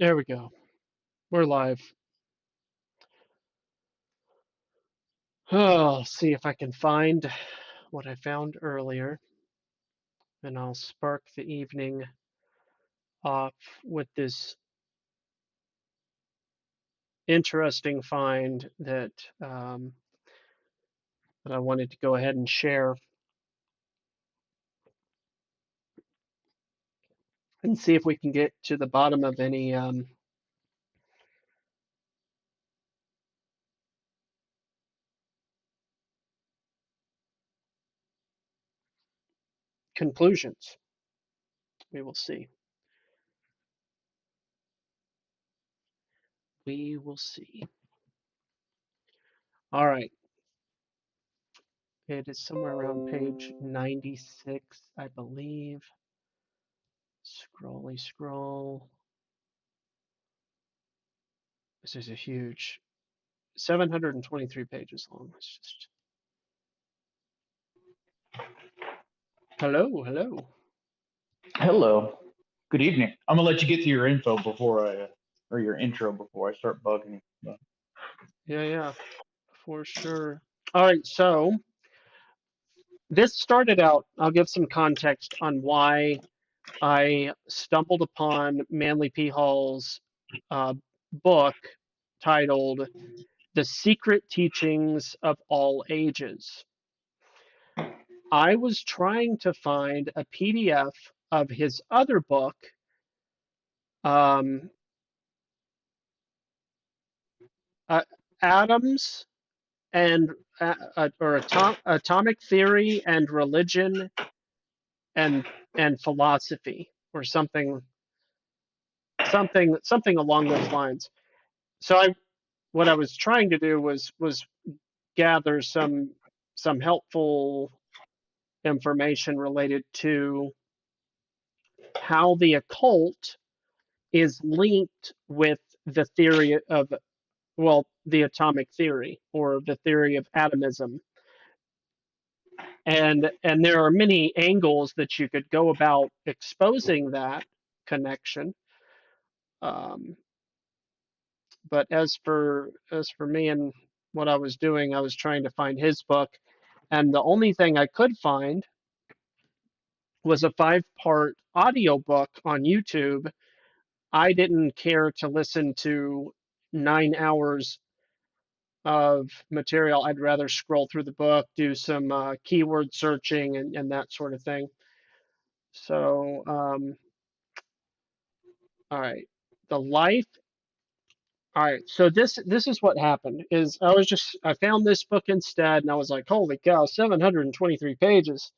There we go. We're live. Oh, I'll see if I can find what I found earlier, and I'll spark the evening off with this interesting find that I wanted to go ahead and share and see if we can get to the bottom of any conclusions. We will see. We will see. All right. It is somewhere around page 96, I believe. Scrolly scroll. This is a huge 723 pages long. It's just hello. Hello. Good evening. I'm gonna let you get to your info before or your intro before I start bugging. Yeah, for sure. All right, so this started out, I'll give some context on why I stumbled upon Manly P. Hall's book titled The Secret Teachings of All Ages. I was trying to find a PDF of his other book, um, Atoms and Atomic Theory and Religion and Philosophy, or something along those lines. So what I was trying to do was gather some helpful information related to how the occult is linked with the theory of, well, the atomic theory or the theory of atomism. And there are many angles that you could go about exposing that connection. But as for me and what I was doing, I was trying to find his book, and the only thing I could find was a 5-part audiobook on YouTube. I didn't care to listen to 9 hours of material. I'd rather scroll through the book, do some keyword searching and that sort of thing. So, all right, the life. All right, so this is what happened. Is I found this book instead, and I was like, holy cow, 723 pages.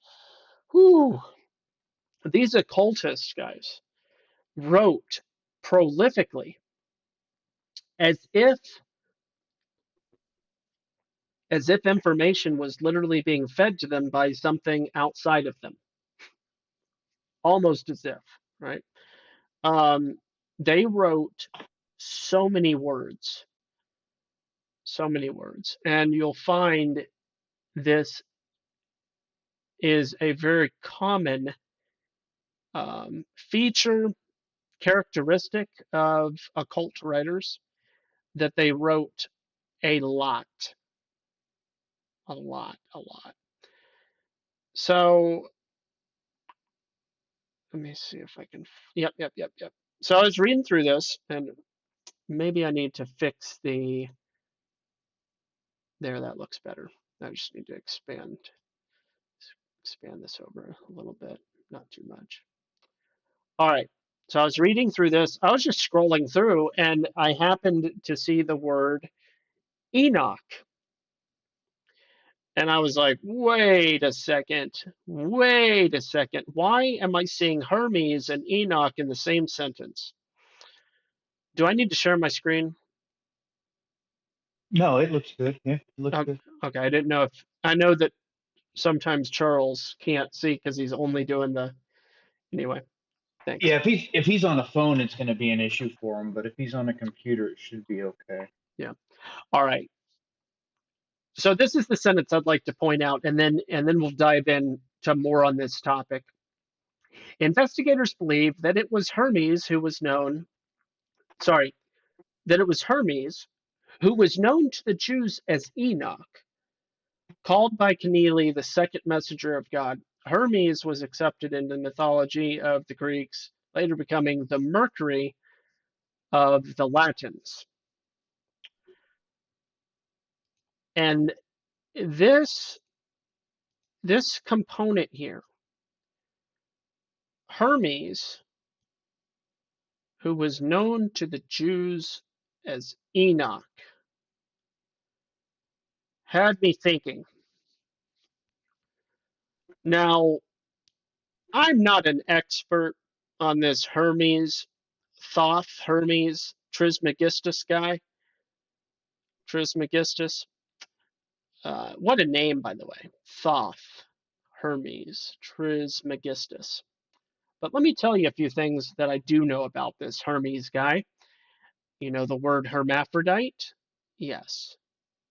Whew. These occultists, guys, wrote prolifically as if information was literally being fed to them by something outside of them, almost as if, right? They wrote so many words, and you'll find this is a very common feature, characteristic of occult writers, that they wrote a lot. So let me see if I can. Yep. So I was reading through this, and maybe I need to fix the. There, that looks better. I just need to expand this over a little bit, not too much. All right. So I was reading through this. I was just scrolling through, and I happened to see the word Enoch. And I was like, wait a second. Why am I seeing Hermes and Enoch in the same sentence? Do I need to share my screen? No, it looks good. Yeah, it looks good. Okay, I didn't know if I know that sometimes Charles can't see because he's only doing the. Anyway, thanks. Yeah, if he's on a phone, it's going to be an issue for him. But if he's on a computer, it should be okay. Yeah. All right. So this is the sentence I'd like to point out, and then we'll dive in to more on this topic. Investigators believe that it was Hermes who was known sorry, that it was Hermes, who was known to the Jews as Enoch, called by Kenealy the second messenger of God. Hermes was accepted in the mythology of the Greeks, later becoming the Mercury of the Latins. And this component here, Hermes, who was known to the Jews as Enoch, had me thinking. Now, I'm not an expert on this Hermes Trismegistus guy. Trismegistus. What a name, by the way. Thoth, Hermes, Trismegistus. But let me tell you a few things that I do know about this Hermes guy. You know the word hermaphrodite? Yes,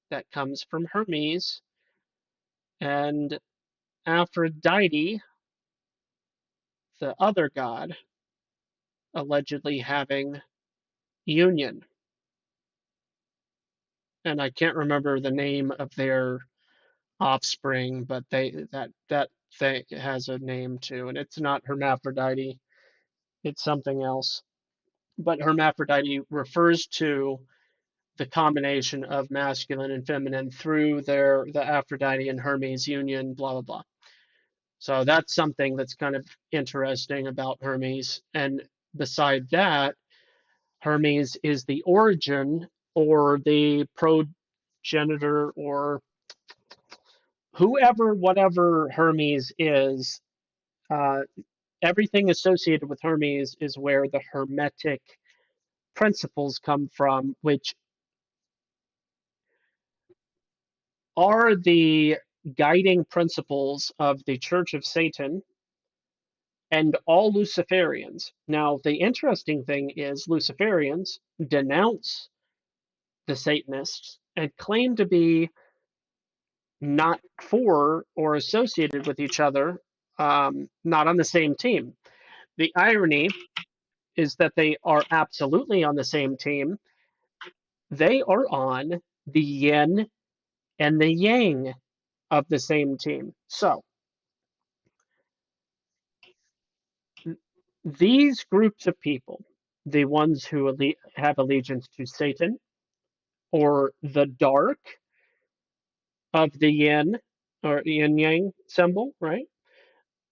that comes from Hermes. And Aphrodite, the other god, allegedly having union. And I can't remember the name of their offspring, but that thing has a name too, and it's not hermaphrodite, it's something else. But hermaphrodite refers to the combination of masculine and feminine through the Aphrodite and Hermes union, blah blah blah. So that's something that's kind of interesting about Hermes. And beside that, Hermes is the origin or the progenitor or whoever, whatever Hermes is, uh, everything associated with Hermes is where the Hermetic principles come from, which are the guiding principles of the Church of Satan and all Luciferians. Now, the interesting thing is Luciferians denounce the Satanists and claim to be not for or associated with each other, not on the same team. The irony is that they are absolutely on the same team. They are on the yin and the yang of the same team. So these groups of people, the ones who have allegiance to Satan or the dark of the yin or yin yang symbol, right?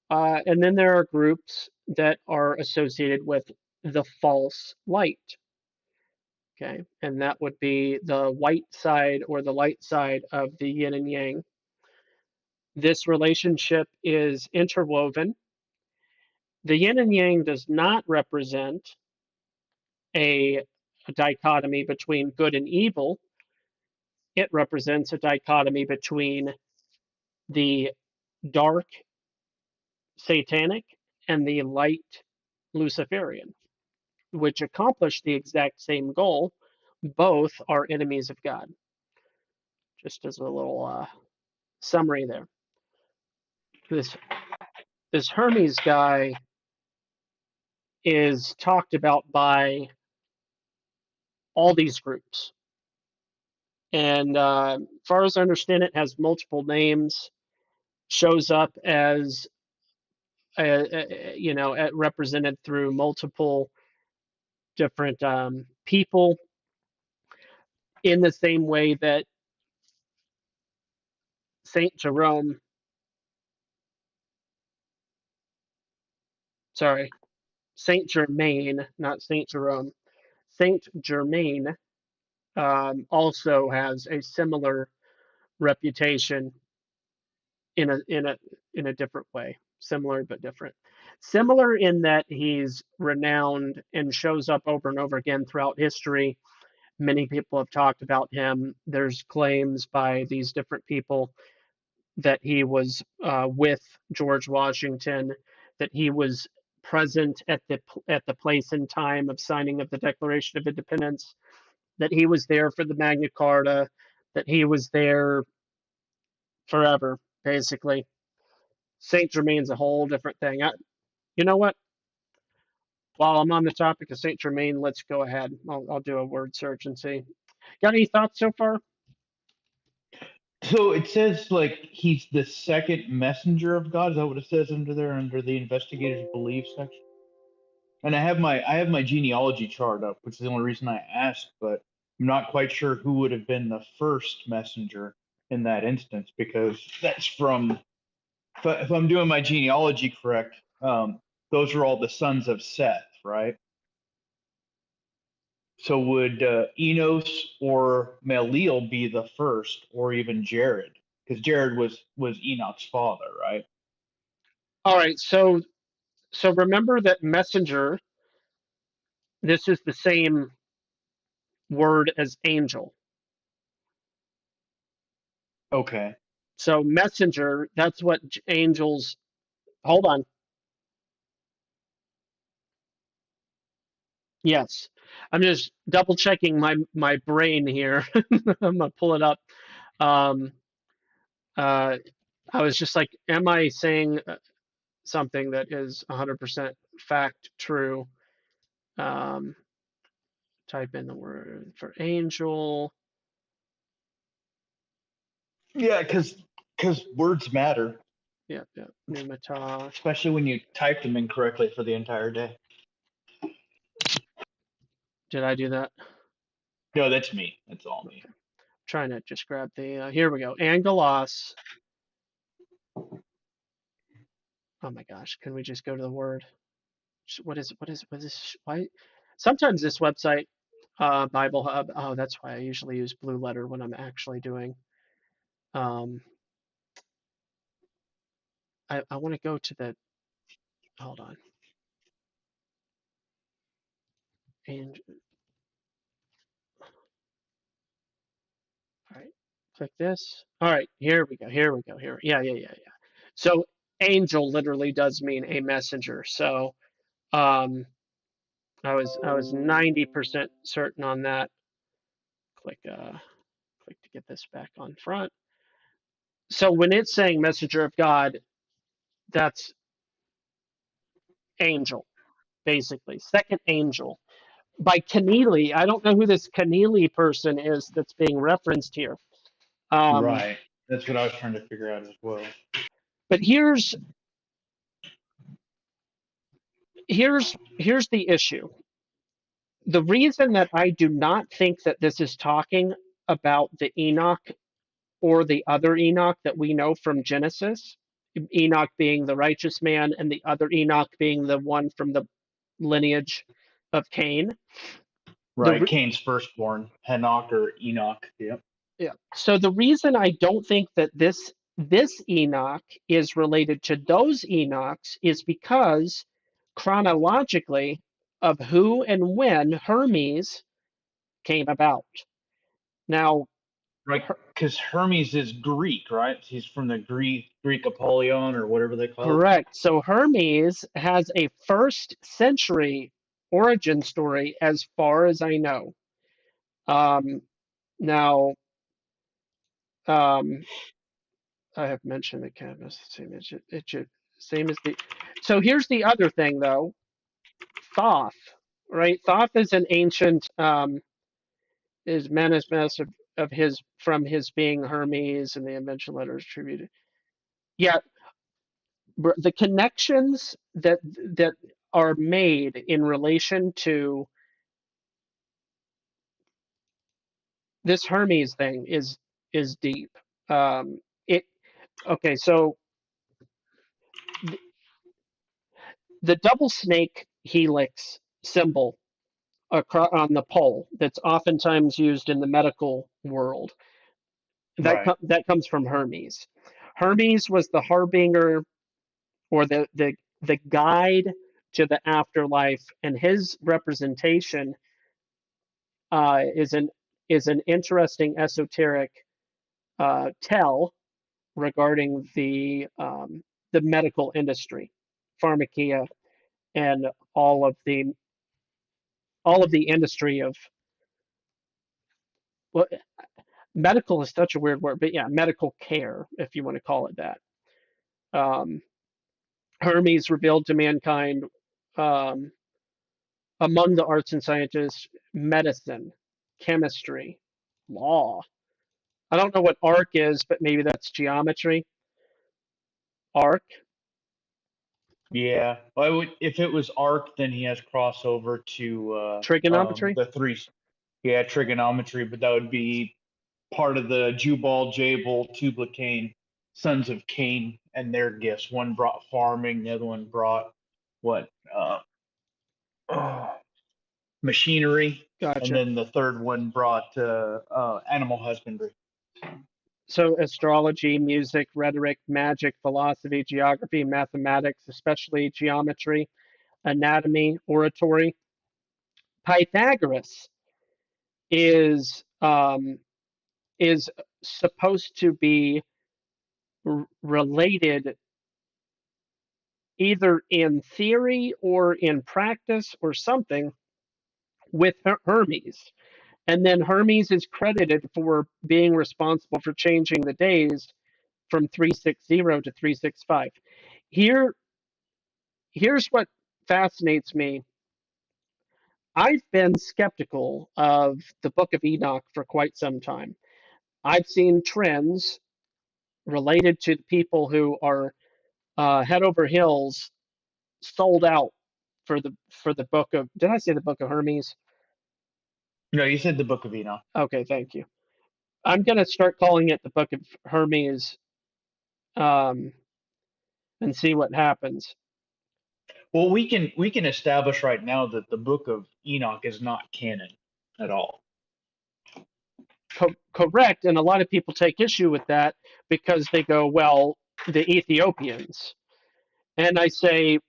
And then there are groups that are associated with the false light. Okay, and that would be the white side or the light side of the yin and yang. This relationship is interwoven. The yin and yang does not represent a dichotomy between good and evil. It represents a dichotomy between the dark satanic and the light Luciferian, which accomplish the exact same goal. Both are enemies of God. Just as a little summary there. This Hermes guy is talked about by all these groups. And as far as I understand it, has multiple names, shows up as, represented through multiple different people in the same way that Saint Jerome, sorry, Saint Germain, not Saint Jerome, Saint Germain also has a similar reputation in a different way, similar but different. Similar in that he's renowned and shows up over and over again throughout history. Many people have talked about him. There's claims by these different people that he was with George Washington, that he was present at the place and time of signing of the Declaration of Independence, that he was there for the Magna Carta, that he was there forever, basically. Saint Germain's a whole different thing. You know what? While I'm on the topic of Saint Germain, let's go ahead. I'll do a word search and see. Got any thoughts so far? So it says like he's the second messenger of God. Is that what it says under there under the investigators belief section? And I have my genealogy chart up, which is the only reason I asked, but I'm not quite sure who would have been the first messenger in that instance because that's from if I'm doing my genealogy correct, those are all the sons of Seth, right? So would Enos or Maleel be the first, or even Jared? Because Jared was Enoch's father, right? All right, so remember that messenger, this is the same word as angel. Okay. So messenger, that's what angels, hold on. Yes. I'm just double checking my brain here. I'm gonna pull it up. Um, uh, I was just like, am I saying something that is 100% fact true? Um, type in the word for angel. Yeah, because words matter, Yep, yep. Pneumata. especially when you type them incorrectly for the entire day. Did I do that? No, that's me. That's all me. Okay. Trying to just grab the. Here we go. Angelos. Oh my gosh! Can we just go to the word? What is why? Sometimes this website, Bible Hub. Oh, that's why I usually use Blue Letter when I'm actually doing. Um, I want to go to the. Hold on. And all right, click this. All right, here we go. Here we go. Here. Yeah, yeah, yeah, yeah. So angel literally does mean a messenger. So um, I was 90% certain on that. Click click to get this back on front. So when it's saying messenger of God, that's angel, basically. Second angel. By Keneally, I don't know who this Keneally person is that's being referenced here. Um, Right. That's what I was trying to figure out as well. but here's the issue. The reason that I do not think that this is talking about the Enoch or the other Enoch that we know from Genesis, Enoch being the righteous man and the other Enoch being the one from the lineage of Cain. The Right. Cain's firstborn, Henoch or Enoch. Yep. Yeah. So the reason I don't think that this Enoch is related to those Enochs is because chronologically of who and when Hermes came about. Now, Right. Because Hermes is Greek, right? He's from the Greek Apollyon or whatever they call it. correct. So Hermes has a first century origin story as far as I know. Um, now, um, I have mentioned the canvas, same as same as the. So here's the other thing, though. Thoth, right? Thoth is an ancient is manifest of his from his being Hermes and the invention letters attributed. Yeah, the connections that are made in relation to this Hermes thing is deep. It okay, so the double snake helix symbol on the pole that's oftentimes used in the medical world Right. that comes from Hermes. Hermes was the harbinger or the guide to the afterlife, and his representation is an interesting esoteric tell regarding the medical industry, pharmacia, and all of the industry of well, medical is such a weird word, but yeah, medical care, if you want to call it that. Um, Hermes revealed to mankind um, among the arts and sciences, medicine, chemistry, law. I don't know what arc is, but maybe that's geometry. Arc, Yeah, I would if it was arc, then he has crossover to trigonometry. the three. Yeah, trigonometry, but that would be part of the Jubal, Jabal, Tubal Cain, sons of Cain, and their gifts. One brought farming, the other one brought what uh, machinery, and Gotcha. then the third one brought animal husbandry. So astrology, music, rhetoric, magic, philosophy, geography, mathematics, especially geometry, anatomy, oratory. Pythagoras is is supposed to be related either in theory or in practice or something with Hermes. And then Hermes is credited for being responsible for changing the days from 360 to 365. Here, here's what fascinates me. I've been skeptical of the Book of Enoch for quite some time. I've seen trends related to people who are head over heels sold out for the book of. Did I say the Book of Hermes? No, you said the Book of Enoch. Okay, thank you. I'm gonna start calling it the Book of Hermes, um, and see what happens. Well, we can establish right now that the Book of Enoch is not canon at all. Correct, and a lot of people take issue with that because they go, well, the Ethiopians, and I say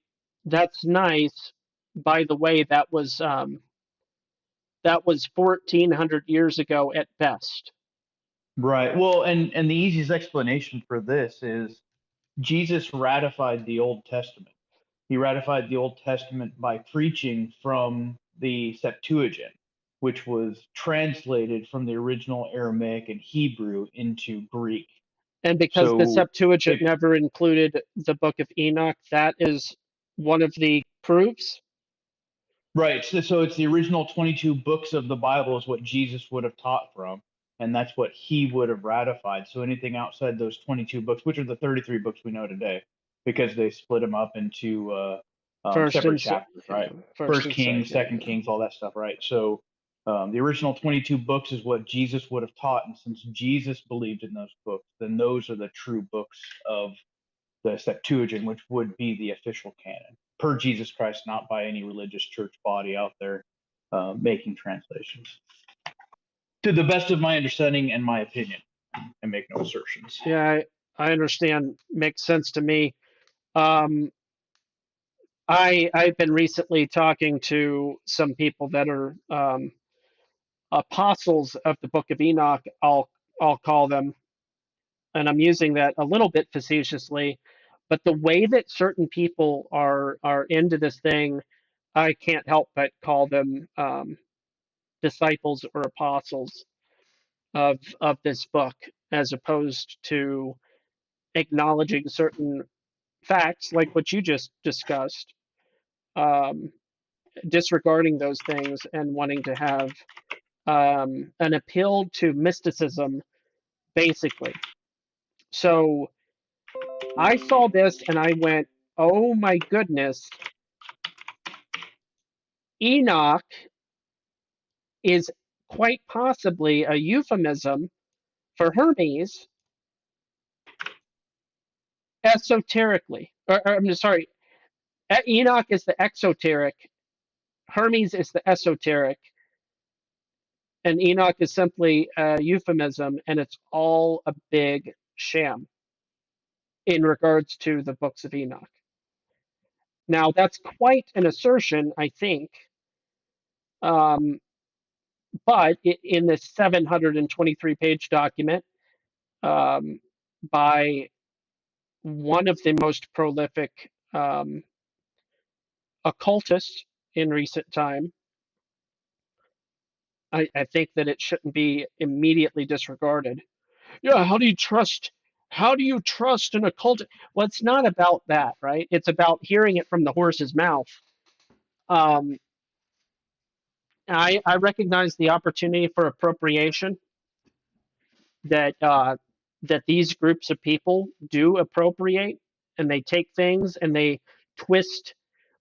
that's nice. By the way, that was 1400 years ago at best. Right. Well, and the easiest explanation for this is Jesus ratified the Old Testament. He ratified the Old Testament by preaching from the Septuagint, which was translated from the original Aramaic and Hebrew into Greek. And because the So Septuagint it never included the Book of Enoch, that is one of the proofs. right, so it's the original 22 books of the Bible is what Jesus would have taught from, and that's what he would have ratified. So anything outside those 22 books, which are the 33 books we know today, because they split them up into First separate and chapters, yeah, right? first First and Kings, second. Second Yeah. Kings, all that stuff, right? So the original 22 books is what Jesus would have taught, and since Jesus believed in those books, then those are the true books of the Septuagint, which would be the official canon per Jesus Christ, not by any religious church body out there making translations. To the best of my understanding and my opinion, I make no assertions. Yeah, I understand. Makes sense to me. Um, I've been recently talking to some people that are apostles of the Book of Enoch. I'll call them, and I'm using that a little bit facetiously. But the way that certain people are into this thing, I can't help but call them disciples or apostles of this book, as opposed to acknowledging certain facts like what you just discussed, um, disregarding those things and wanting to have an appeal to mysticism, basically. So I saw this and I went, oh my goodness, Enoch is quite possibly a euphemism for Hermes esoterically. I'm sorry, Enoch is the exoteric, Hermes is the esoteric, and Enoch is simply a euphemism, and it's all a big sham in regards to the books of Enoch. Now, that's quite an assertion, I think, um, but in this 723-page document um, by one of the most prolific occultists in recent time, I think that it shouldn't be immediately disregarded. Yeah, how do you trust an occult? Well, it's not about that, right? It's about hearing it from the horse's mouth. Um, I recognize the opportunity for appropriation that that these groups of people do appropriate, and they take things and they twist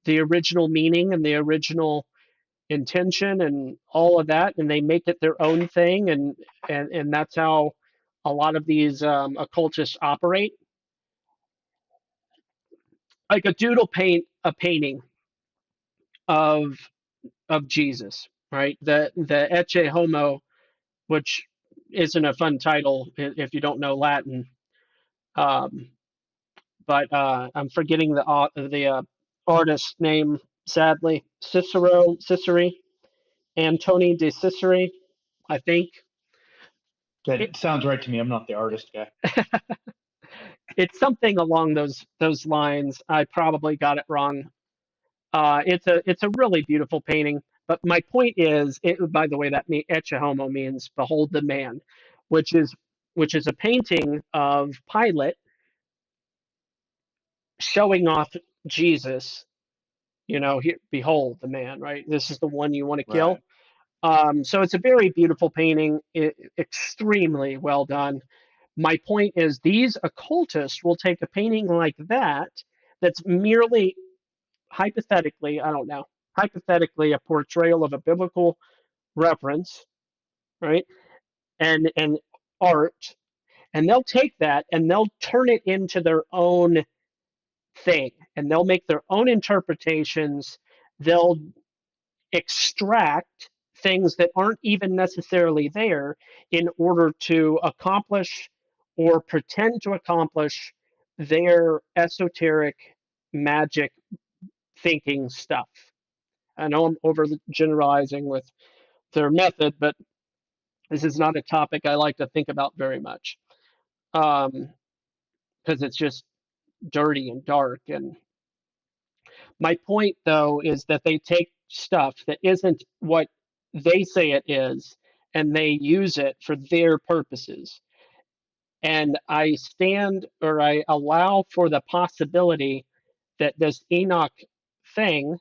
the original meaning and the original intention and all of that, and they make it their own thing, and that's how a lot of these occultists operate. Like a doodle paint a painting of Jesus, right? The Ecce Homo, which isn't a fun title if you don't know Latin. Um, but I'm forgetting the artist's name, sadly. Ciceri, Antoni de Ciceri, I think. It, That sounds right to me. I'm not the artist guy. it's something along those lines. I probably got it wrong. It's a really beautiful painting. But my point is, by the way, that Ecce Homo means behold the man, which is a painting of Pilate showing off Jesus. You know, here, behold the man, right? This is the one you want to kill. Right. So it's a very beautiful painting, extremely well done. My point is, these occultists will take a painting like that, that's merely hypothetically, I don't know, hypothetically a portrayal of a biblical reference, right? And art, and they'll take that and they'll turn it into their own thing, and they'll make their own interpretations. They'll extract things that aren't even necessarily there in order to accomplish or pretend to accomplish their esoteric magic thinking stuff. I know I'm over generalizing with their method, but this is not a topic I like to think about very much, because it's just dirty and dark. And my point, though, is that they take stuff that isn't what they say it is, and they use it for their purposes. And I allow for the possibility that this Enoch thing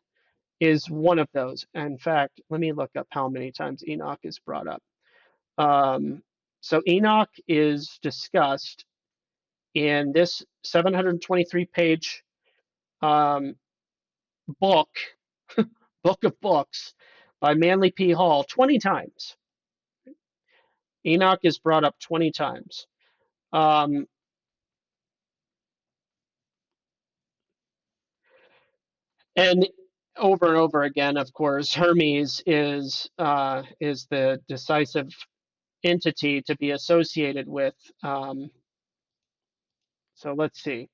is one of those. In fact, let me look up how many times Enoch is brought up. So Enoch is discussed in this 723 page um, book, book of books by Manly P. Hall 20 times. Enoch is brought up 20 times. Um, and over and over again, of course, Hermes is the decisive entity to be associated with. So let's see.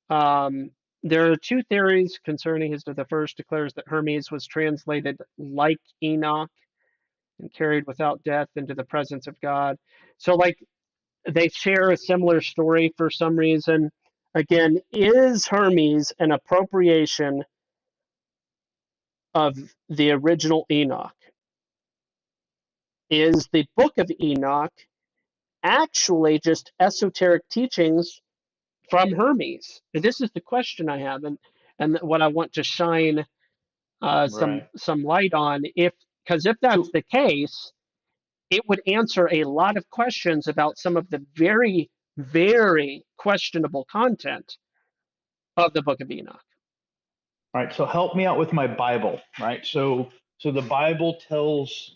There are two theories concerning his. The first declares that Hermes was translated like Enoch and carried without death into the presence of God. So, like, they share a similar story for some reason. Again, is Hermes an appropriation of the original Enoch? Is the book of Enoch actually just esoteric teachings from Hermes? This is the question I have, and what I want to shine Right. some light on. Because if that's So the case, it would answer a lot of questions about some of the very, very questionable content of the Book of Enoch. all right. So help me out with my Bible. Right. So the Bible tells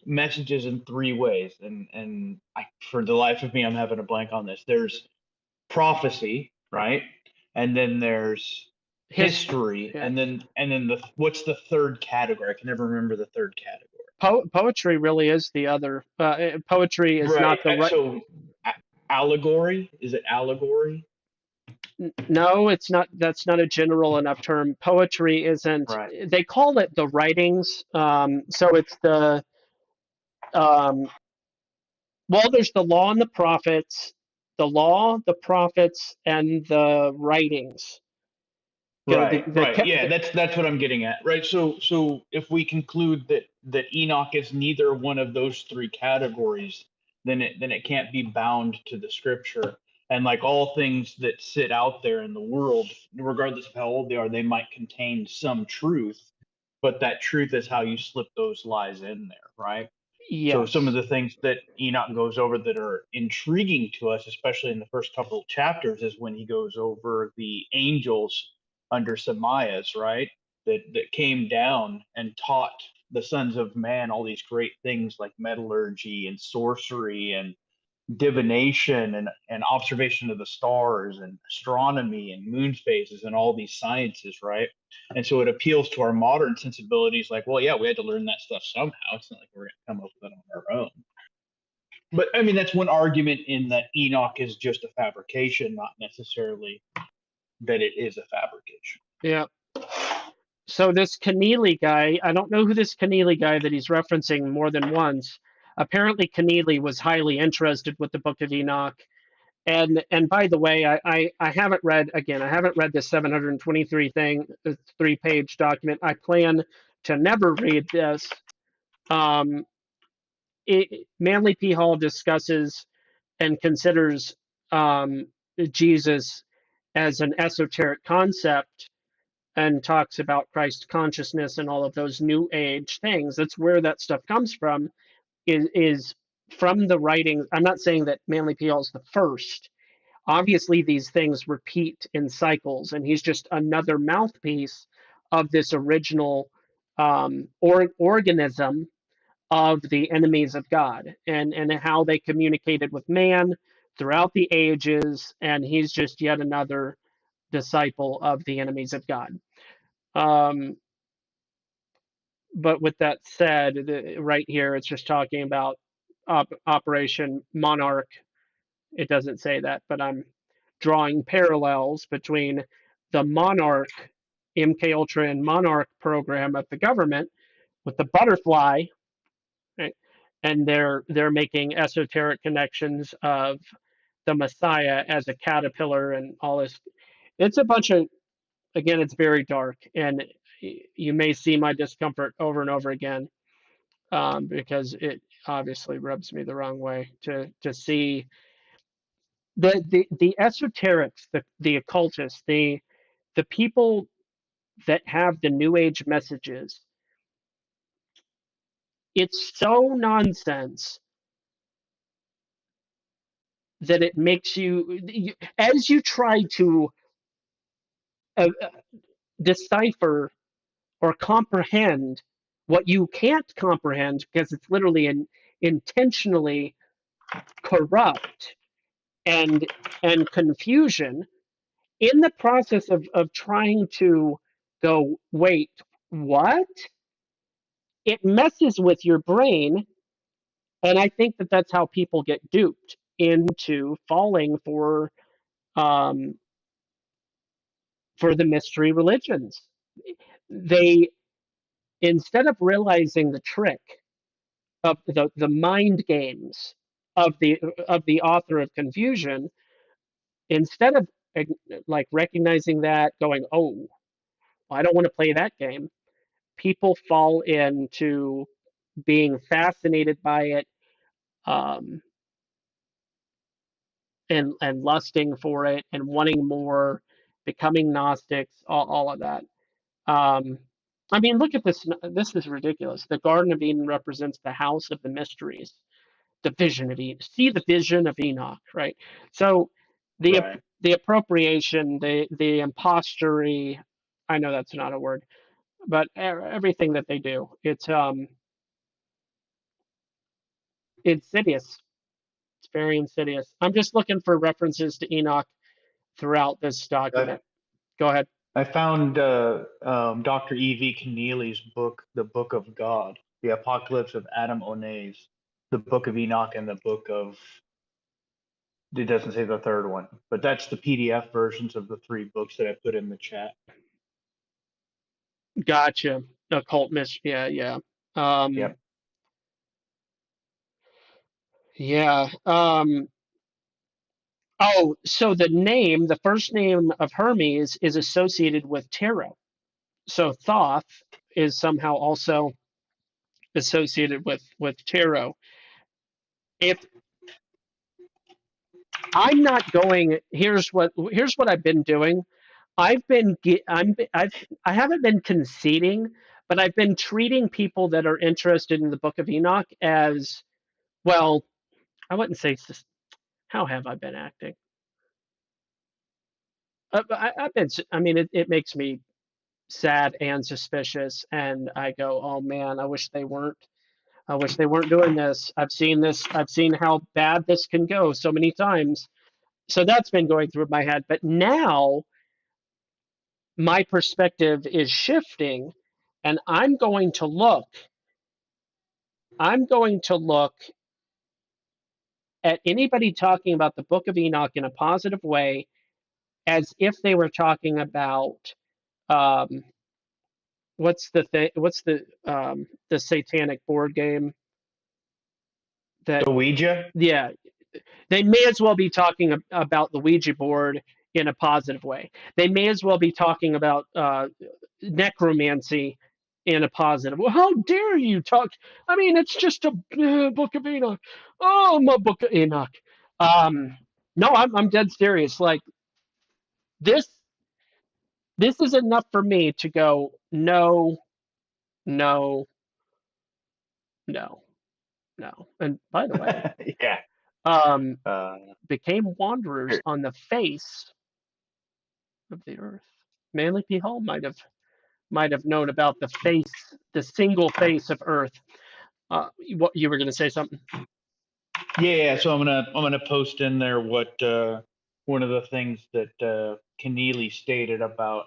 messages in three ways, and for the life of me, I'm having a blank on this. There's prophecy, right? And then there's history, Yeah. and then the what's the third category? I can never remember the third category. Poetry really is the other. Poetry is Right. not the right. So allegory, is it allegory? No, it's not. That's not a general enough term. Poetry isn't. Right. They call it the writings. So it's the. Well, there's the law and the prophets, the law, the prophets, and the writings. You know, Right. Yeah, that's what I'm getting at. Right. So if we conclude that Enoch is neither one of those three categories, then it can't be bound to the scripture. And like all things that sit out there in the world, regardless of how old they are, they might contain some truth. but that truth is how you slip those lies in there, right? So some of Yes. the things that Enoch goes over that are intriguing to us, especially in the first couple of chapters, is when he goes over the angels under Samias, right? That came down and taught the sons of man all these great things like metallurgy and sorcery and divination and observation of the stars and astronomy and moon phases and all these sciences, right? And so it appeals to our modern sensibilities like, well, yeah, we had to learn that stuff somehow. It's not like we're going to come up with it on our own. But I mean, that's one argument in that Enoch is just a fabrication, not necessarily that it is a fabrication. Yeah. So this Keneally guy, I don't know who this Keneally guy that he's referencing more than once. Apparently, Keneally was highly interested with the Book of Enoch. And by the way, I haven't read again. I haven't read the 723 thing, the 3-page document. I plan to never read this. Um, Manly P. Hall discusses and considers Jesus as an esoteric concept and talks about Christ consciousness and all of those new age things. That's where that stuff comes from, is from the writings. I'm not saying that Manly P. Hall is the first. Obviously, these things repeat in cycles, and he's just another mouthpiece of this original organism of the enemies of God, and how they communicated with man throughout the ages, and he's just yet another disciple of the enemies of God. Um, but with that said, right here it's just talking about Operation Monarch. It doesn't say that, but I'm drawing parallels between the Monarch, MK Ultra and Monarch program of the government with the butterfly, right? And they're making esoteric connections of the Messiah as a caterpillar and all this. It's a bunch of, again, it's very dark, and you may see my discomfort over and over again, because it obviously rubs me the wrong way to see the esoterics, the occultists, the people that have the new age messages. It's so nonsense that it makes you, as you try to decipher or comprehend what you can't comprehend because it's literally intentionally corrupt and confusion. In the process of trying to go, wait, what? It messes with your brain, and I think that that's how people get duped into falling um, for the mystery religions. They, instead of realizing the trick of the mind games of the author of confusion, instead of like recognizing that, going, oh, I don't want to play that game, people fall into being fascinated by it, um, and lusting for it and wanting more, becoming Gnostics, all of that. Um, I mean, look at this. This is ridiculous. The Garden of Eden represents the house of the mysteries, the vision of Enoch. See the vision of Enoch, right? So the Right. the appropriation, the impostery. I know that's not a word, but everything that they do, it's insidious. It's very insidious. I'm just looking for references to Enoch throughout this I, document. Go ahead. I found Dr. E.V. Keneally's book, The Book of God, The Apocalypse of Adam Onez, The Book of Enoch, and the Book of, it doesn't say the third one, but that's the PDF versions of the 3 books that I put in the chat. Gotcha. Occult mystery. Yeah, yeah. Um, Yep. yeah. Oh, so the first name of Hermes is associated with tarot. So Thoth is somehow also associated with tarot. If I'm not going, here's what I've been doing. I haven't been conceding, but I've been treating people that are interested in the Book of Enoch as, well, I wouldn't say, how have I been acting? I've been, I mean, it makes me sad and suspicious, and I go, oh man, I wish they weren't. I wish they weren't doing this. I've seen this. I've seen how bad this can go so many times. So that's been going through my head. But now my perspective is shifting, and I'm going to look at anybody talking about the Book of Enoch in a positive way as if they were talking about, um, what's the thing? What's the satanic board game that? The Ouija. Yeah, they may as well be talking about the Ouija board in a positive way. They may as well be talking about necromancy in a positive. Well, how dare you talk? I mean, it's just a Book of Enoch. Oh, my Book of Enoch. Um, no, I'm dead serious. Like this, this is enough for me to go no, no, no, no. And by the way, Yeah. um, Uh, became wanderers here. on the face of the earth. Manly P. Hall might have known about the face, the single face of Earth. What you were going to say something? Yeah. So I'm gonna post in there what one of the things that Keneally stated about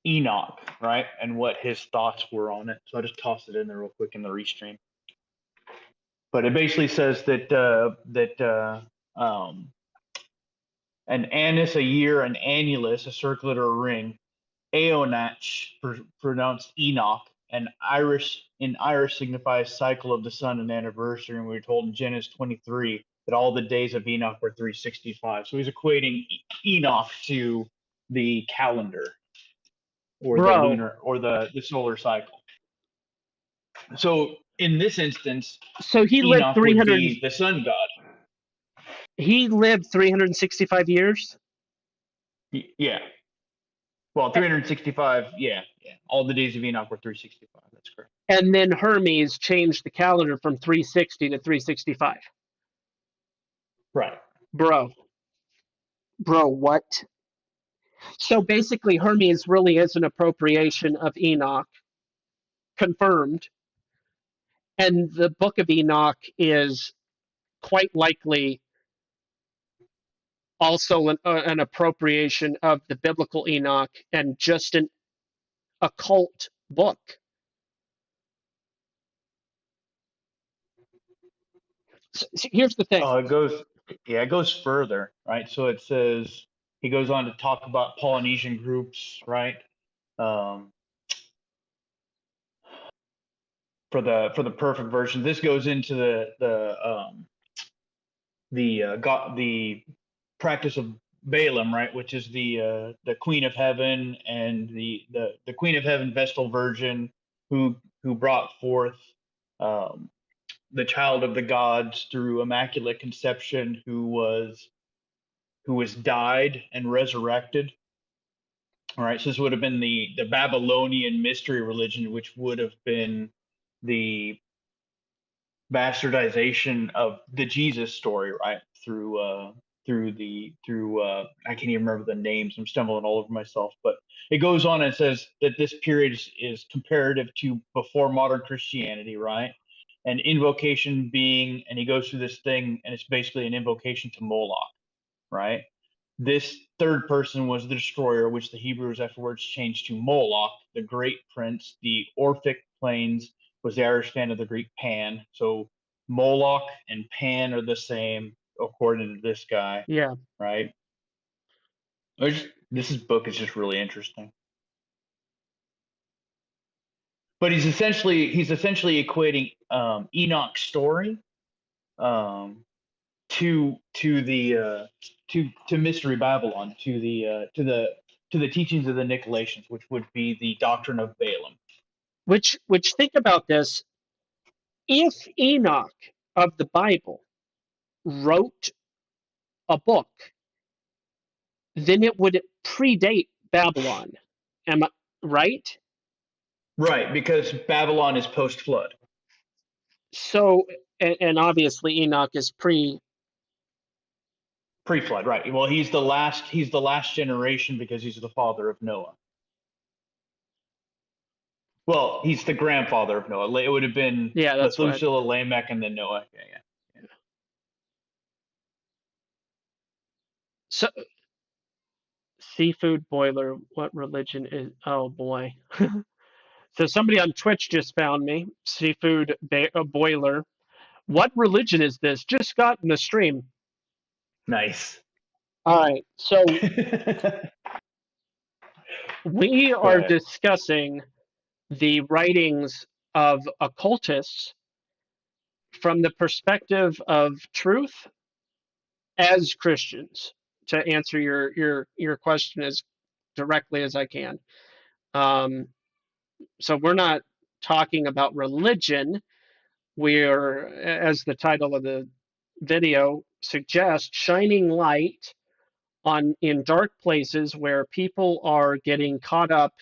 Enoch, right, and what his thoughts were on it. So I just tossed it in there real quick in the restream. But it basically says that an annus, a year, an annulus, a circlet or a ring, Aonach, pronounced Enoch, and Irish signifies cycle of the sun and anniversary. And we were told in Genesis 23 that all the days of Enoch were 365. So he's equating Enoch to the calendar or the Bro, lunar or the solar cycle. So in this instance, so he lived Enoch would 300. be the sun god. He lived 365 years, Yeah. Well, 365. Yeah. Yeah. All the days of Enoch were 365. That's correct. and then Hermes changed the calendar from 360 to 365. Right. Bro, what? So basically, Hermes really is an appropriation of Enoch, confirmed, and the Book of Enoch is quite likely also an appropriation of the biblical Enoch and just an occult book. So here's the thing. Oh, it goes further, right? So it says he goes on to talk about Polynesian groups, right? Um, for the perfect version, this goes into the practice of Balaam, right, which is the Queen of Heaven and the Queen of Heaven Vestal Virgin who brought forth um, the child of the gods through immaculate conception, who was died and resurrected. All right, so this would have been the Babylonian mystery religion, which would have been the bastardization of the Jesus story, right? Through I can't even remember the names. I'm stumbling all over myself, but it goes on and says that this period is comparative to before modern Christianity, right? And invocation being, and he goes through this thing, and it's basically an invocation to Moloch, right? This third person was the destroyer, which the Hebrews afterwards changed to Moloch, the great prince. The Orphic plains was the Irish fan of the Greek Pan. So Moloch and Pan are the same, according to this guy, Yeah. right? This book is just really interesting. But he's essentially equating Enoch's story to the to Mystery Babylon, to the teachings of the Nicolaitans, which would be the doctrine of Balaam. Which think about this. If Enoch of the Bible wrote a book, then it would predate Babylon. Am I right? Right, because Babylon is post-flood. So, and obviously Enoch is Pre-flood, right. Well, he's the last generation because he's the father of Noah. Well, he's the grandfather of Noah. It would have been yeah, that's what. Methuselah, Lamech, and then Noah. Yeah. So, seafood boiler, what religion is? Oh boy. So somebody on Twitch just found me. Seafood boiler. What religion is this? Just got in the stream. Nice. All right. So Go we are ahead. discussing the writings of occultists from the perspective of truth as Christians. To answer your question as directly as I can. Um, so we're not talking about religion. We're, as the title of the video suggests, shining light on in dark places where people are getting caught up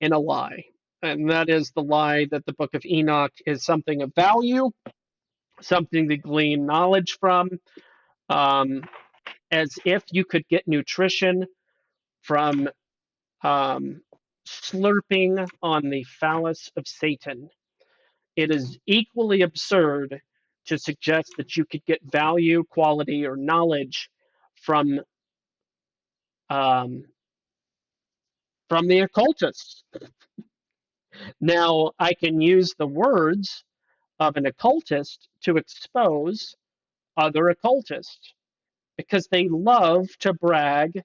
in a lie. And that is the lie that the book of Enoch is something of value, something to glean knowledge from, um, as if you could get nutrition from slurping on the phallus of Satan. It is equally absurd to suggest that you could get value, quality, or knowledge from um, the occultists. Now, I can use the words of an occultist to expose other occultists because they love to brag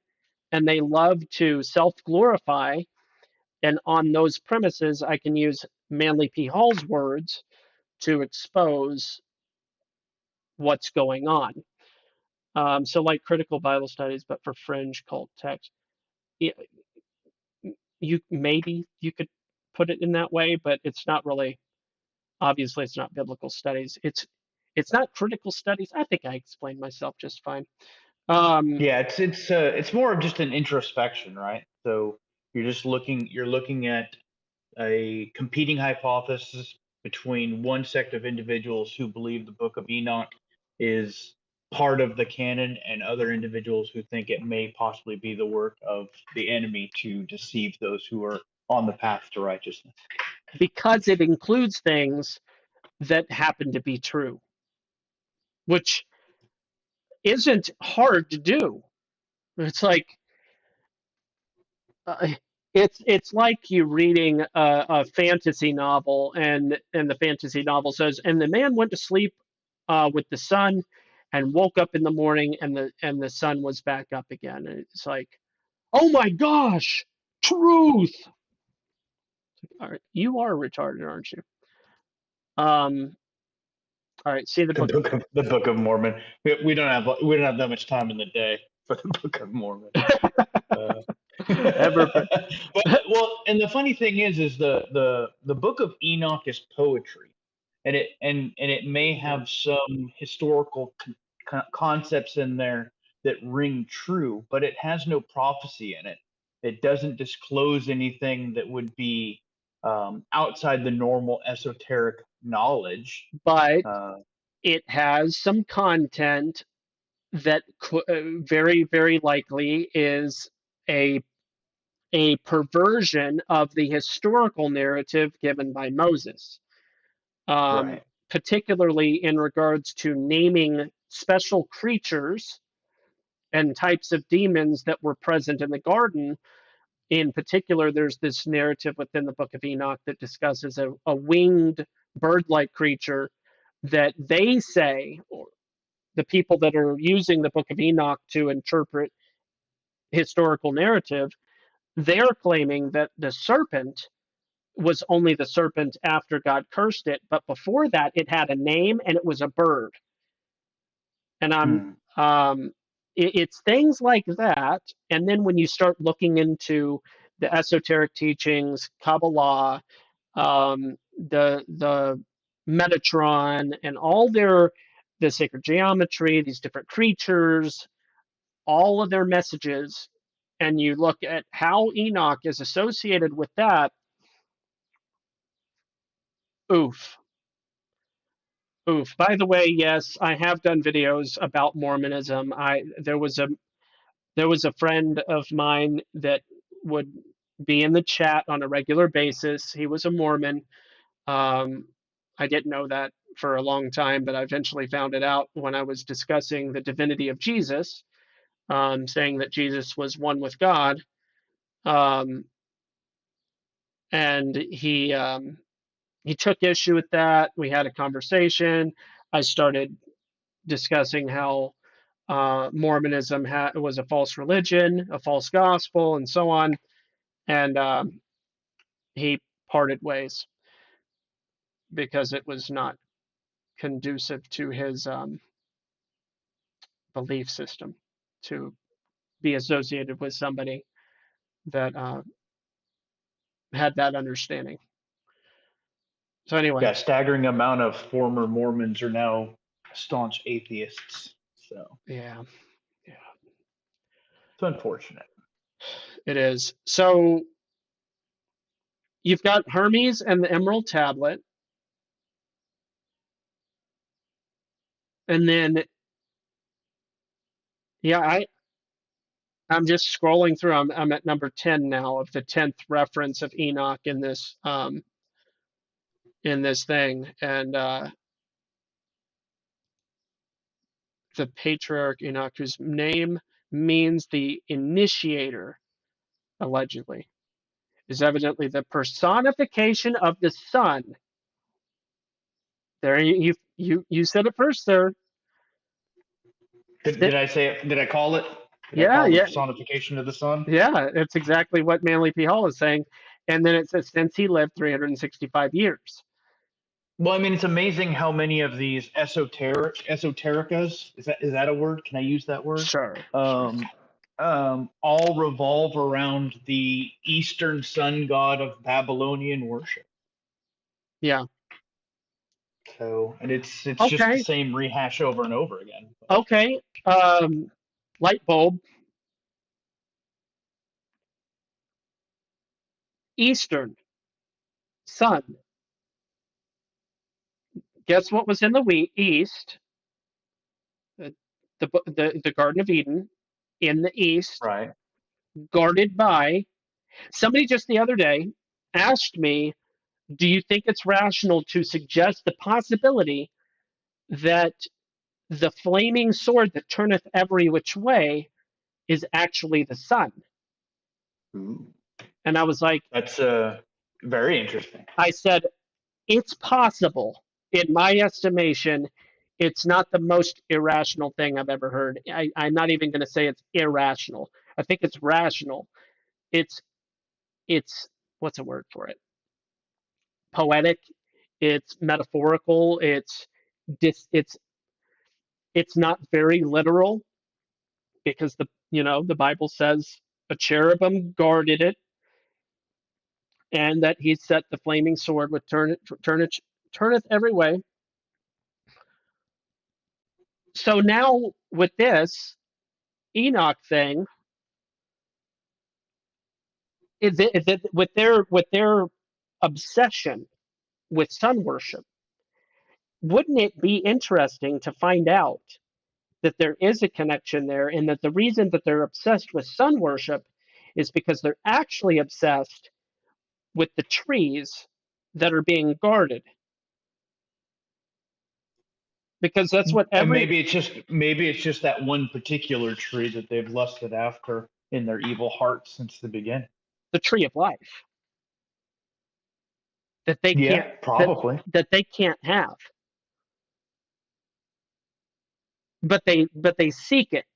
and they love to self glorify. And on those premises, I can use Manly P. Hall's words to expose what's going on. So, like critical Bible studies, but for fringe cult text, you maybe you could put it in that way, but it's not really. Obviously, it's not biblical studies. It's not critical studies. I think I explained myself just fine. Um, Yeah, it's more of just an introspection, right? So you're looking at a competing hypothesis between one sect of individuals who believe the Book of Enoch is part of the canon and other individuals who think it may possibly be the work of the enemy to deceive those who are on the path to righteousness. because it includes things that happen to be true, which isn't hard to do. It's like uh, it's like you reading a fantasy novel, and the fantasy novel says, and the man went to sleep with the sun, and woke up in the morning, and the sun was back up again. And it's like, oh my gosh, truth. All right, you are retarded, aren't you? Um, all right, see the book of The Book of Mormon. We don't have that much time in the day for the Book of Mormon. ever. Well, and the funny thing is the Book of Enoch is poetry, and it may have some historical concepts in there that ring true, but it has no prophecy in it. It doesn't disclose anything that would be outside the normal esoteric knowledge. But Uh, it has some content that very, very likely is a perversion of the historical narrative given by Moses, right. particularly in regards to naming special creatures and types of demons that were present in the garden. In particular, there's this narrative within the book of Enoch that discusses a winged bird like creature that they say, or the people that are using the book of Enoch to interpret historical narrative, they're claiming that the serpent was only the serpent after God cursed it, but before that, it had a name and it was a bird. And Hmm. it's things like that. And then when you start looking into the esoteric teachings, Kabbalah, the Metatron, and all the sacred geometry, these different creatures, all of their messages and you look at how Enoch is associated with that, oof. Oof. By the way, yes, I have done videos about Mormonism. There was a friend of mine that would be in the chat on a regular basis. He was a Mormon. Um, I didn't know that for a long time, but I eventually found it out when I was discussing the divinity of Jesus, saying that Jesus was one with God. Um, and he took issue with that. We had a conversation. I started discussing how Mormonism was a false religion, a false gospel, and so on. And he parted ways because it was not conducive to his belief system to be associated with somebody that had that understanding. So anyway, Yeah, staggering amount of former Mormons are now staunch atheists. So yeah, yeah, it's unfortunate. it is. So you've got Hermes and the Emerald Tablet, and then yeah, I'm just scrolling through. I'm at number 10 now of the 10th reference of Enoch in this thing, and the patriarch Enoch, whose name means the initiator, allegedly, is evidently the personification of the sun. There, you said it first, sir. Did I say it? Did I call it? Did I Yeah, call the yeah, personification of the sun? yeah. It's exactly what Manly P. Hall is saying. And then it says, since he lived 365 years. Well, I mean, it's amazing how many of these esotericas, is that a word? Can I use that word? Sure. All revolve around the Eastern sun god of Babylonian worship. Yeah. So, and it's just the Okay. same rehash over and over again. Okay. Light bulb. Eastern sun. Guess what was in the east? The, the Garden of Eden in the east, Right. guarded by somebody just the other day asked me, do you think it's rational to suggest the possibility that the flaming sword that turneth every which way is actually the sun? Ooh. And I was like, That's very interesting. I said, it's possible. In my estimation, it's not the most irrational thing I've ever heard. I'm not even going to say it's irrational. I think it's rational. It's it's what's a word for it? Poetic. It's metaphorical. It's it's not very literal because the Bible says a cherubim guarded it, and that he set the flaming sword would turneth every way. So now with this Enoch thing, with their obsession with sun worship, wouldn't it be interesting to find out that there is a connection there, and that the reason that they're obsessed with sun worship is because they're actually obsessed with the trees that are being guarded, because that's what And every maybe it's just that one particular tree that they've lusted after in their evil hearts since the beginning. the tree of life that they can't Yeah, probably. that they can't have, but they seek it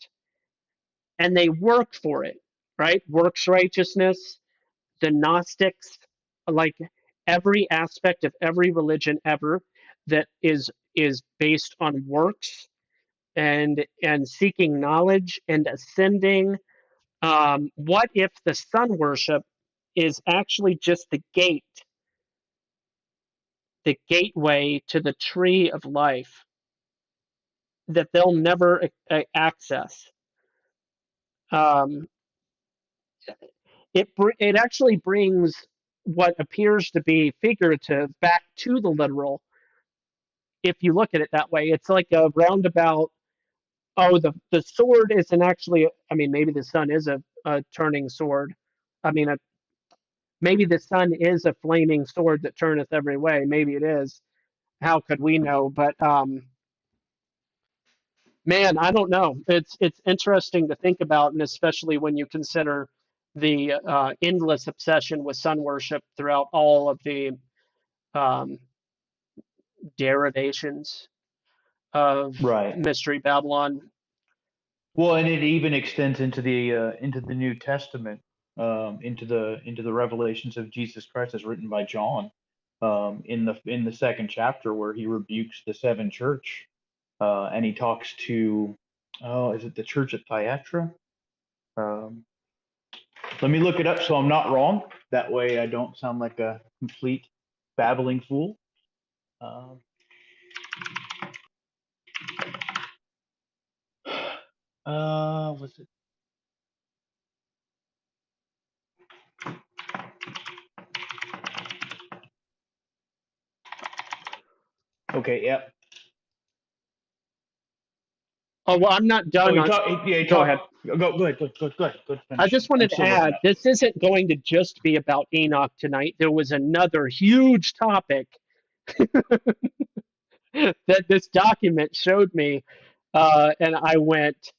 and they work for it, right? Works righteousness, the Gnostics, like every aspect of every religion ever that is based on works and seeking knowledge and ascending. What if the sun worship is actually just the gateway to the tree of life that they'll never access? Um, it actually brings what appears to be figurative back to the literal if you look at it that way. It's like a roundabout. Oh, the sword isn't actually. I mean, maybe the sun is a turning sword. I mean, maybe the sun is a flaming sword that turneth every way. Maybe it is. How could we know? But man, I don't know. It's interesting to think about, and especially when you consider the endless obsession with sun worship throughout all of the um, derivations of Right. Mystery Babylon. Well, and it even extends into the New Testament, into the revelations of Jesus Christ as written by John, in the second chapter where he rebukes the seven church, and he talks to, oh, is it the church at Thyatira? Um, Let me look it up so I'm not wrong. That way I don't sound like a complete babbling fool. Um, was it? Okay, yeah. Oh well, I'm not Oh, done he on. talk. Yeah, he Go ahead. talk. Go ahead. Go ahead. Go I finish. just I'm wanted to still looking add, up. this isn't going to just be about Enoch tonight. There was another huge topic that this document showed me, and I went,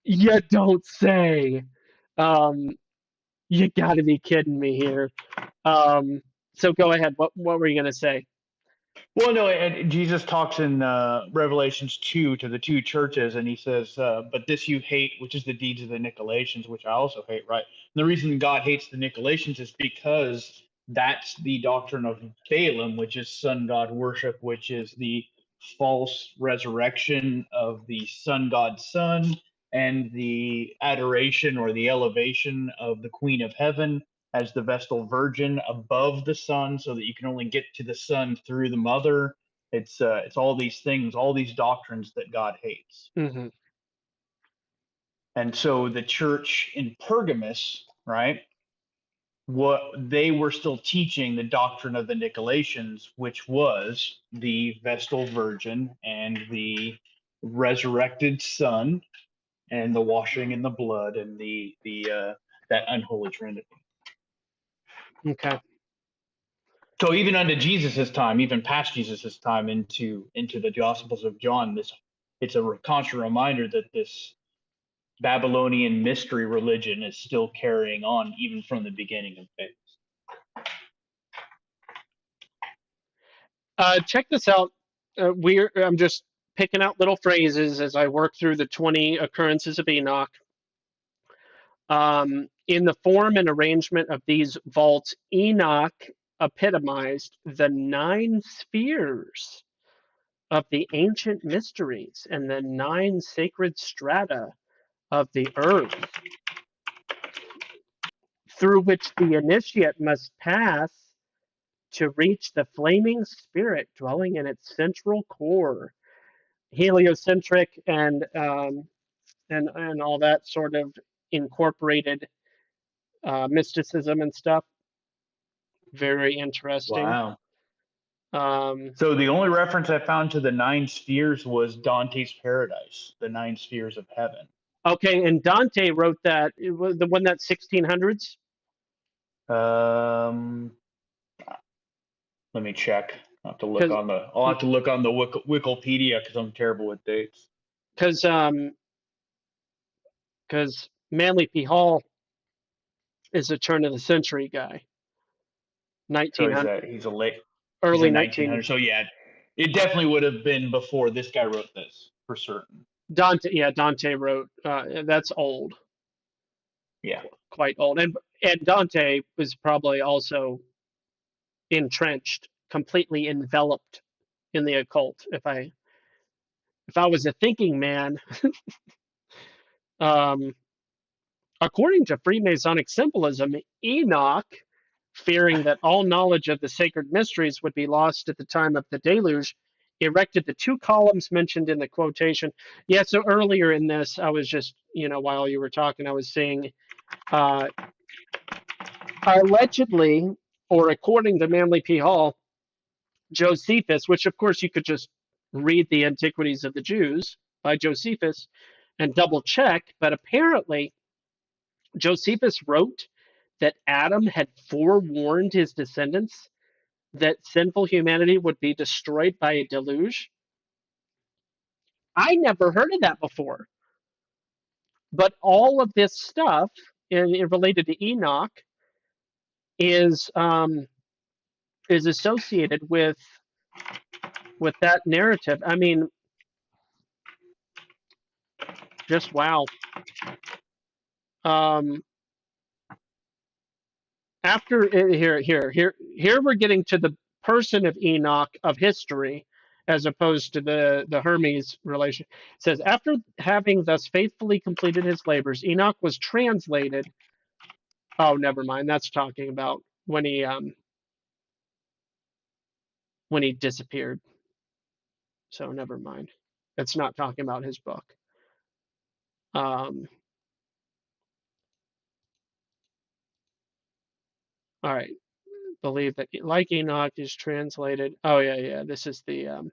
"You don't say! Um, you got to be kidding me here." So go ahead. What were you gonna say? Well, no, and Jesus talks in Revelations 2 to the two churches, and he says, "But this you hate, which is the deeds of the Nicolaitans, which I also hate." Right. And the reason God hates the Nicolaitans is because that's the doctrine of Balaam, which is sun god worship, which is the false resurrection of the sun god's son, and the adoration or the elevation of the Queen of Heaven as the Vestal Virgin above the sun, so that you can only get to the sun through the mother. It's all these things, all these doctrines that God hates. Hmm. And so the church in Pergamus, right? What they were still teaching the doctrine of the Nicolaitans, which was the Vestal Virgin and the resurrected Son and the washing in the blood and the that unholy Trinity. Okay. So even unto Jesus's time, even past Jesus's time, into the Gospels of John, it's a constant reminder that this Babylonian mystery religion is still carrying on even from the beginning of faith. Check this out. I'm just picking out little phrases as I work through the 20 occurrences of Enoch. In the form and arrangement of these vaults, Enoch epitomized the 9 spheres of the ancient mysteries and the 9 sacred strata of the earth, through which the initiate must pass to reach the flaming spirit dwelling in its central core. Heliocentric and all that sort of incorporated mysticism and stuff. Very interesting. Wow. Um, So the only reference I found to the 9 spheres was Dante's Paradise, the 9 spheres of heaven. okay, and Dante wrote that. It was the one that's 1600s. Let me check. I'll have to look on the Wikipedia because I'm terrible with dates. Because Manly P. Hall is a turn of the century guy. So 1900, he's a early 1900. So yeah, it definitely would have been before this guy wrote this for certain. Dante wrote. That's old. Yeah. Quite old, and Dante was probably also entrenched, completely enveloped in the occult. If I was a thinking man, um, according to Freemasonic symbolism, Enoch, fearing that all knowledge of the sacred mysteries would be lost at the time of the deluge, erected the 2 columns mentioned in the quotation. Yeah, so earlier in this, I was just, while you were talking, I was seeing Uh, allegedly, or according to Manly P. Hall, Josephus, which of course you could just read the Antiquities of the Jews by Josephus and double check, but apparently Josephus wrote that Adam had forewarned his descendants that sinful humanity would be destroyed by a deluge. I never heard of that before. But all of this stuff related to Enoch is associated with that narrative. I mean, just wow. After here we're getting to the person of Enoch of history, as opposed to the Hermes relation. It says, after having thus faithfully completed his labors, Enoch was translated. Oh, never mind. That's talking about when he disappeared. So never mind. It's not talking about his book. All right. Believe that, like Enoch, is translated. Oh yeah. This is the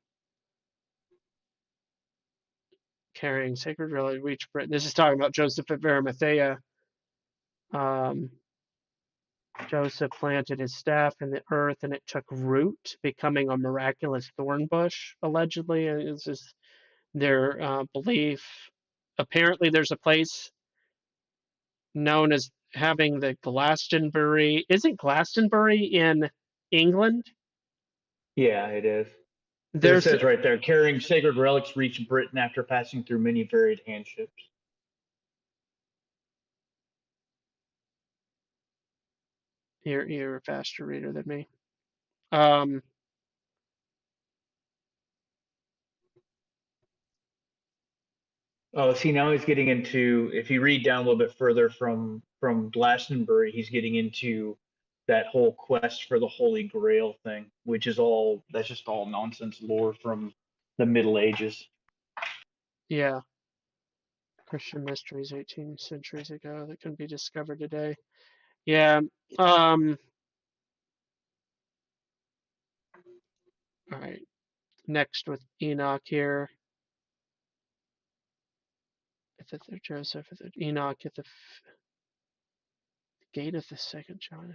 carrying sacred relic reach Britain. This is talking about Joseph of Arimathea. Joseph planted his staff in the earth and it took root, becoming a miraculous thorn bush, allegedly. It's just their belief. Apparently, there's a place known as having the Glastonbury. Isn't Glastonbury in England? Yeah, it is. It There's says right there, carrying sacred relics reached Britain after passing through many varied handships. you're a faster reader than me. Oh, see, now he's getting into, if you read down a little bit further from Glastonbury, he's getting into that whole quest for the Holy Grail thing, which is that's just all nonsense lore from the Middle Ages. Yeah. Christian mysteries 18 centuries ago that can be discovered today. Yeah. All right. Next with Enoch here. Joseph, Enoch at the gate of the second John.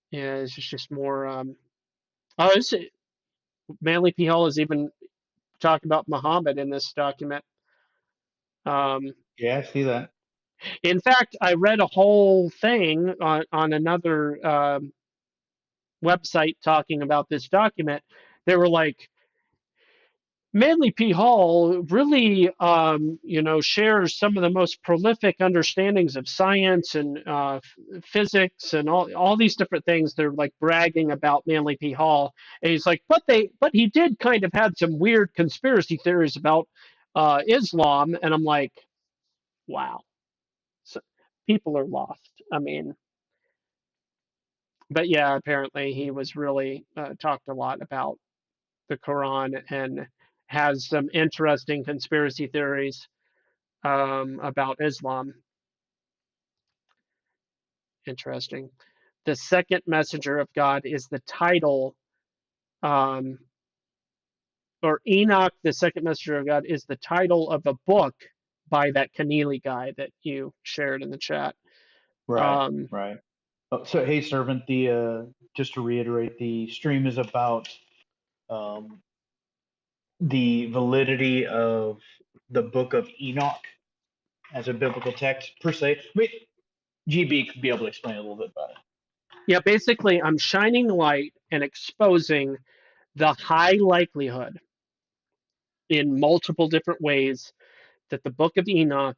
Yeah, it's just more. Oh, Manly P. Hall is even talking about Muhammad in this document. Yeah, I see that. In fact, I read a whole thing on another website talking about this document. They were like, Manly P. Hall really, shares some of the most prolific understandings of science and physics and all these different things. They're like bragging about Manly P. Hall, and he's like, but he did kind of had some weird conspiracy theories about Islam, and I'm like, wow, so people are lost. I mean, but yeah, apparently he was really talked a lot about the Quran and has some interesting conspiracy theories about Islam. Interesting. The second messenger of God is the title, or Enoch, the second messenger of God, is the title of a book by that Keneally guy that you shared in the chat. Right, right. Oh, so, hey, servant, just to reiterate, the stream is about the validity of the Book of Enoch as a biblical text per se. I mean, GB could be able to explain a little bit better. Yeah, basically, I'm shining light and exposing the high likelihood in multiple different ways that the Book of Enoch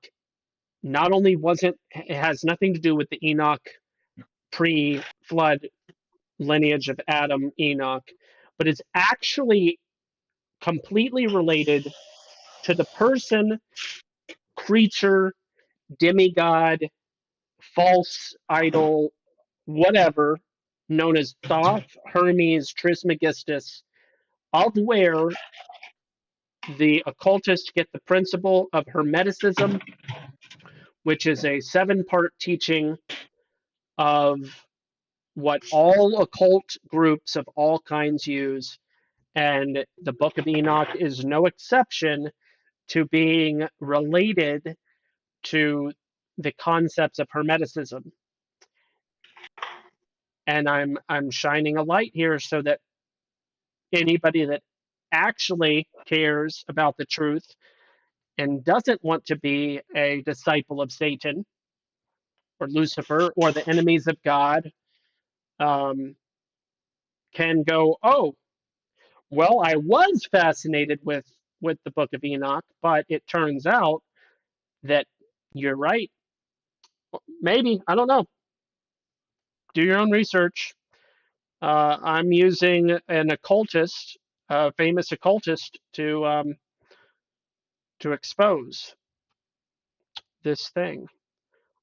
not only it has nothing to do with the Enoch pre-flood lineage of Adam, Enoch, but it's actually completely related to the person, creature, demigod, false idol, whatever, known as Thoth, Hermes, Trismegistus, of where the occultists get the principle of Hermeticism which is a 7-part teaching of what all occult groups of all kinds use. And the Book of Enoch is no exception to being related to the concepts of Hermeticism. And I'm shining a light here so that anybody that actually cares about the truth and doesn't want to be a disciple of Satan or Lucifer or the enemies of God can go, oh, well, I was fascinated with the Book of Enoch, but it turns out that you're right. Maybe, I don't know. Do your own research. I'm using an occultist, a famous occultist, to expose this thing.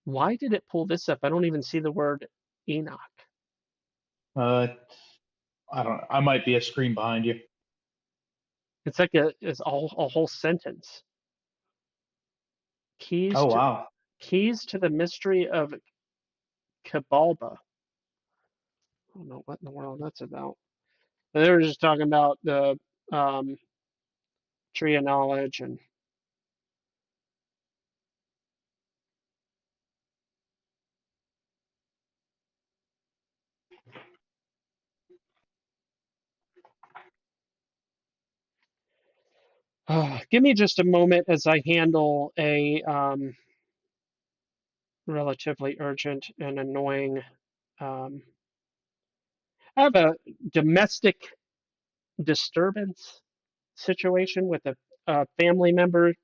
Why did it pull this up? I don't even see the word Enoch. I don't. I might be a screen behind you. It's like it's all a whole sentence. Oh wow. Keys to the mystery of Kabbalba. I don't know what in the world that's about. They were just talking about the um, tree of knowledge and give me just a moment as I handle a relatively urgent and annoying. Um, I have a domestic disturbance situation with a family member,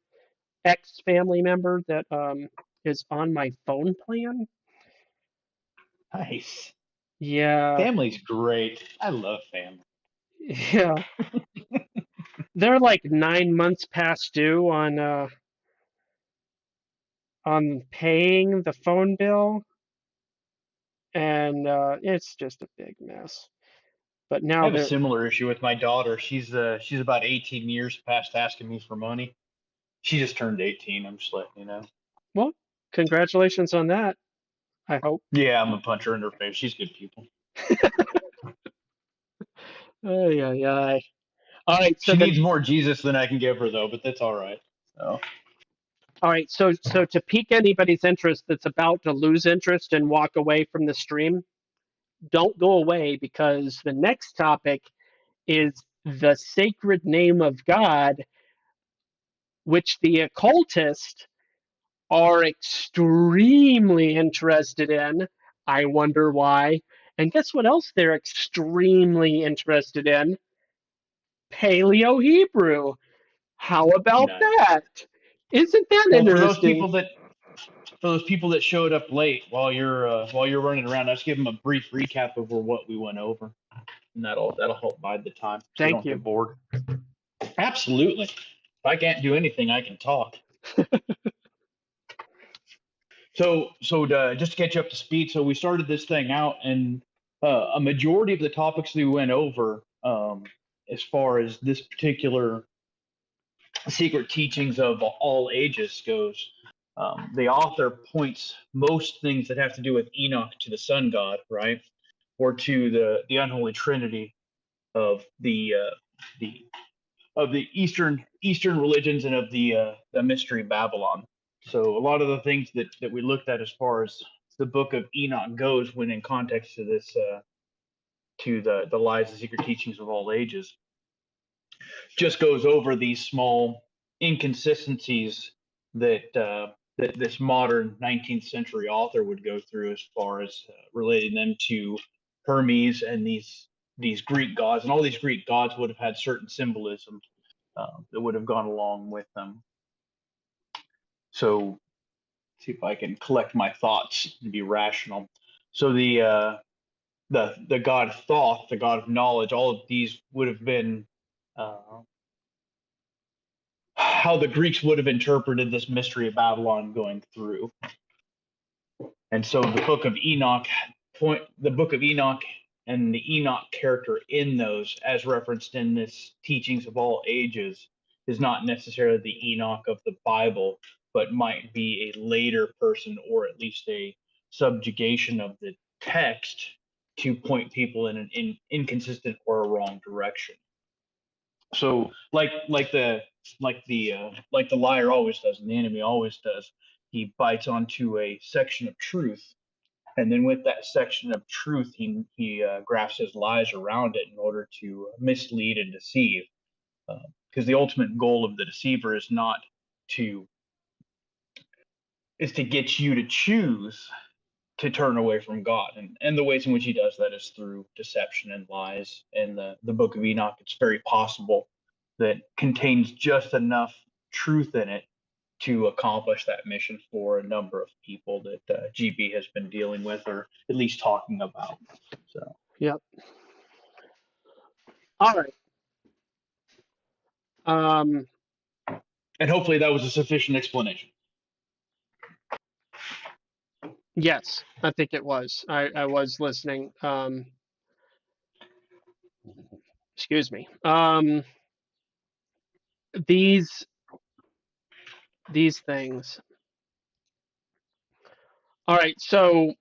ex-family member that is on my phone plan. Nice. Yeah, Family's great. I love family. yeah. They're like 9 months past due on paying the phone bill, and it's just a big mess. But I now have a they're similar issue with my daughter. She's about 18 years past asking me for money. She just turned 18. I'm just letting you know. well, congratulations on that. I hope. Yeah, I'm gonna punch her in her face. She's good people. Oh yeah, yeah. All right, so She needs more Jesus than I can give her though, but that's all right. So so to pique anybody's interest that's about to lose interest and walk away from the stream, don't go away because the next topic is the sacred name of God, which the occultists are extremely interested in. I wonder why. And guess what else they're extremely interested in? Paleo Hebrew. How about nice. that? Isn't that Well, interesting? for those people that showed up late while you're running around, let's give them a brief recap over what we went over, and that'll help bide the time so they Thank don't you. get bored. Absolutely. If I can't do anything, I can talk. So just to catch you up to speed, so we started this thing out, and a majority of the topics we went over, as far as this particular secret teachings of all ages goes, the author points most things that have to do with Enoch to the sun god, right, or to the unholy trinity of the of the Eastern religions and of the mystery Babylon. So a lot of the things that we looked at as far as the book of Enoch goes, when in context to this to the lies and secret teachings of all ages, just goes over these small inconsistencies that this modern 19th century author would go through as far as relating them to Hermes and these Greek gods, and all these Greek gods would have had certain symbolism that would have gone along with them. So, see if I can collect my thoughts and be rational. So the god Thoth, the god of knowledge, all of these would have been how the Greeks would have interpreted this mystery of Babylon going through. And so the book of Enoch and the Enoch character in those, as referenced in this teachings of all ages, is not necessarily the Enoch of the Bible, but might be a later person, or at least a subjugation of the text to point people in an inconsistent or a wrong direction. So like the liar always does, and the enemy always does, he bites onto a section of truth, and then with that section of truth, he grafts his lies around it in order to mislead and deceive. Because the ultimate goal of the deceiver to is to get you to choose to turn away from God. And the ways in which he does that is through deception and lies. In the book of Enoch, it's very possible that contains just enough truth in it to accomplish that mission for a number of people that GB has been dealing with, or at least talking about. So, Yep. All right. and hopefully that was a sufficient explanation. Yes, I think it was. I was listening. Excuse me. These things. All right. So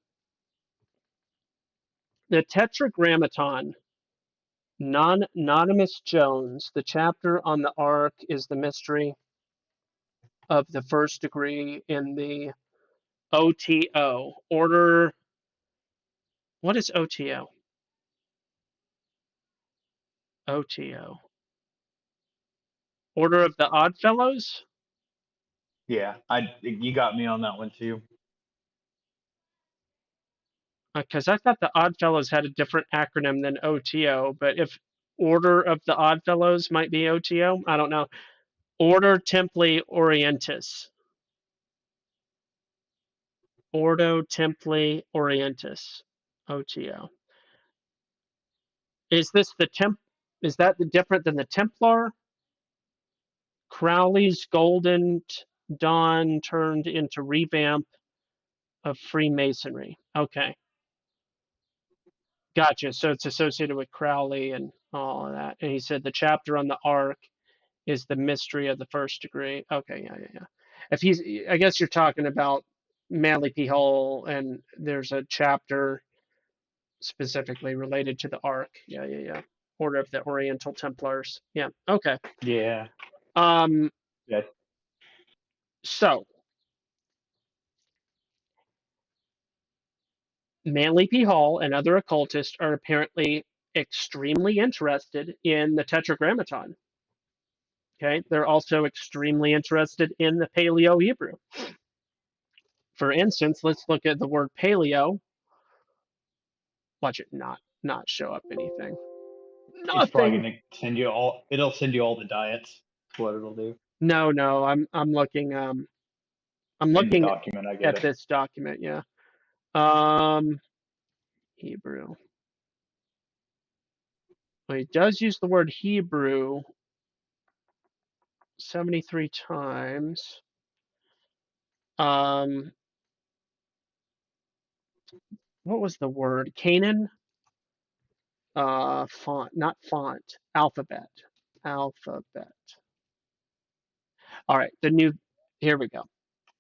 the Tetragrammaton, Anonymous Jones. The chapter on the Ark is the mystery of the first degree in the OTO order. What is OTO? OTO. Order of the Oddfellows? Yeah, you got me on that one too. Because I thought the Oddfellows had a different acronym than OTO, but if Order of the Oddfellows might be OTO, I don't know. Ordo Templi Orientis. Ordo Templi Orientis. OTO. Is this the is that different than the Templar? Crowley's Golden Dawn turned into revamp of Freemasonry. Okay. Gotcha. So it's associated with Crowley and all of that. And he said the chapter on the Ark is the mystery of the first degree. Okay, yeah. If he's, I guess you're talking about Manly P. Hull, and there's a chapter specifically related to the Ark. Yeah. Order of the Oriental Templars. Yeah. Okay. Yeah. Yeah. So Manly P. Hall and other occultists are apparently extremely interested in the Tetragrammaton. Okay, they're also extremely interested in the Paleo Hebrew. For instance, let's look at the word paleo. Watch it not show up anything. It's probably Nothing. gonna send you all. It'll send you all the diets. That's what it'll do. No, I'm looking I'm In the looking document, I get at it. this document, yeah. Hebrew. Well, he does use the word Hebrew 73 times. What was the word? Canaan? Font, not font, alphabet. Alphabet. All right, here we go.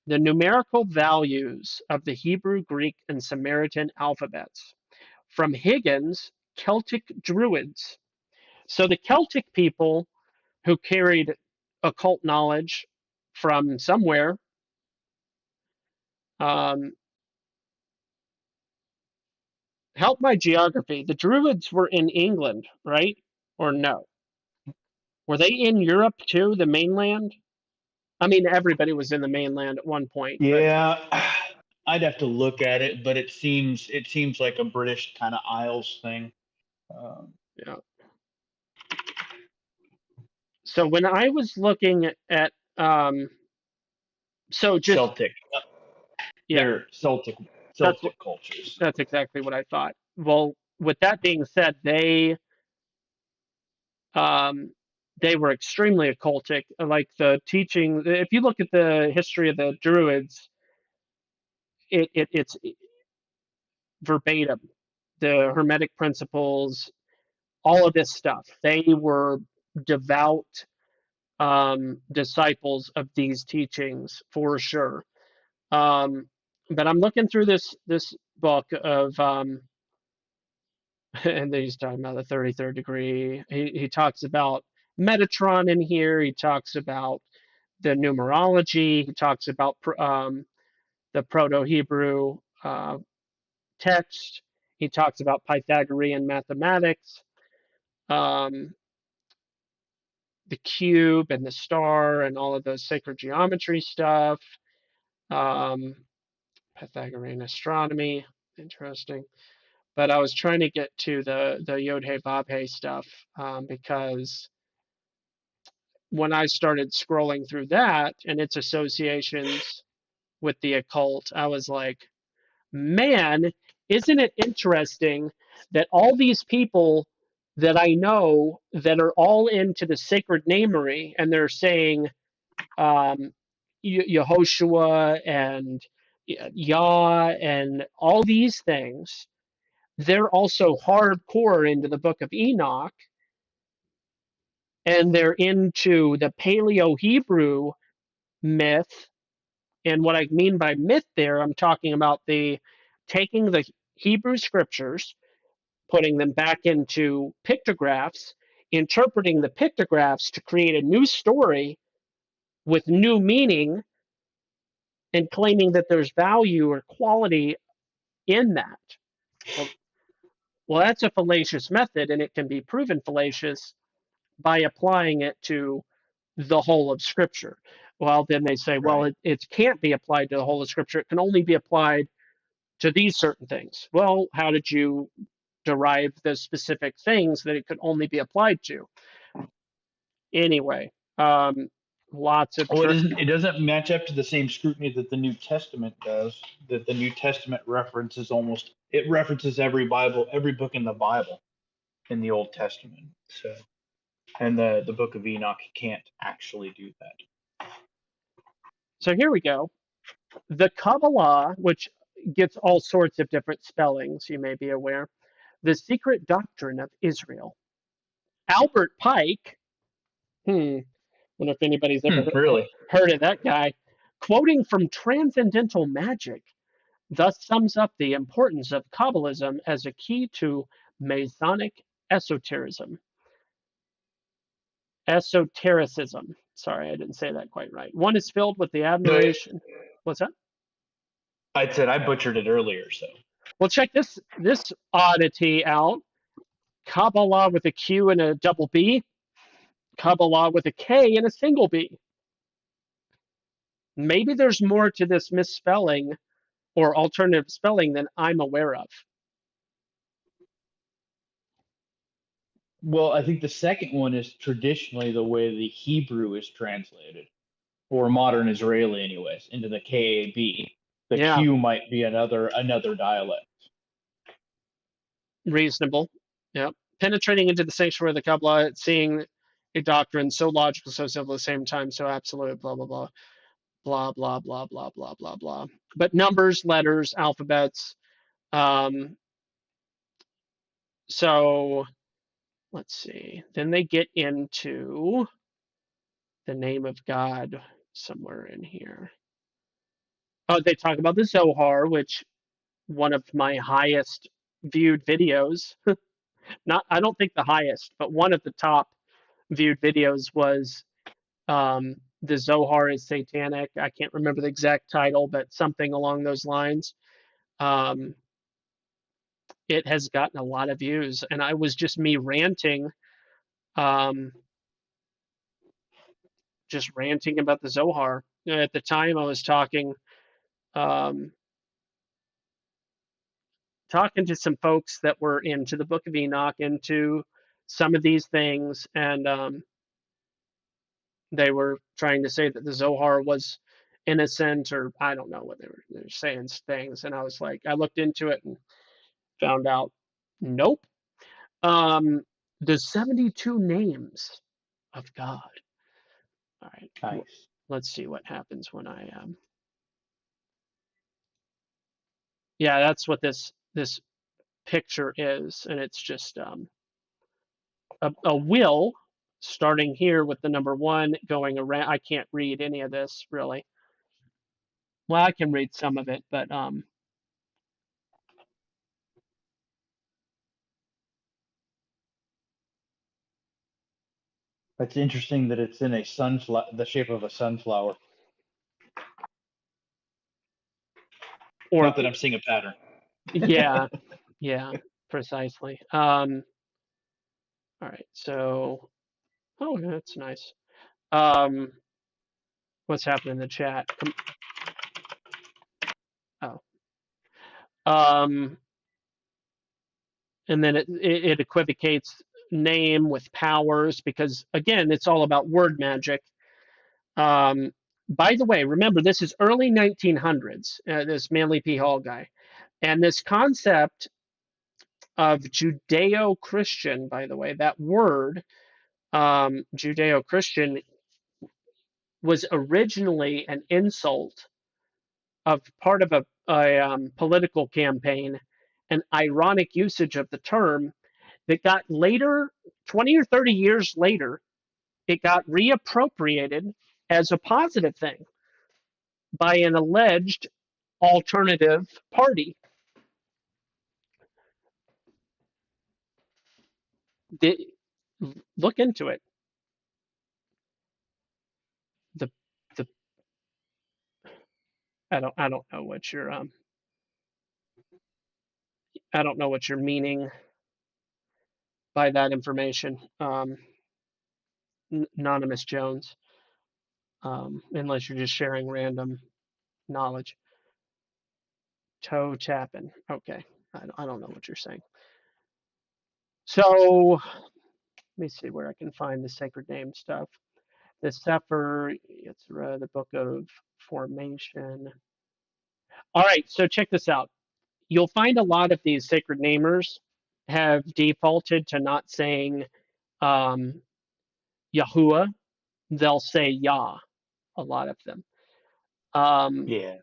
The numerical values of the Hebrew, Greek, and Samaritan alphabets from Higgins, Celtic Druids. So the Celtic people who carried occult knowledge from somewhere, help my geography. The Druids were in England, right? Or no? Were they in Europe too, the mainland? I mean, everybody was in the mainland at one point. Yeah, I'd have to look at it, but it seems like a British kind of Isles thing. Yeah. So when I was looking at, so just Celtic. yeah, They're Celtic that's what cultures. that's exactly what I thought. Well, with that being said, they were extremely occultic. Like the teaching, if you look at the history of the Druids, it's verbatim. The Hermetic principles, all of this stuff. They were devout disciples of these teachings for sure. But I'm looking through this book of and then he's talking about the 33rd degree. He talks about Metatron in here. He talks about the numerology. He talks about the Proto-Hebrew text. He talks about Pythagorean mathematics, um, the cube and the star and all of those sacred geometry stuff, um, Pythagorean astronomy. Interesting. But I was trying to get to the Yod He Vav He stuff because when I started scrolling through that and its associations with the occult, I was like, man, isn't it interesting that all these people that I know that are all into the sacred namery and they're saying Yehoshua and Yah and all these things, they're also hardcore into the book of Enoch and they're into the Paleo Hebrew myth. And what I mean by myth there, I'm talking about the taking the Hebrew scriptures, putting them back into pictographs, interpreting the pictographs to create a new story with new meaning, and claiming that there's value or quality in that. Well, that's a fallacious method, and it can be proven fallacious by applying it to the whole of Scripture. Well, then they say, well, Right. it can't be applied to the whole of Scripture. It can only be applied to these certain things. Well, how did you derive the specific things that it could only be applied to? Anyway, lots of Well, it doesn't match up to the same scrutiny that the New Testament does. That the New Testament references it references every book in the Bible in the Old Testament. So, and the book of Enoch can't actually do that. So here we go. The Kabbalah, which gets all sorts of different spellings, you may be aware, the secret doctrine of Israel. Albert Pike, wonder if anybody's ever Really? heard of that guy, quoting from Transcendental Magic, thus sums up the importance of Kabbalism as a key to Masonic esotericism. Esotericism. Sorry, I didn't say that quite right. One is filled with the No, admiration. What's that? I said I butchered it earlier. So Well, check this oddity out. Kabbalah with a Q and a double B. Kabbalah with a K and a single B. Maybe there's more to this misspelling or alternative spelling than I'm aware of. well, I think the second one is traditionally the way the Hebrew is translated, or modern Israeli, anyways, into the KAB. The Yeah, Q might be another dialect. reasonable. Yeah. Penetrating into the sanctuary of the Kabbalah, seeing a doctrine so logical, so simple at the same time, so absolute, blah, blah, blah, blah, blah, blah, blah, blah, blah, blah. But numbers, letters, alphabets. So let's see. Then they get into the name of God somewhere in here. Oh, they talk about the Zohar, which one of my highest viewed videos. Not, I don't think the highest, but one of the top viewed videos was the Zohar is satanic. I can't remember the exact title, but something along those lines. Um, it has gotten a lot of views, and I was just me ranting, um, just ranting about the Zohar. At the time, I was um, talking to some folks that were into the Book of Enoch, into some of these things, and they were trying to say that the Zohar was innocent, or I don't know what they were saying things. And I was like, I looked into it and found out, nope. Um, the 72 names of God. All right, Nice. let's see what happens when I yeah, that's what this picture is, and it's just a will starting here with the number 1 going around. I can't read any of this really. Well, I can read some of it, but It's interesting that it's in a sunflower, the shape of a sunflower. or Not that I'm seeing a pattern. yeah, yeah, precisely. All right, so oh, that's nice. What's happening in the chat? Oh, and then it equivocates name with powers because again, it's all about word magic. By the way, remember this is early 1900s. This Manly P. Hall guy, and this concept of Judeo-Christian. By the way, that word Judeo-Christian was originally an insult of part of a political campaign, an ironic usage of the term that got later, 20 or 30 years later, it got reappropriated as a positive thing by an alleged alternative party. Look into it. The the I don't know what you're I don't know what you're meaning by that information, Anonymous Jones, unless you're just sharing random knowledge. Toe tapping. Okay, I don't know what you're saying. So let me see where I can find the sacred name stuff. The Sefer, it's the Book of Formation. All right, so check this out. You'll find a lot of these sacred namers have defaulted to not saying Yahuwah. They'll say Yah, a lot of them. Yeah.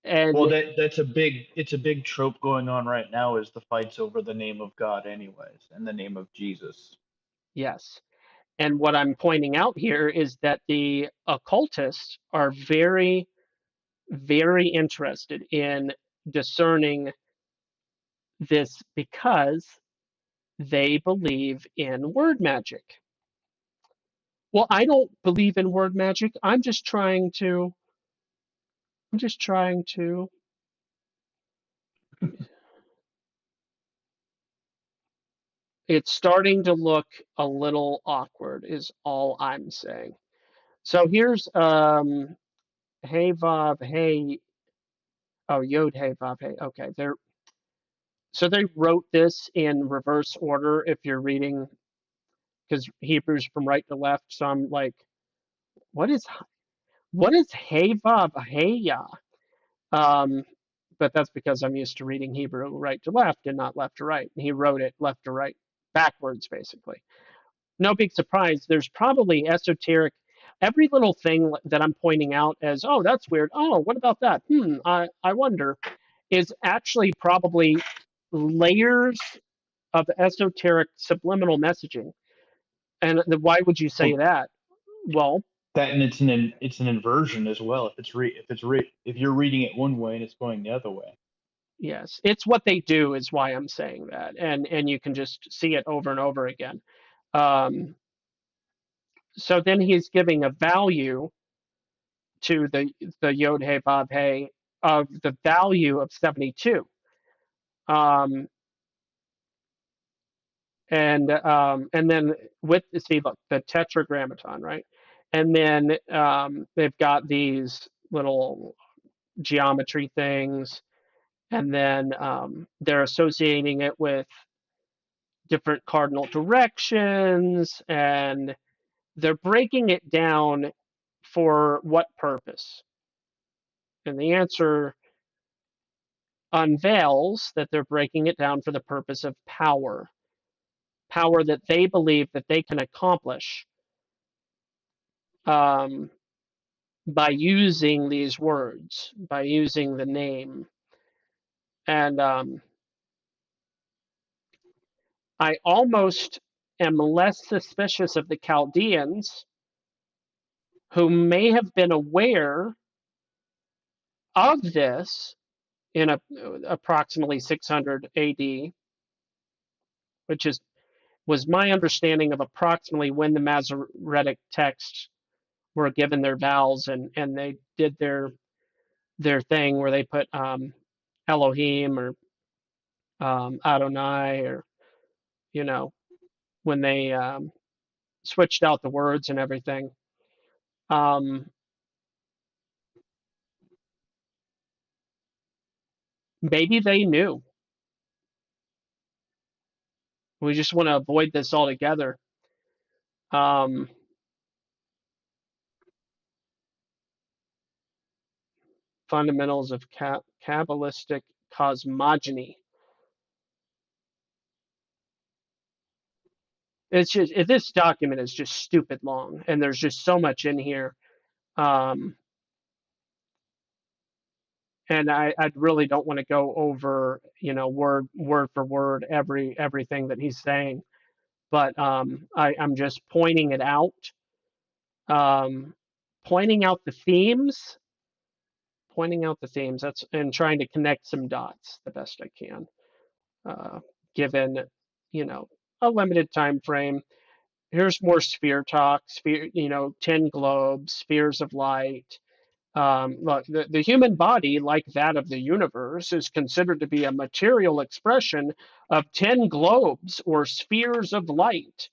And Well, it's a big trope going on right now is the fights over the name of God anyways and the name of Jesus. yes. And what I'm pointing out here is that the occultists are very, very interested in discerning this because they believe in word magic. Well, I don't believe in word magic. I'm just trying to it's starting to look a little awkward is all I'm saying. So here's hey Vav, hey oh Yod hey Vav hey. Okay, so they wrote this in reverse order if you're reading because Hebrew's from right to left. So I'm like, what is hey Vav hey ya? But that's because I'm used to reading Hebrew right to left and not left to right. And he wrote it left to right, backwards basically. No big surprise. There's probably esoteric. Every little thing that I'm pointing out as, oh, that's weird. Oh, what about that? I wonder, is actually probably layers of esoteric subliminal messaging. And why would you say Well, that? Well, that and it's an inversion as well. If you're reading it one way and it's going the other way. yes, it's what they do is why I'm saying that, and you can just see it over and over again. So then he's giving a value to the Yod Hey Vav Hey of the value of 72. And then with see look the tetragrammaton, right? And then they've got these little geometry things, and then they're associating it with different cardinal directions, and they're breaking it down for what purpose? And the answer unveils that they're breaking it down for the purpose of power that they believe that they can accomplish um, by using these words, by using the name. And I almost am less suspicious of the Chaldeans, who may have been aware of this in approximately 600 AD, which was my understanding of approximately when the Masoretic texts were given their vowels, and they did their thing where they put Elohim or Adonai, or when they switched out the words and everything. Maybe they knew. We just want to avoid this altogether. Fundamentals of Kabbalistic cosmogony. It's just, this document is just stupid long, and there's just so much in here. And I really don't want to go over, word for word everything that he's saying, but I'm just pointing it out, pointing out the themes, That's, and trying to connect some dots the best I can, given a limited time frame. Here's more sphere talk. 10 globes, spheres of light. Look, the human body, like that of the universe, is considered to be a material expression of 10 globes or spheres of light.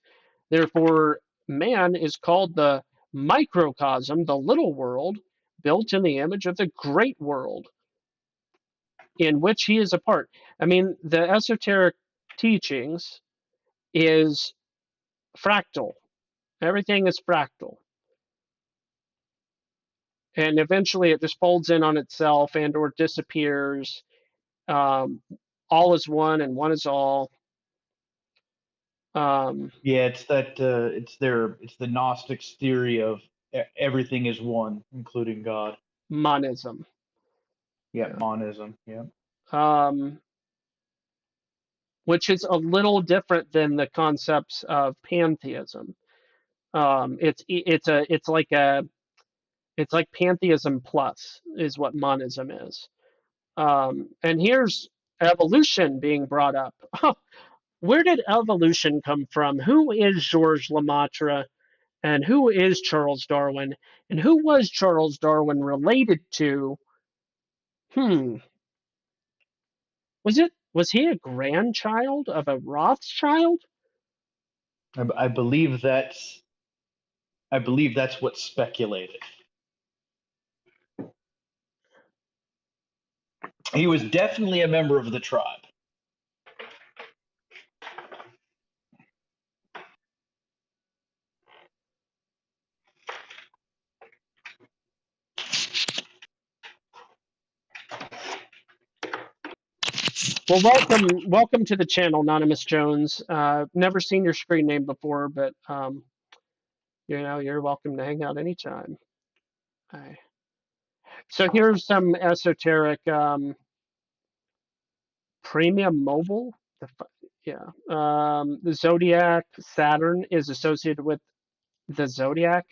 Therefore, man is called the microcosm, the little world, built in the image of the great world in which he is a part. I mean, the esoteric teachings is fractal. Everything is fractal. And eventually it just folds in on itself and or disappears. All is one and one is all. Yeah, it's that it's the Gnostics theory of everything is one, including God. Monism. Yeah, monism. Yeah. Which is a little different than the concepts of pantheism. It's like pantheism plus is what monism is. And here's evolution being brought up. Where did evolution come from? Who is Georges Lemaitre? And who is Charles Darwin? And who was Charles Darwin related to? Was he a grandchild of a Rothschild? I believe that's what's speculated. He was definitely a member of the tribe. Well, welcome to the channel, Anonymous Jones. Never seen your screen name before, but you're welcome to hang out anytime. So here's some esoteric premium mobile. The zodiac. Saturn is associated with the zodiac.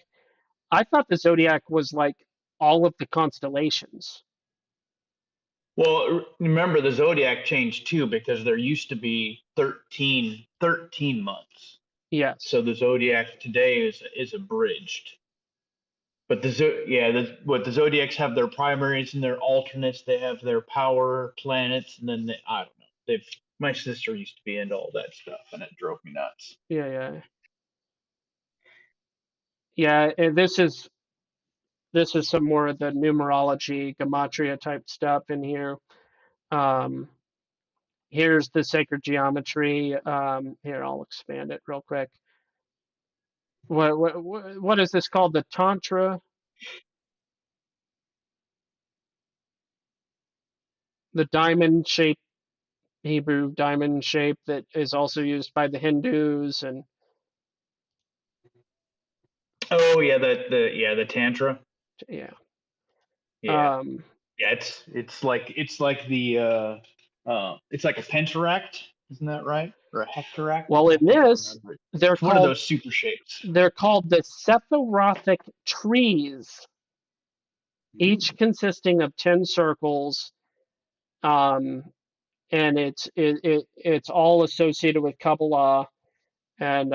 I thought the zodiac was like all of the constellations. Well, remember the zodiac changed too, because there used to be 13 months. Yes. So the zodiac today is abridged. But the zodiacs have their primaries and their alternates. They have their power planets, and then I don't know. My sister used to be into all that stuff, and it drove me nuts. Yeah. And this is some more of the numerology, gematria type stuff in here. Here's the sacred geometry. Here, I'll expand it real quick. What is this called? The Tantra? The diamond shape, Hebrew diamond shape that is also used by the Hindus. And oh yeah, the Tantra. Yeah. It's like the it's like a pentaract, isn't that right? or a hectoract. Well, in I can't this, remember. they're It's one of called those super shapes. they're called the Sephirothic trees, each consisting of 10 circles, um, and it's all associated with Kabbalah. And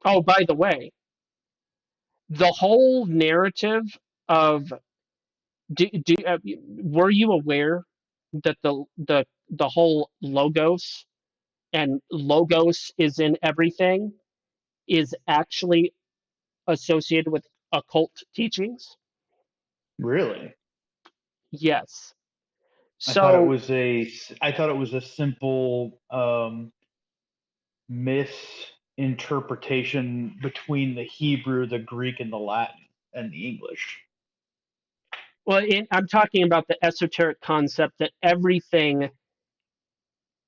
oh, by the way, the whole narrative of were you aware that the whole logos and logos is in everything is actually associated with occult teachings? Really? Yes. I thought it So, was a simple misinterpretation between the Hebrew, the Greek, and the Latin and the English. well, I'm talking about the esoteric concept that everything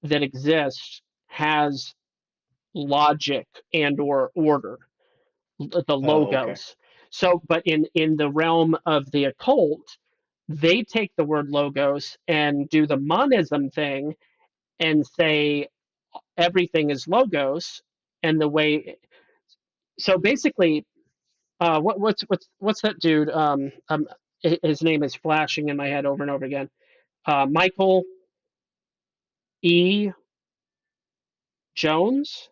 that exists has logic and or order, the Oh, okay. logos. So, but in the realm of the occult, they take the word logos and do the monism thing and say everything is logos, and the way. So basically, what's that dude? His name is flashing in my head over and over again. Michael E. Jones.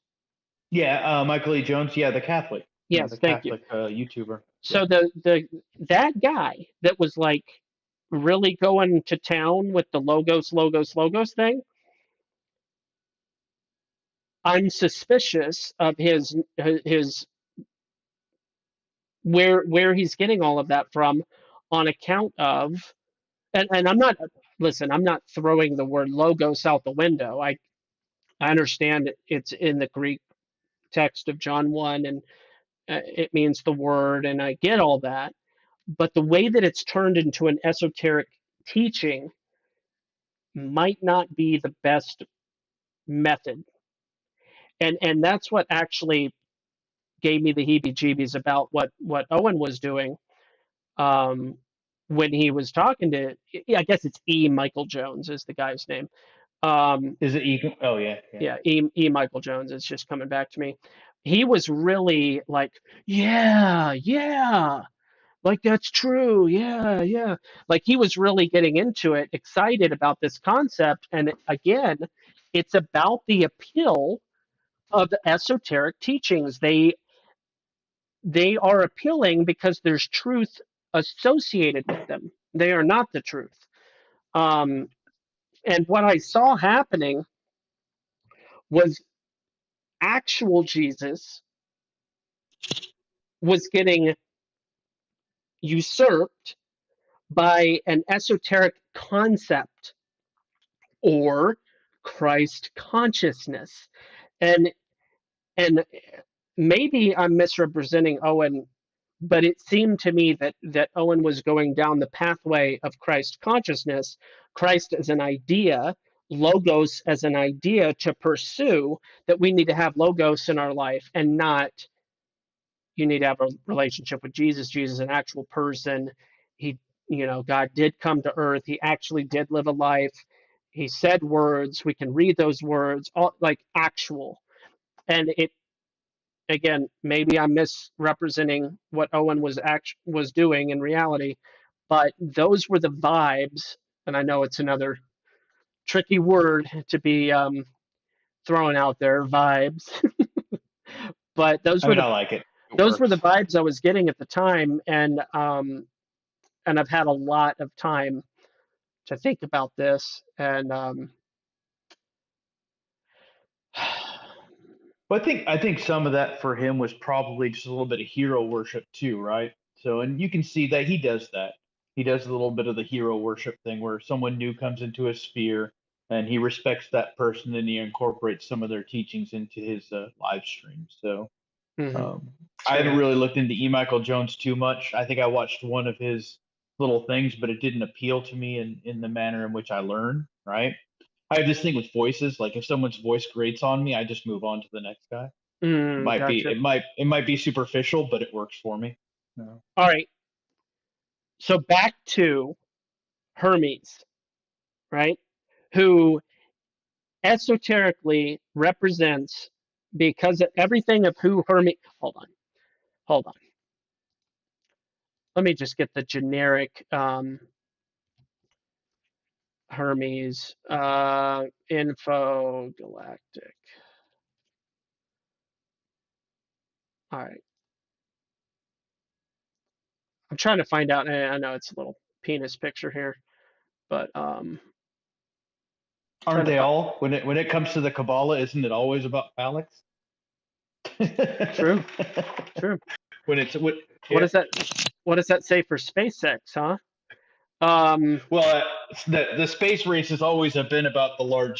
Yeah, Michael E. Jones. Yeah, the Catholic. Yeah, Yes, the thank you. Catholic YouTuber. Yeah. So the that guy that was like really going to town with the logos thing, I'm suspicious of his where he's getting all of that from on account of, and I'm not, listen, I'm not throwing the word logos out the window. I understand it's in the Greek text of John 1, and it means the word, and I get all that. But the way that it's turned into an esoteric teaching might not be the best method. And that's what actually gave me the heebie-jeebies about what Owen was doing, um, when he was talking to, I guess it's E. Michael Jones is the guy's name. Um, Is it Eagle? Oh, yeah, yeah. yeah, E. Michael Jones. It's just coming back to me. He was really like, yeah, yeah, like that's true, yeah, yeah. Like he was really getting into it, excited about this concept. And again, it's about the appeal of the esoteric teachings. They are appealing because there's truth associated with them. They are not the truth. Um, and what I saw happening was actual Jesus was getting usurped by an esoteric concept or Christ consciousness. And and maybe I'm misrepresenting Owen, but it seemed to me that Owen was going down the pathway of Christ consciousness, Christ as an idea, logos as an idea to pursue, that we need to have logos in our life and not you need to have a relationship with Jesus. Jesus, an actual person. He, God did come to earth. He actually did live a life. He said words. We can read those words, all like actual. And it again, maybe I'm misrepresenting what Owen was doing in reality, but those were the vibes. And I know it's another tricky word to be thrown out there, vibes. But those I were mean, the I like it. It those were the works. vibes I was getting at the time, and I've had a lot of time to think about this, and But I think some of that for him was probably just a little bit of hero worship too, right? So, and you can see that he does that. He does a little bit of the hero worship thing where someone new comes into his sphere and he respects that person and he incorporates some of their teachings into his live stream. So, mhm, um, I haven't yeah. really looked into E. Michael Jones too much. I think I watched one of his little things, but it didn't appeal to me in the manner in which I learn, right? I have this thing with voices. Like if someone's voice grates on me, I just move on to the next guy. It might be Gotcha. it might be superficial, but it works for me. No. All right, so back to Hermes, right? who esoterically represents, because of everything of who Hermes. Hold on. Let me just get the generic Hermes info galactic. All right. I'm trying to find out. I know it's a little penis picture here, but Aren't trying to they find. all? When it comes to the Kabbalah, isn't it always about phallics? True, true. when it's when, What yeah. does that? What does that say for SpaceX, huh? Um, Well, the space races always have been about the little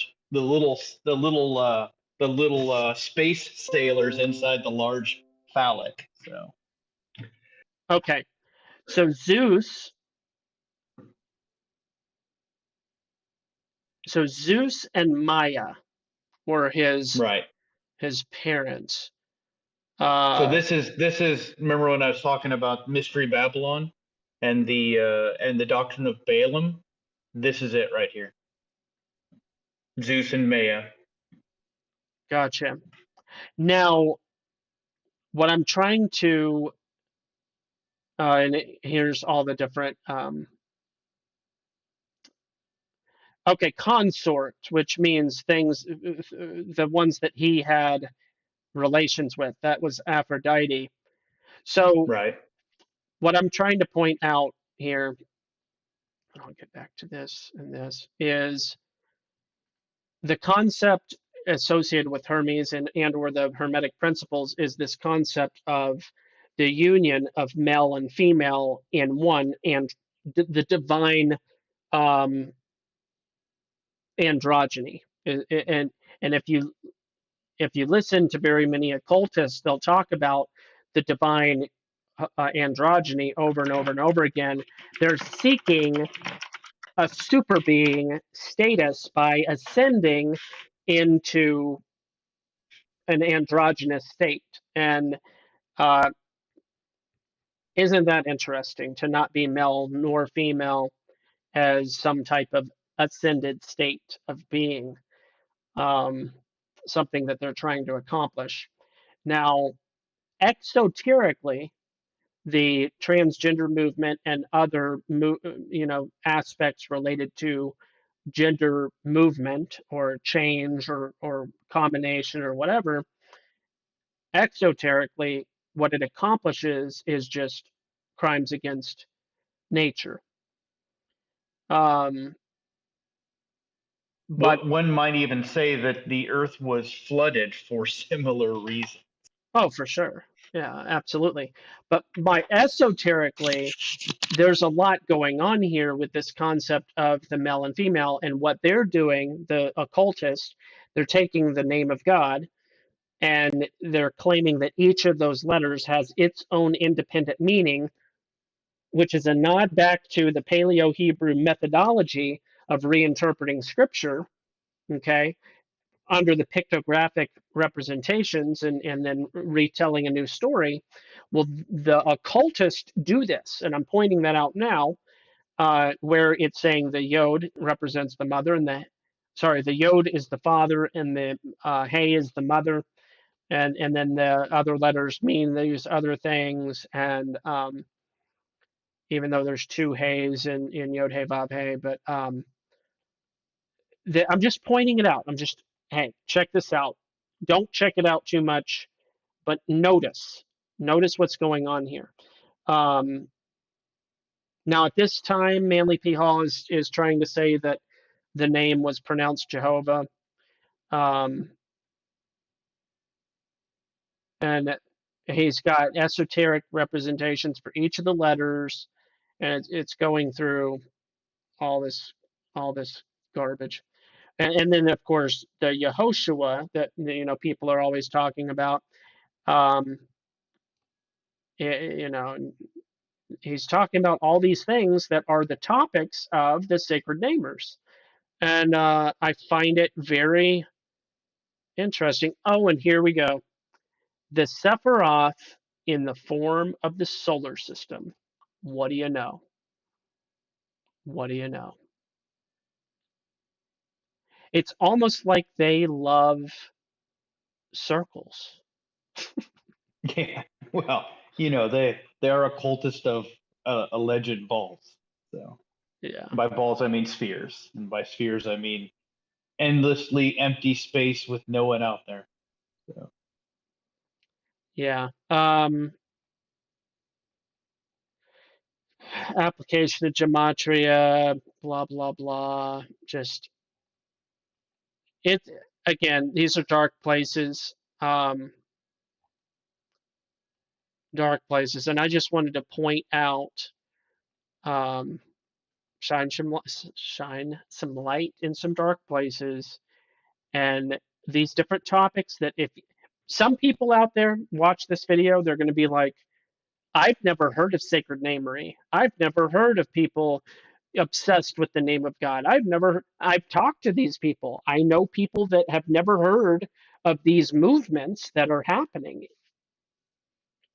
space sailors inside the large phallic. So okay. So Zeus and Maya were right. his parents. So Uh, this is remember when I was talking about Mystery Babylon and the doctrine of Balaam? This is it right here. Zeus and Maya. gotcha. Now, what I'm trying to, here's all the different, okay, consort, which means things, the ones that he had relations with. That was Aphrodite. So, Right. what I'm trying to point out here, I'll get back to this and this, is the concept associated with Hermes and or the Hermetic principles is this concept of the union of male and female in one, and the divine um, androgyny. And if you listen to very many occultists, they'll talk about the divine androgyny over and over and over again. They're seeking a super being status by ascending into an androgynous state. And uh, isn't that interesting to not be male nor female as some type of ascended state of being, um, something that they're trying to accomplish? Now, exoterically, the transgender movement and other aspects related to gender movement or change or combination or whatever, exoterically, what it accomplishes is just crimes against nature. Um, but One might even say that the earth was flooded for similar reasons. oh, for sure, yeah, absolutely. But by esoterically, there's a lot going on here with this concept of the male and female, and what they're doing. The occultists, they're taking the name of God and they're claiming that each of those letters has its own independent meaning, which is a nod back to the Paleo Hebrew methodology of reinterpreting scripture, okay, under the pictographic representations and then retelling a new story. Well, the occultists do this, and I'm pointing that out now, where it's saying the yod represents the mother, and the yod is the father, and the hey is the mother, and then the other letters mean these other things, and even though there's two Heys in Yod Hey Vav Hey, but I'm just pointing it out. I'm just, hey, check this out. Don't check it out too much, but notice what's going on here. Um, Now at this time, Manly P. Hall is trying to say that the name was pronounced Jehovah, um, and he's got esoteric representations for each of the letters, and it's going through all this all this garbage. And then of course the Yehoshua that people are always talking about. Um, you know, he's talking about all these things that are the topics of the sacred namers, and I find it very interesting. Oh, and here we go. The Sephiroth in the form of the solar system. What do you know? What do you know? It's almost like they love circles. Yeah. Well, they are a cultist of alleged balls. So Yeah. by balls I mean spheres, and by spheres I mean endlessly empty space with no one out there. So Yeah. Application of gematria, blah blah blah. Just it again. These are dark places. Um, Dark places, and I just wanted to point out, um, shine some light in some dark places, and these different topics that if some people out there watch this video, they're going to be like, I've never heard of sacred namery. I've never heard of people obsessed with the name of God. I've talked to these people. I know people that have never heard of these movements that are happening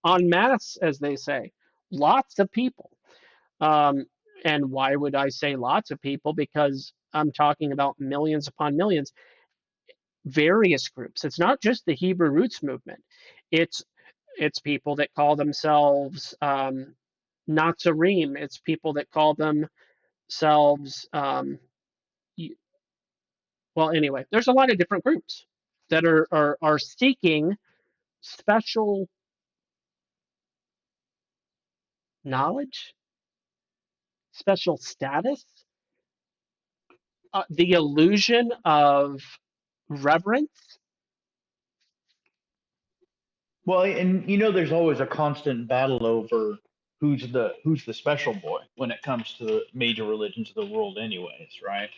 en masse, as they say. Lots of people. Um, and why would I say lots of people? Because I'm talking about millions upon millions, various groups. It's not just the Hebrew roots movement. It's it's people that call themselves Nazarene. It's people that call themselves well. Anyway, there's a lot of different groups that are seeking special knowledge, special status, the illusion of reverence. well, and there's always a constant battle over who's the special boy when it comes to the major religions of the world, anyways, right?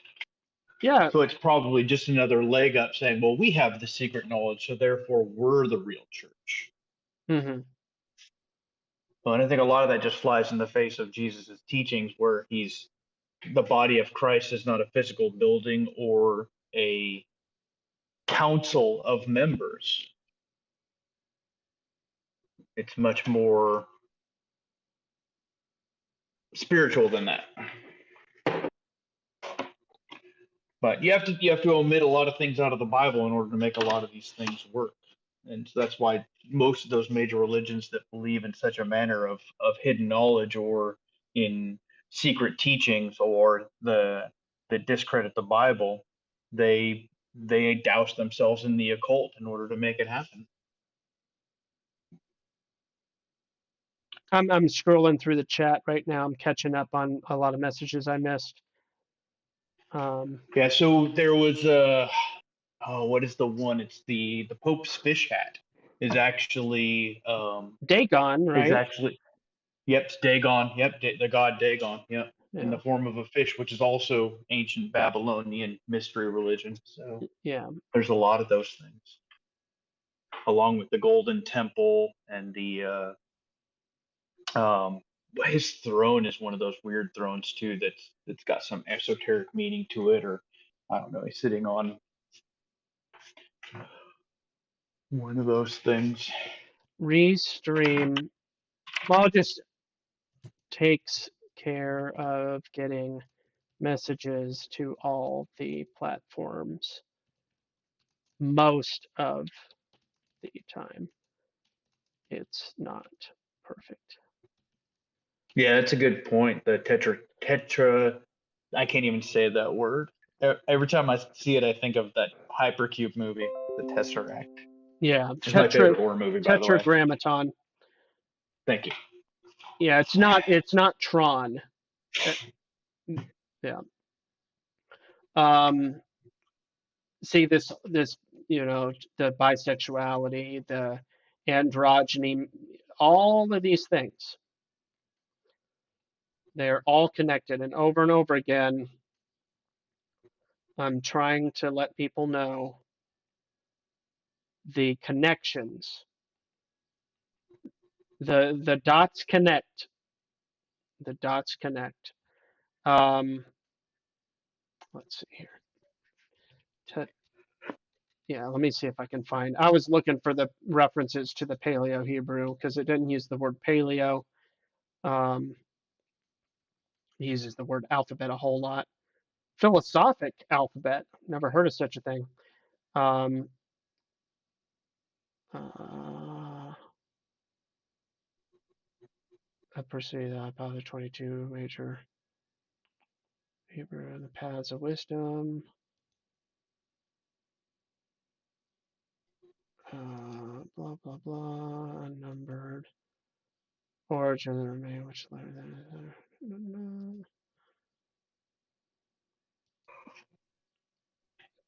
Yeah. So it's probably just another leg up saying, well, we have the secret knowledge, so therefore we're the real church. Hmm. Well, and I think a lot of that just flies in the face of Jesus' teachings, where the body of Christ is not a physical building or a council of members. It's much more spiritual than that. But you have to omit a lot of things out of the Bible in order to make a lot of these things work. And so that's why most of those major religions that believe in such a manner of hidden knowledge or in secret teachings or that discredit the Bible, they douse themselves in the occult in order to make it happen. I'm scrolling through the chat right now. I'm catching up on a lot of messages I missed. Yeah, so there was what is the one? It's the Pope's fish hat is actually Dagon, is right? actually yep, it's Dagon. Yep, the god Dagon. Yep, in Yeah, the form of a fish, which is also ancient Babylonian mystery religion. So yeah. there's a lot of those things, along with the Golden Temple and the his throne is one of those weird thrones too. That's got some esoteric meaning to it, or I don't know. He's sitting on one of those things. Restream. Well, just takes care of getting messages to all the platforms most of the time. It's not perfect. Yeah, that's a good point. The tetra. I can't even say that word. Every time I see it, I think of that Hypercube movie, The Tesseract. Yeah, It's my favorite horror movie, by the way. tetragrammaton. Thank you. Yeah, it's not Tron. Uh, yeah. Um, See this the bisexuality, the androgyny, all of these things, they're all connected, and over again I'm trying to let people know the connections. The dots connect. The dots connect. um let's see here. Te- yeah, let me see if I can find. I was looking for the references to the Paleo Hebrew because it didn't use the word paleo. um it uses the word alphabet a whole lot. philosophic alphabet. Never heard of such a thing. Um, I pursue that by the 22 major Hebrew, the paths of wisdom. Blah blah blah. Unnumbered. Origin of the remain, which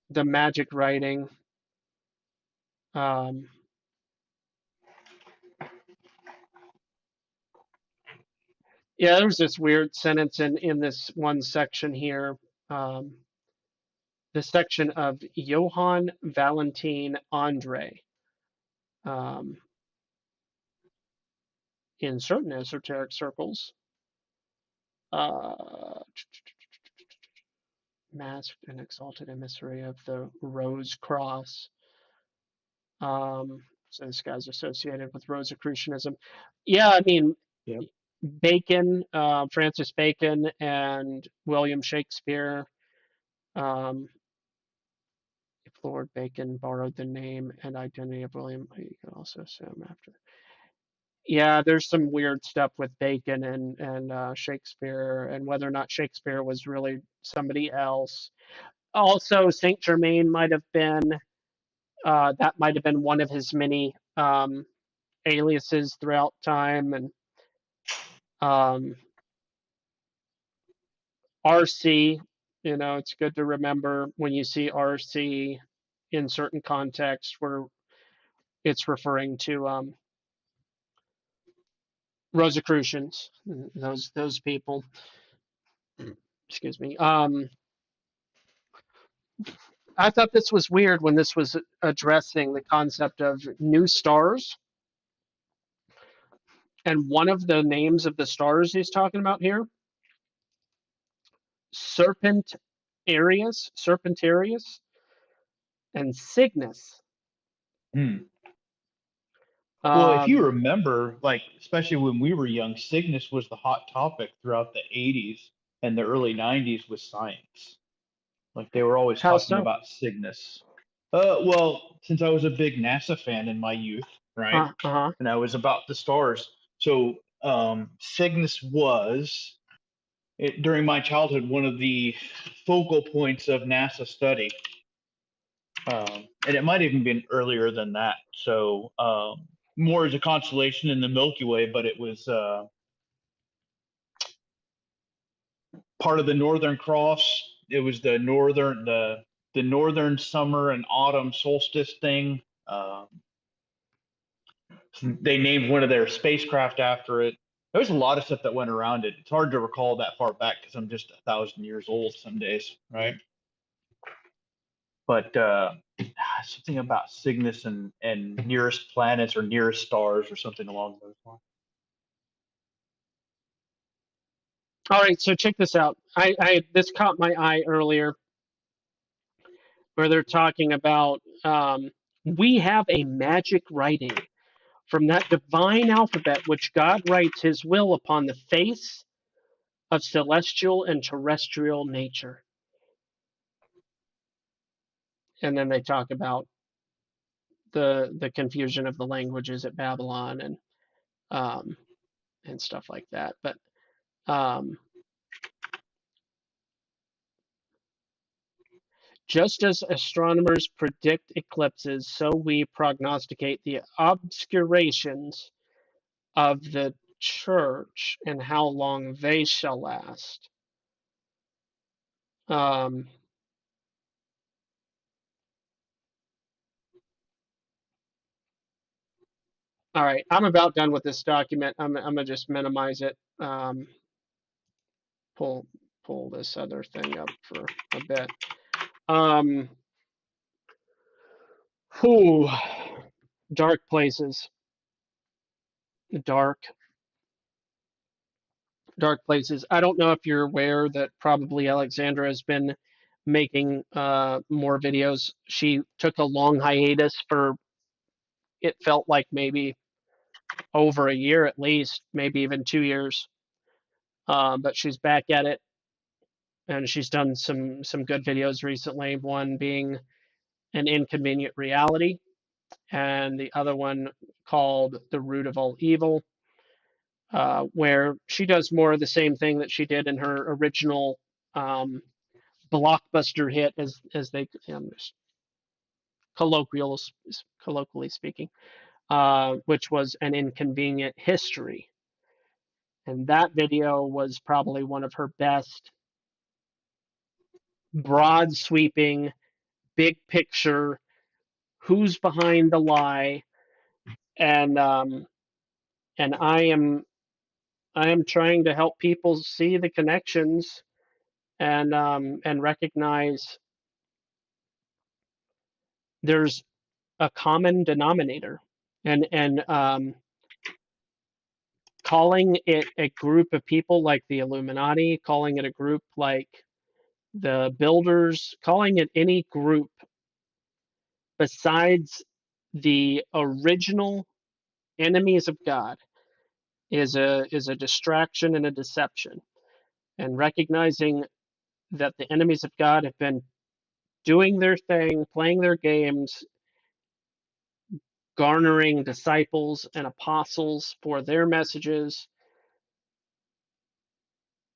the magic writing. Yeah, there was this weird sentence in this one section here. The section of Johann Valentin Andre. In certain esoteric circles, masked and exalted emissary of the Rose Cross. So this guy's associated with Rosicrucianism. Yeah, I mean, Yep. Bacon, Francis Bacon, and William Shakespeare. If Lord Bacon borrowed the name and identity of William, you can also assume after. Yeah, there's some weird stuff with Bacon and Shakespeare, and whether or not Shakespeare was really somebody else. Also, Saint Germain might have been that might have been one of his many aliases throughout time, and RC. You know, it's good to remember when you see RC in certain contexts where it's referring to Rosicrucians, those people. Excuse me. I thought this was weird when this was addressing the concept of new stars. And one of the names of the stars he's talking about here, Serpentarius, and Cygnus. Well, if you remember, like, especially when we were young, Cygnus was the hot topic throughout the 80s and the early 90s with science. Like, they were always How talking so? about Cygnus. Well, since I was a big NASA fan in my youth, right? Uh-huh. And I was about the stars. So, Cygnus was, during my childhood, one of the focal points of NASA study. And it might even been earlier than that. So, more as a constellation in the Milky Way, but it was part of the Northern Cross. It was the northern summer and autumn solstice thing. They named one of their spacecraft after it. There was a lot of stuff that went around it. It's hard to recall that far back because I'm just 1,000 years old some days, right? But something about Cygnus and nearest planets or nearest stars or something along those lines. All right, so check this out. This caught my eye earlier, where they're talking about we have a magic writing from that divine alphabet which God writes His will upon the face of celestial and terrestrial nature. And then they talk about the confusion of the languages at Babylon and stuff like that. But just as astronomers predict eclipses, so we prognosticate the obscurations of the church and how long they shall last. All right, I'm about done with this document. I'm gonna just minimize it. Pull this other thing up for a bit. Whew, dark places. Dark places. I don't know if you're aware that probably Alexandra has been making more videos. She took a long hiatus for, it felt like maybe over a year at least, maybe even 2 years. But she's back at it. and she's done some good videos recently. One being An Inconvenient Reality, and the other one called The Root of All Evil, where she does more of the same thing that she did in her original blockbuster hit, as they colloquially speaking, which was An Inconvenient History. And that video was probably one of her best, broad sweeping, big picture, who's behind the lie, and I am trying to help people see the connections and recognize there's a common denominator, and calling it a group of people like the Illuminati, calling it a group like the Builders, calling it any group besides the original enemies of God is a distraction and a deception. And recognizing that the enemies of God have been doing their thing, playing their games, garnering disciples and apostles for their messages.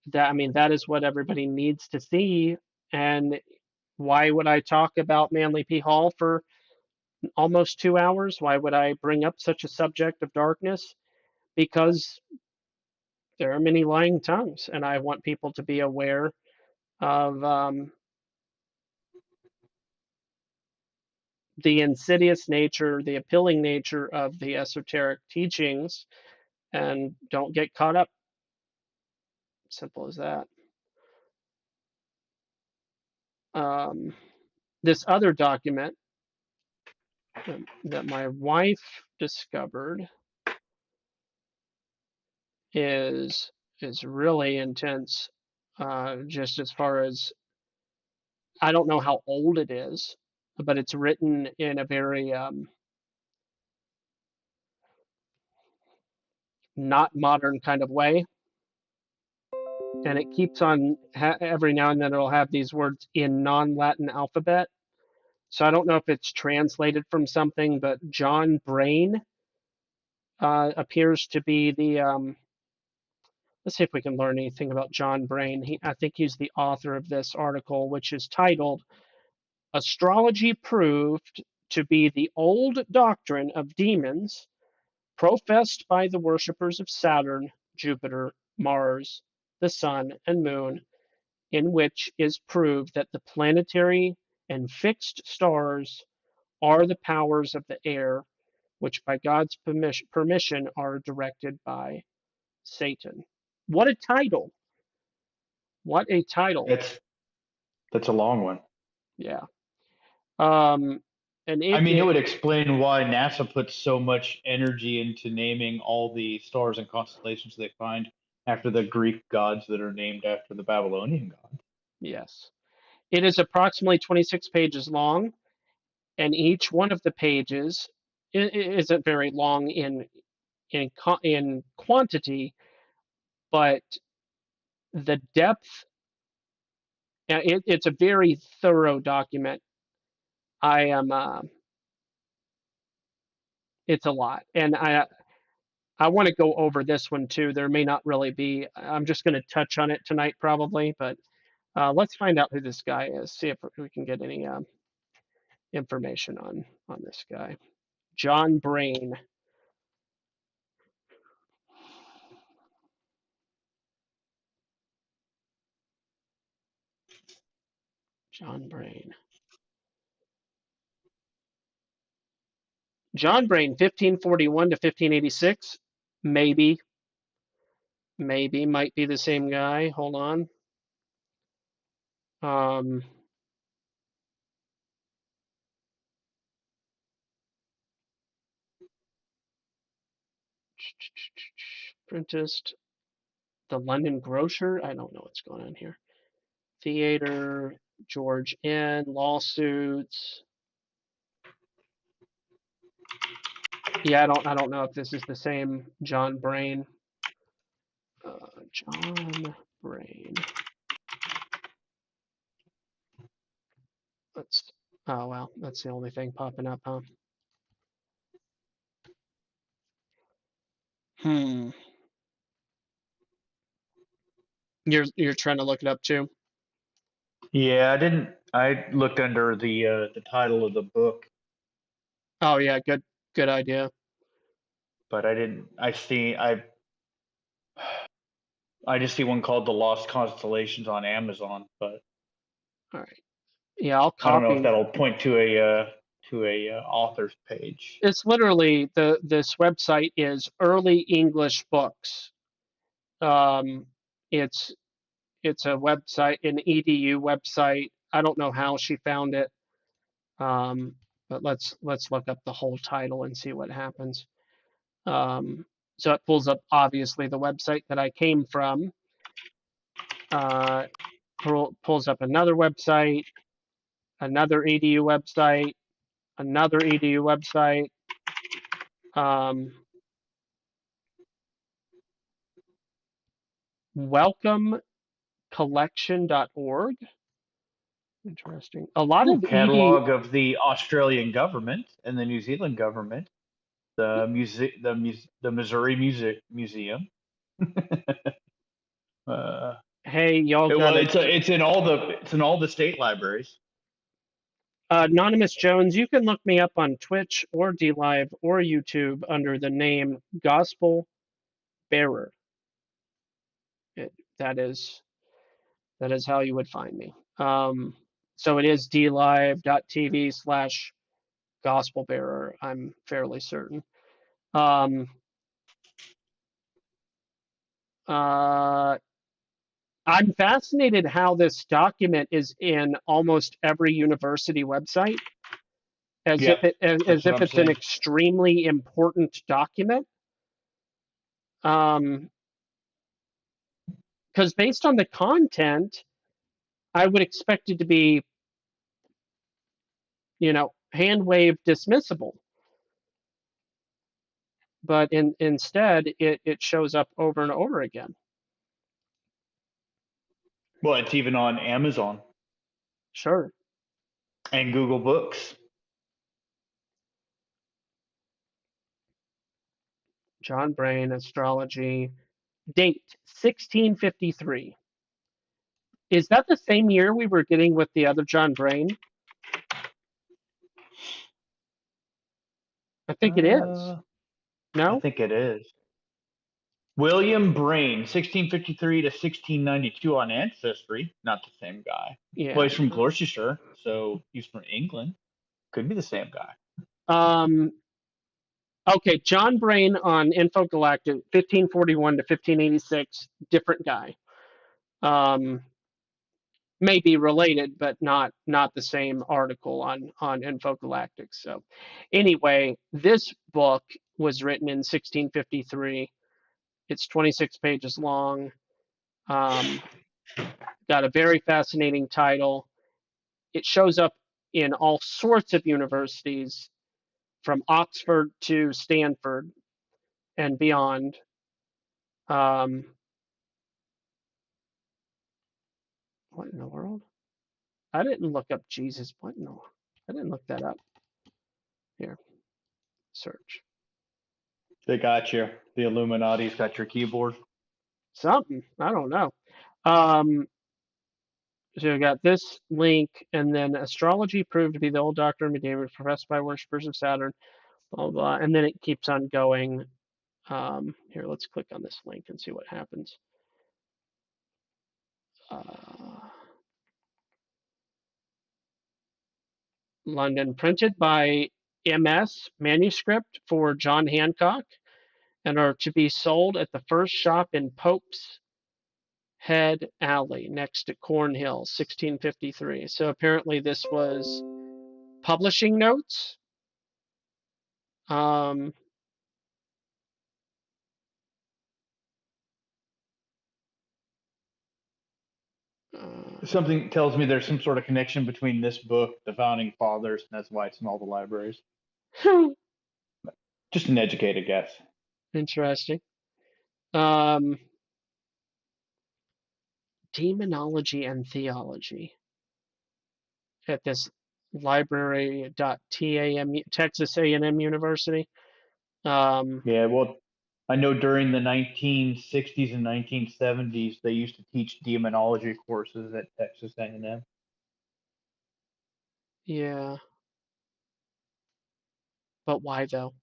That is what everybody needs to see. And why would I talk about Manly P. Hall for almost 2 hours? Why would I bring up such a subject of darkness? Because there are many lying tongues, and I want people to be aware of the insidious nature, the appealing nature of the esoteric teachings, and don't get caught up. Simple as that. This other document that my wife discovered is really intense. Just as far as, I don't know how old it is, but it's written in a very not modern kind of way, and it keeps on every now and then it'll have these words in non-Latin alphabet. So I don't know if it's translated from something, but John Brain appears to be the let's see if we can learn anything about John Brain. I think he's the author of this article, which is titled "Astrology Proved to be the Old Doctrine of Demons Professed by the Worshippers of Saturn, Jupiter, Mars, the Sun, and Moon, in which is proved that the planetary and fixed stars are the powers of the air, which by God's permission are directed by Satan." What a title! What a title! That's a long one. Yeah. And it would explain why NASA puts so much energy into naming all the stars and constellations they find after the Greek gods that are named after the Babylonian gods. Yes. It is approximately 26 pages long, and each one of the pages isn't very long in quantity, but the depth. It's a very thorough document. I am. It's a lot, and I want to go over this one too. There may not really be. I'm just going to touch on it tonight, probably, but let's find out who this guy is. See if we can get any information on this guy, John Brain. John Brain. John Brain, 1541 to 1586. Maybe might be the same guy. Hold on. Apprenticed, the London Grocer. I don't know what's going on here. Theater, George N. Lawsuits. Yeah, I don't know if this is the same John Brain. John Brain. Oh well, that's the only thing popping up, huh? You're trying to look it up too? Yeah, I didn't. I looked under the title of the book, Oh yeah, good idea. but I didn't. I just see one called "The Lost Constellations" on Amazon, but All right. Yeah, I'll I don't know if copy. that'll point to a author's page. It's literally this website is Early English Books. Um, it's it's a website, an edu website. I don't know how she found it, but let's look up the whole title and see what happens. So it pulls up obviously the website that I came from. Pulls up another website, another edu website, another edu website. Welcomecollection.org. Interesting. A lot of ED. Catalog of the Australian government and the New Zealand government, the Missouri Museum. Hey, y'all got it. It's in all the state libraries. Anonymous Jones, you can look me up on Twitch or DLive or YouTube under the name Gospel Bearer. That is how you would find me. So it is dlive.tv/Gospel Bearer. I'm fairly certain. I'm fascinated how this document is in almost every university website, as Yeah, if it's an extremely important document. Because based on the content, I would expect it to be, hand wave dismissible. But instead, it shows up over and over again. Well, it's even on Amazon. Sure. And Google Books. John Brain, astrology, date 1653. Is that the same year we were getting with the other John Brain? I think it is. No? I think it is. William Brain, 1653 to 1692 on Ancestry. Not the same guy. Yeah. Well, he's from Gloucestershire, so he's from England. Could be the same guy. Okay, John Brain on Infogalactic, 1541 to 1586, different guy. May be related, but not the same article on Infogalactic. So anyway, this book was written in 1653. It's 26 pages long. Got a very fascinating title. It shows up in all sorts of universities, from Oxford to Stanford and beyond. What in the world? I didn't look up Jesus. What in the world? I didn't look that up. Here, search. They got you. The Illuminati's got your keyboard. Something. I don't know. So we got this link, and then astrology proved to be the old doctrine of Medea professed by worshippers of Saturn, blah, blah, blah. And then it keeps on going. Here, let's click on this link and see what happens. London, printed by MS, manuscript for John Hancock, and are to be sold at the first shop in Pope's Head Alley next to Cornhill, 1653. So apparently this was publishing notes. Something tells me there's some sort of connection between this book, the Founding Fathers, and that's why it's in all the libraries. Just an educated guess. Interesting. Demonology and theology. At this library.tam, Texas A&M University. Yeah, well, I know during the 1960s and 1970s they used to teach demonology courses at Texas A&M. Yeah, but why though?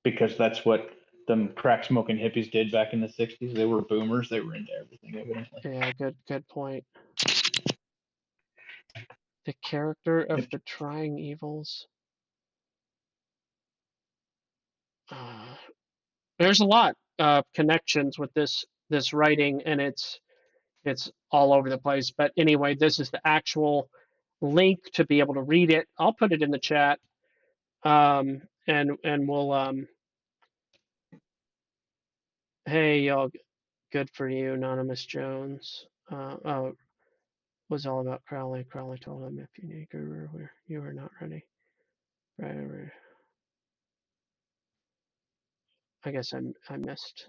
Because that's what them crack smoking hippies did back in the 60s. They were boomers. They were into everything, evidently. Yeah, good point. The character of Yep. the trying evils. Uh, there's a lot of connections with this writing, and it's all over the place. But anyway, this is the actual link to be able to read it. I'll put it in the chat, and we'll hey y'all, good for you, Anonymous Jones. Oh, was all about Crowley. Crowley told him, if you need guru, you are not ready. Right. I guess I missed.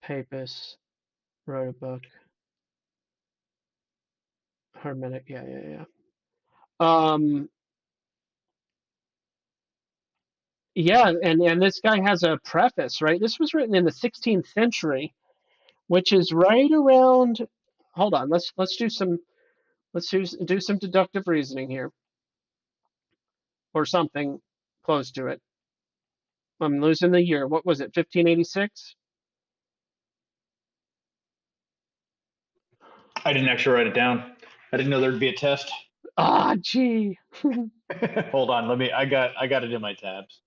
Papus wrote a book. Hermetic. Yeah. Yeah, and this guy has a preface, right? This was written in the 16th century, which is right around. Hold on, let's do some deductive reasoning here, or something close to it. I'm losing the year. What was it? 1586? I didn't actually write it down. I didn't know there'd be a test. Ah, gee. Hold on, I got it in my tabs.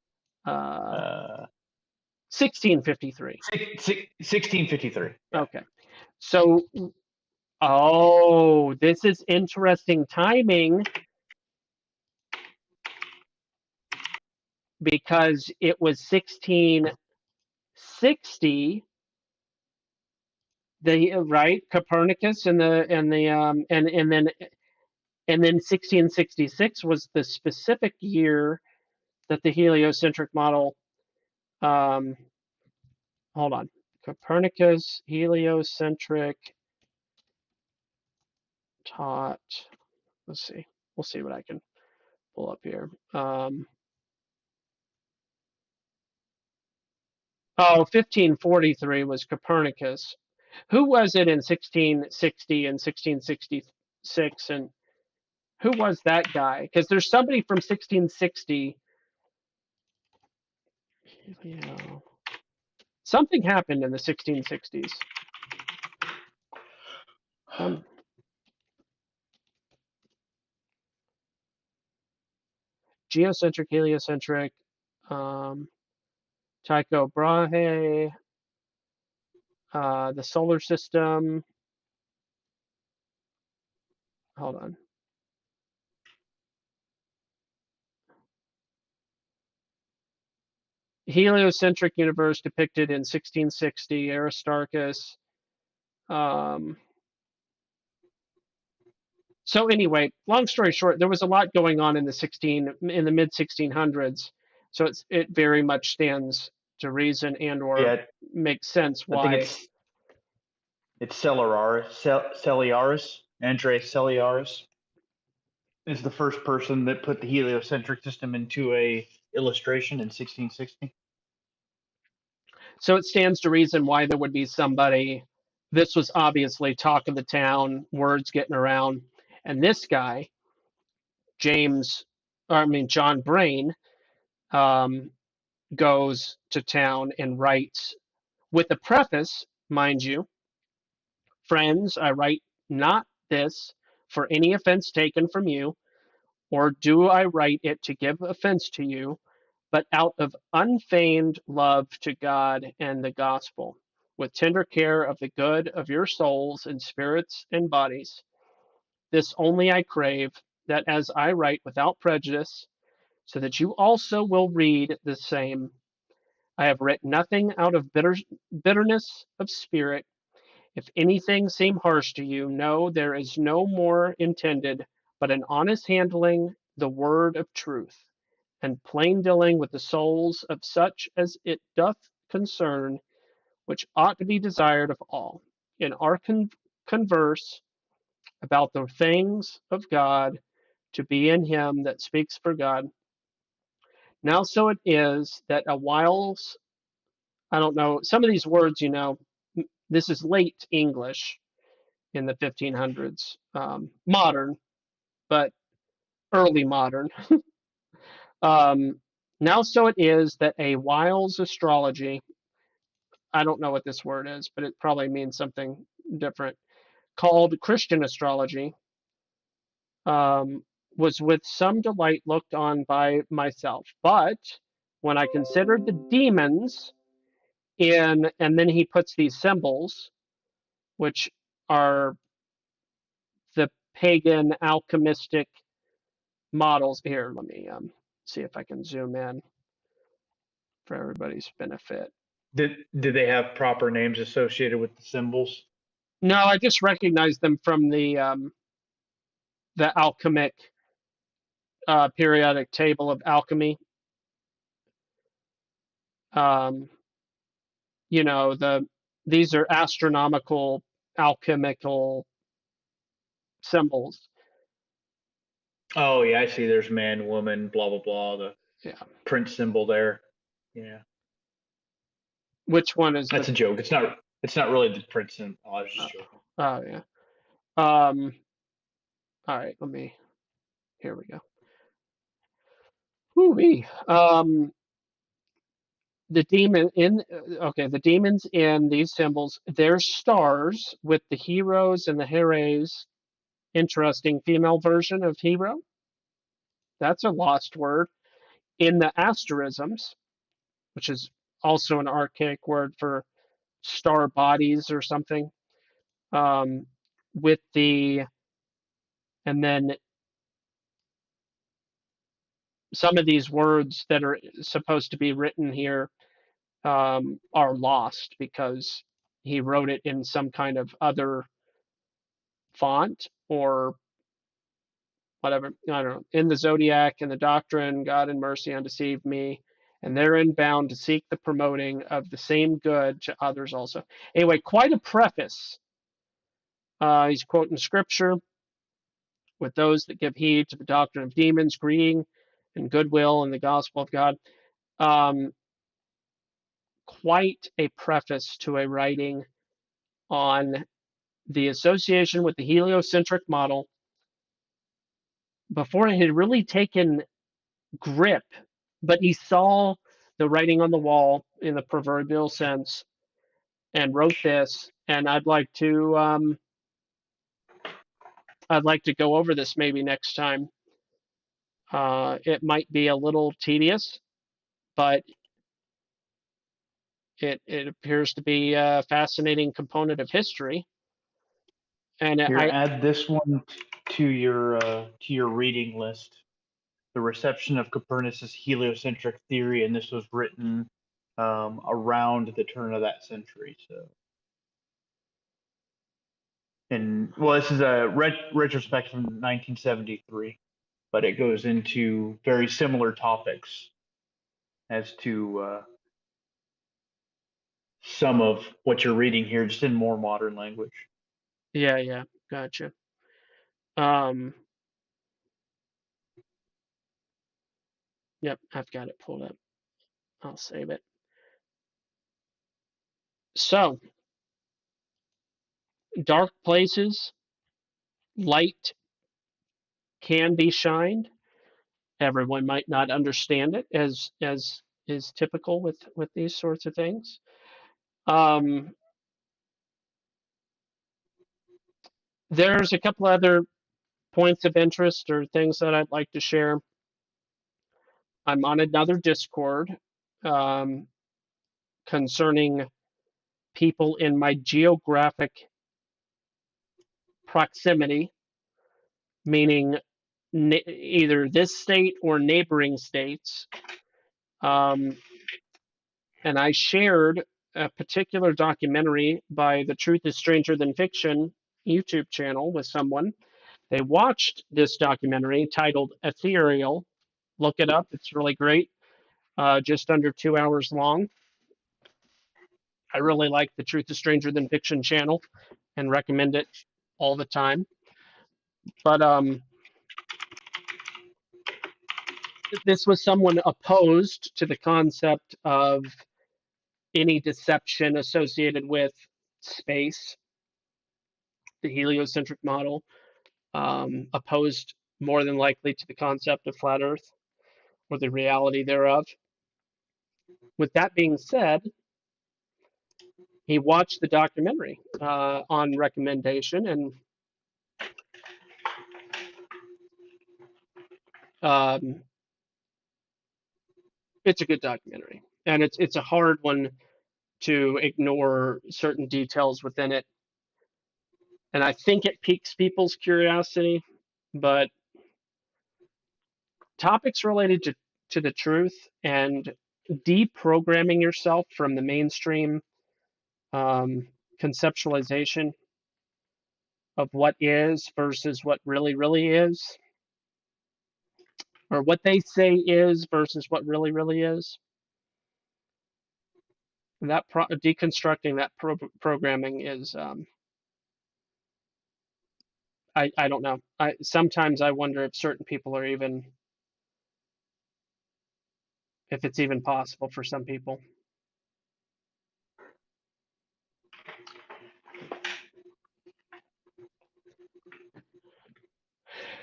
1653. 1653. Yeah. Okay. So, oh, this is interesting timing because it was 1660. The right Copernicus and then 1666 was the specific year that the heliocentric model. Hold on, Copernicus heliocentric taught. Let's see. We'll see what I can pull up here. 1543 was Copernicus. Who was it in 1660 and 1666? And who was that guy? Because there's somebody from 1660. Something happened in the 1660s. Geocentric, heliocentric, Tycho Brahe, the solar system. Hold on. Heliocentric universe depicted in 1660, Aristarchus. So anyway, long story short, there was a lot going on in the mid 1600s. So it very much stands to reason and or makes sense why. I think it's Cellularis. Andrei Cellularis is the first person that put the heliocentric system into a illustration in 1660. So it stands to reason why there would be somebody. This was obviously talk of the town, words getting around, and this guy, John Brain, goes to town and writes with a preface, mind you. Friends, I write not this for any offense taken from you, or do I write it to give offense to you, but out of unfeigned love to God and the gospel, with tender care of the good of your souls and spirits and bodies. This only I crave, that as I write without prejudice, so that you also will read the same. I have written nothing out of bitterness of spirit. If anything seem harsh to you, know there is no more intended but an honest handling the word of truth, and plain dealing with the souls of such as it doth concern, which ought to be desired of all. In our converse about the things of God, to be in him that speaks for God. Now so it is that a whiles, I don't know, some of these words, this is late English in the 1500s, modern, but early modern. Now so it is that a whiles astrology, I don't know what this word is, but it probably means something different, called Christian astrology, um, was with some delight looked on by myself. But when I considered the demons and then he puts these symbols, which are the pagan alchemistic models. Here, let me see if I can zoom in for everybody's benefit. Did they have proper names associated with the symbols? No, I just recognize them from the alchemic periodic table of alchemy. Um, these are astronomical alchemical symbols. Oh yeah, I see. There's man, woman, blah blah blah. The Yeah. print symbol there. Yeah, Which one is the? that's a joke. It's not. It's not really the print symbol. I was just joking. Oh yeah. All right. Here we go. Whoo-wee. The demons in these symbols, they're stars with the heroes and the heres. Interesting female version of hero. That's a lost word. In the asterisms, which is also an archaic word for star bodies or something, with the, and then some of these words that are supposed to be written here are lost because he wrote it in some kind of other font or whatever. I don't know. In the zodiac and the doctrine, God in mercy undeceived me, and therein bound to seek the promoting of the same good to others also. Anyway, quite a preface. He's quoting scripture with those that give heed to the doctrine of demons, greeting and goodwill in the gospel of God. Um, quite a preface to a writing on the association with the heliocentric model before it had really taken grip, but he saw the writing on the wall in the proverbial sense and wrote this. And I'd like to go over this maybe next time. It might be a little tedious, but it appears to be a fascinating component of history. And Here, add this one to your reading list. The reception of Copernicus' heliocentric theory, and this was written around the turn of that century. So, and well, this is a retrospect from 1973, but it goes into very similar topics as to some of what you're reading here, just in more modern language. yeah, gotcha. Yep, I've got it pulled up. I'll save it. So, dark places, light can be shined. Everyone might not understand it as is typical with these sorts of things. There's a couple other points of interest or things that I'd like to share. I'm on another Discord concerning people in my geographic proximity, meaning either this state or neighboring states. And I shared a particular documentary by the Truth is Stranger Than Fiction YouTube channel with someone. They watched this documentary titled Ethereal. Look it up, it's really great. Just under 2 hours long. I really like the Truth is Stranger Than Fiction channel. and recommend it all the time. But this was someone opposed to the concept of any deception associated with space, the heliocentric model, opposed more than likely to the concept of flat Earth or the reality thereof. With that being said, he watched the documentary on recommendation, and it's a good documentary. And it's a hard one to ignore certain details within it. And I think it piques people's curiosity, but topics related to the truth and deprogramming yourself from the mainstream conceptualization of what is versus what really is, or what they say is versus what really is. And that deconstructing that programming is, I don't know. Sometimes I wonder if certain people are even, if it's even possible for some people.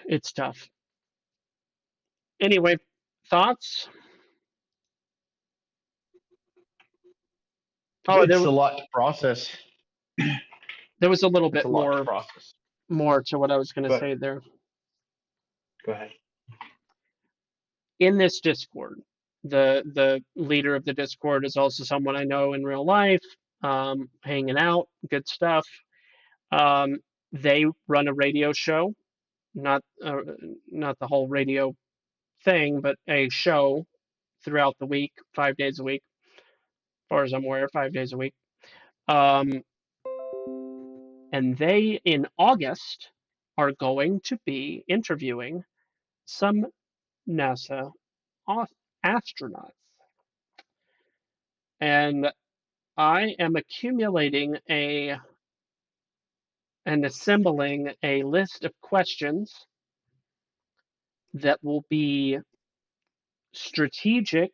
It's tough. Anyway, thoughts? Oh, It's a lot to process. there was a little It's bit a lot to process. more to what I was going to But say there. go ahead. In this Discord, the leader of the Discord is also someone I know in real life, hanging out, good stuff. They run a radio show, not the whole radio thing, but a show throughout the week, 5 days a week, as far as I'm aware, 5 days a week. And they, in August, are going to be interviewing some NASA astronauts. And I am accumulating and assembling a list of questions that will be strategic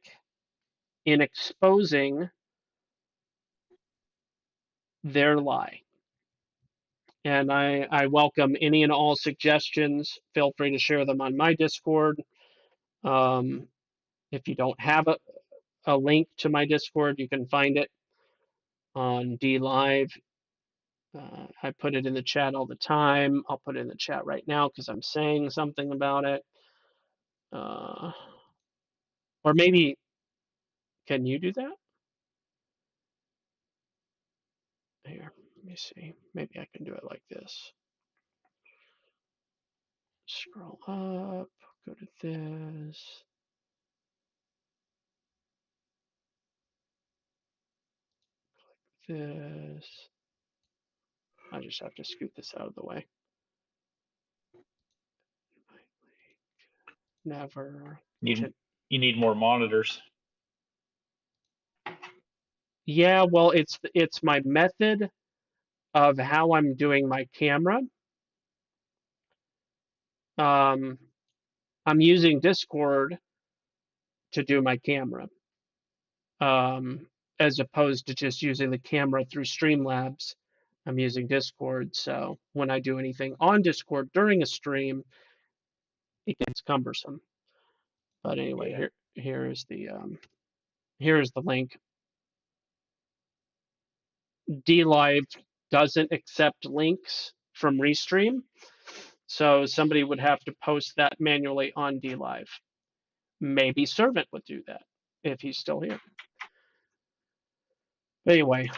in exposing their lie. And I welcome any and all suggestions. Feel free to share them on my Discord. If you don't have a link to my Discord, you can find it on DLive. I put it in the chat all the time. I'll put it in the chat right now because I'm saying something about it. Or maybe, can you do that? Here, let me see. Maybe I can do it like this. Scroll up, go to this. Click this. I just have to scoot this out of the way. Never. You need more monitors. Yeah, well, it's my method of how I'm doing my camera. I'm using Discord to do my camera, as opposed to just using the camera through Streamlabs. I'm using Discord, so when I do anything on Discord during a stream, it gets cumbersome. But anyway, Yeah. here's the link. DLive doesn't accept links from Restream, so somebody would have to post that manually on DLive. Maybe Servant would do that if he's still here. But anyway,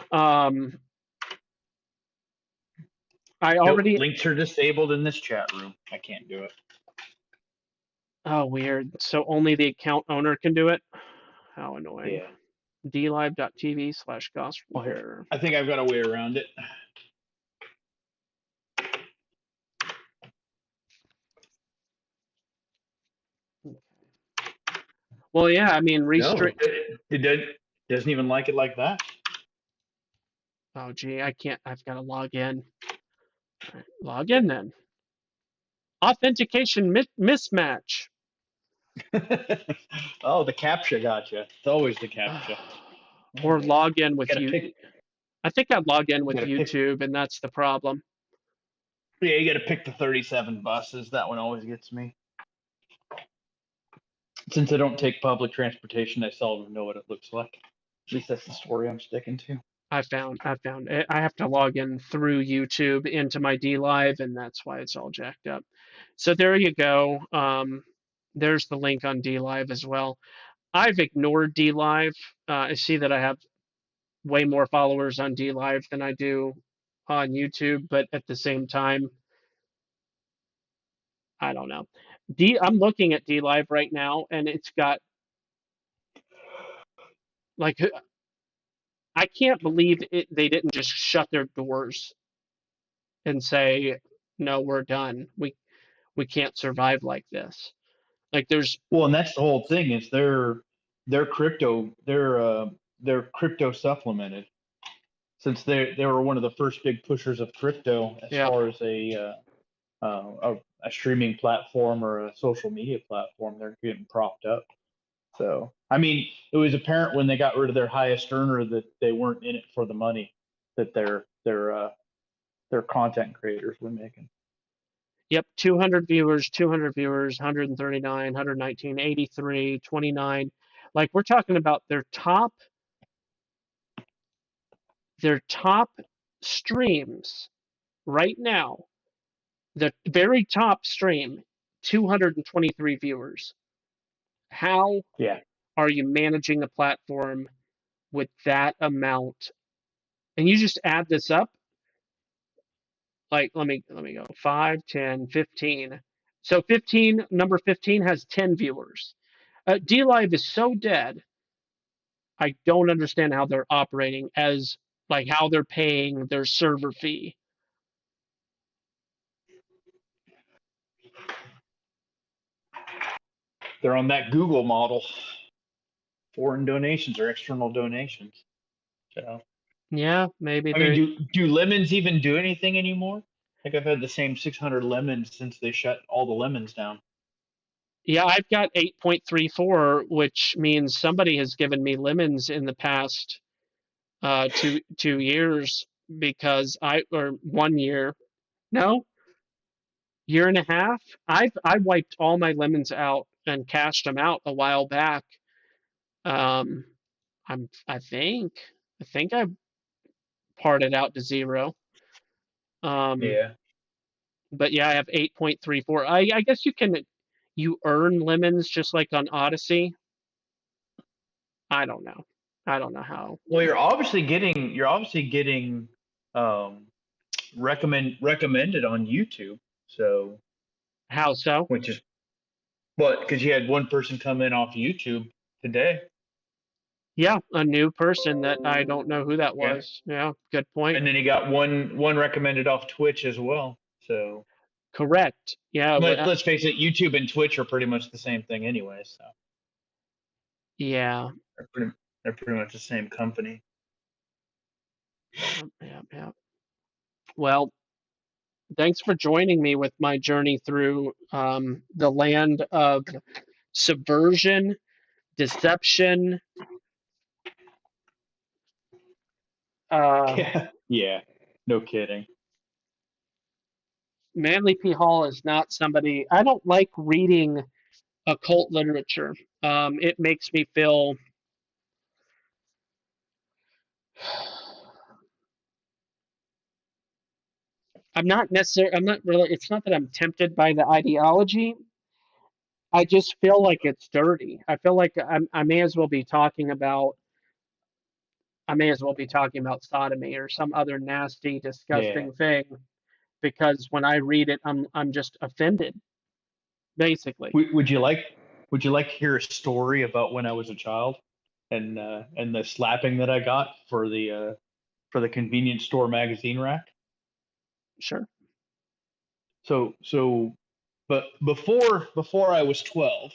I already. Nope, links are disabled in this chat room. I can't do it. Oh, weird. So only the account owner can do it? How annoying. Yeah. DLive.tv/gospelhair. I think I've got a way around it. Well, yeah, I mean, No, it doesn't even like it like that. Oh, gee, I can't. I've got to log in. Log in then. Authentication mismatch. Oh, the captcha gotcha. It's always the captcha. Or log in with Gotta you. pick. I think I'd log in with Gotta pick. YouTube, and that's the problem. Yeah, you gotta pick the 37 buses. That one always gets me. Since I don't take public transportation, I seldom know what it looks like. At least that's the story I'm sticking to. I found it. I have to log in through YouTube into my DLive, and that's why it's all jacked up. So there you go. There's the link on DLive as well. I've ignored DLive. I see that I have way more followers on DLive than I do on YouTube, but at the same time, I don't know. I'm looking at DLive right now, and it's got like I can't believe they didn't just shut their doors and say, "No, we're done. We can't survive like this." Like there's Well, and that's the whole thing is they're crypto supplemented since they were one of the first big pushers of crypto as yeah, far as a streaming platform or a social media platform. They're getting propped up. So I mean, it was apparent when they got rid of their highest earner that they weren't in it for the money that their content creators were making. yep, 200 viewers, 139, 119, 83, 29. Like we're talking about their top streams right now. The very top stream, 223 viewers. How Yeah. are you managing a platform with that amount? And you just add this up. Like let me go 5, 10, 15. So 15, number 15 has 10 viewers. DLive is so dead. I don't understand how they're operating as like how they're paying their server fee. They're on that Google model. Foreign donations or external donations. So Yeah, maybe I mean, they. do lemons even do anything anymore? I think I've had the same 600 lemons since they shut all the lemons down. Yeah, I've got 8.34, which means somebody has given me lemons in the past 2 years because or 1 year, no, year and a half. I wiped all my lemons out and cashed them out a while back. Um, I think I parted out to zero. Um, Yeah. but yeah, I have 8.34. I guess you earn lemons just like on Odyssey. I don't know. I don't know how. Well, you're obviously getting um, recommended on YouTube. So How so? which is what because you had one person come in off YouTube today. Yeah, a new person that I don't know who that Yeah. was. Yeah, good point. And then he got one recommended off Twitch as well. So Correct. Yeah, but let's face it, YouTube and Twitch are pretty much the same thing anyway. So yeah. they're pretty much the same company. Yeah. Well, thanks for joining me with my journey through the land of subversion, deception, uh, Yeah. Yeah. No kidding. Manly P. Hall is not somebody I don't like reading occult literature. It makes me feel I'm not necessarily I'm not really it's not that I'm tempted by the ideology. I just feel like it's dirty. I feel like I may as well be talking about sodomy or some other nasty, Yeah. disgusting thing because when I read it, I'm just offended, basically. Would you like to hear a story about when I was a child and the slapping that I got for the convenience store magazine rack? Sure. So but before I was 12,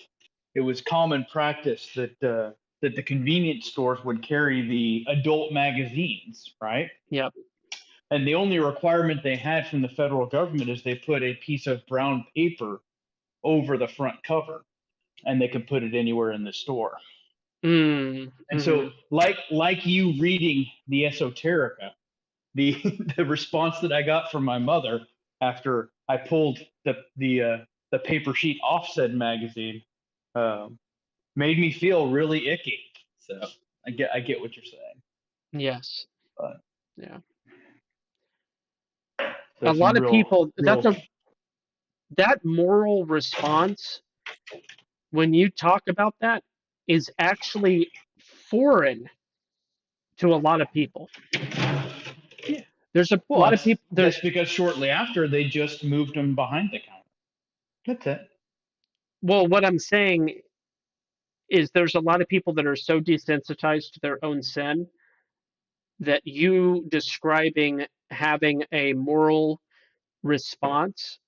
it was common practice that the convenience stores would carry the adult magazines, right? Yep. And the only requirement they had from the federal government is they put a piece of brown paper over the front cover, and they could put it anywhere in the store. Mm, And so, mhm. like you reading the Esoterica, the the response that I got from my mother after I pulled the paper sheet off said magazine um, made me feel really icky. So I get what you're saying, Yes. but Yeah. A there's some lot of people, real. that moral response, when you talk about that, is actually foreign to a lot of people. Yeah. There's a Well, lot of people that's because shortly after they just moved them behind the counter. That's it. well, what I'm saying is there's a lot of people that are so desensitized to their own sin that you describing having a moral response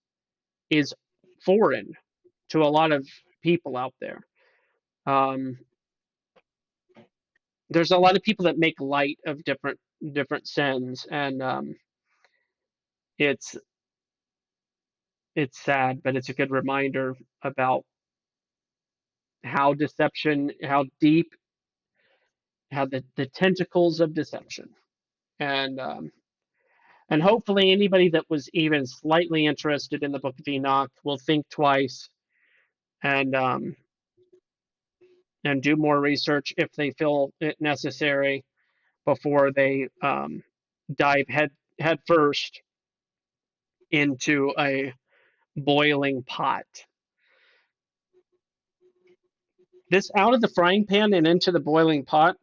is foreign to a lot of people out there. Um, there's a lot of people that make light of different sins, and it's it's sad, but it's a good reminder about how deception, how deep, how the tentacles of deception, and and hopefully anybody that was even slightly interested in the Book of Enoch will think twice and and do more research if they feel it necessary before they dive head first into a boiling pot. This out of the frying pan and into the boiling pot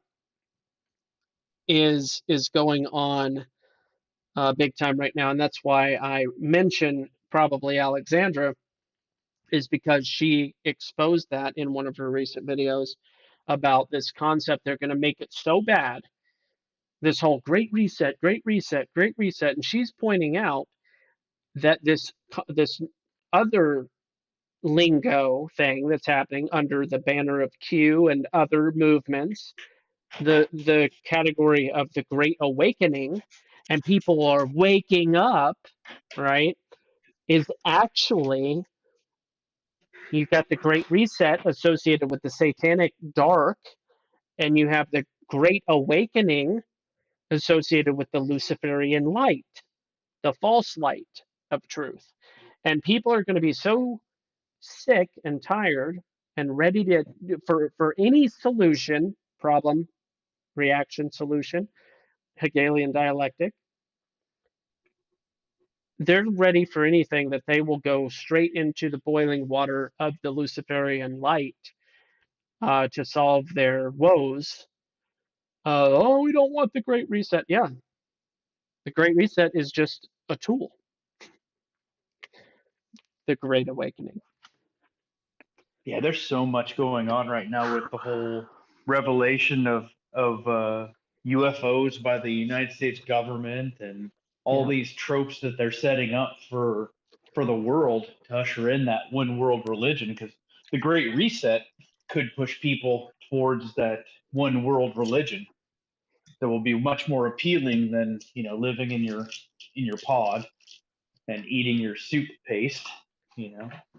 is going on big time right now, and that's why I mention probably Alexandra is because she exposed that in one of her recent videos about this concept. They're going to make it so bad, this whole great reset, great reset, great reset, and she's pointing out that this other lingo thing that's happening under the banner of Q and other movements, the category of the Great Awakening, and people are waking up, right? Is actually you've got the Great Reset associated with the Satanic Dark, and you have the Great Awakening associated with the Luciferian light, the false light of truth. And people are going to be so sick and tired and ready to for any solution, problem, reaction, solution, Hegelian dialectic. They're ready for anything that they will go straight into the boiling water of the Luciferian light to solve their woes. Oh, we don't want the Great Reset. Yeah, the Great Reset is just a tool. The Great Awakening. Yeah, there's so much going on right now with the whole revelation of UFOs by the United States government and all Yeah. these tropes that they're setting up for the world to usher in that one world religion. Because the Great Reset could push people towards that one world religion that will be much more appealing than living in your pod and eating your soup paste,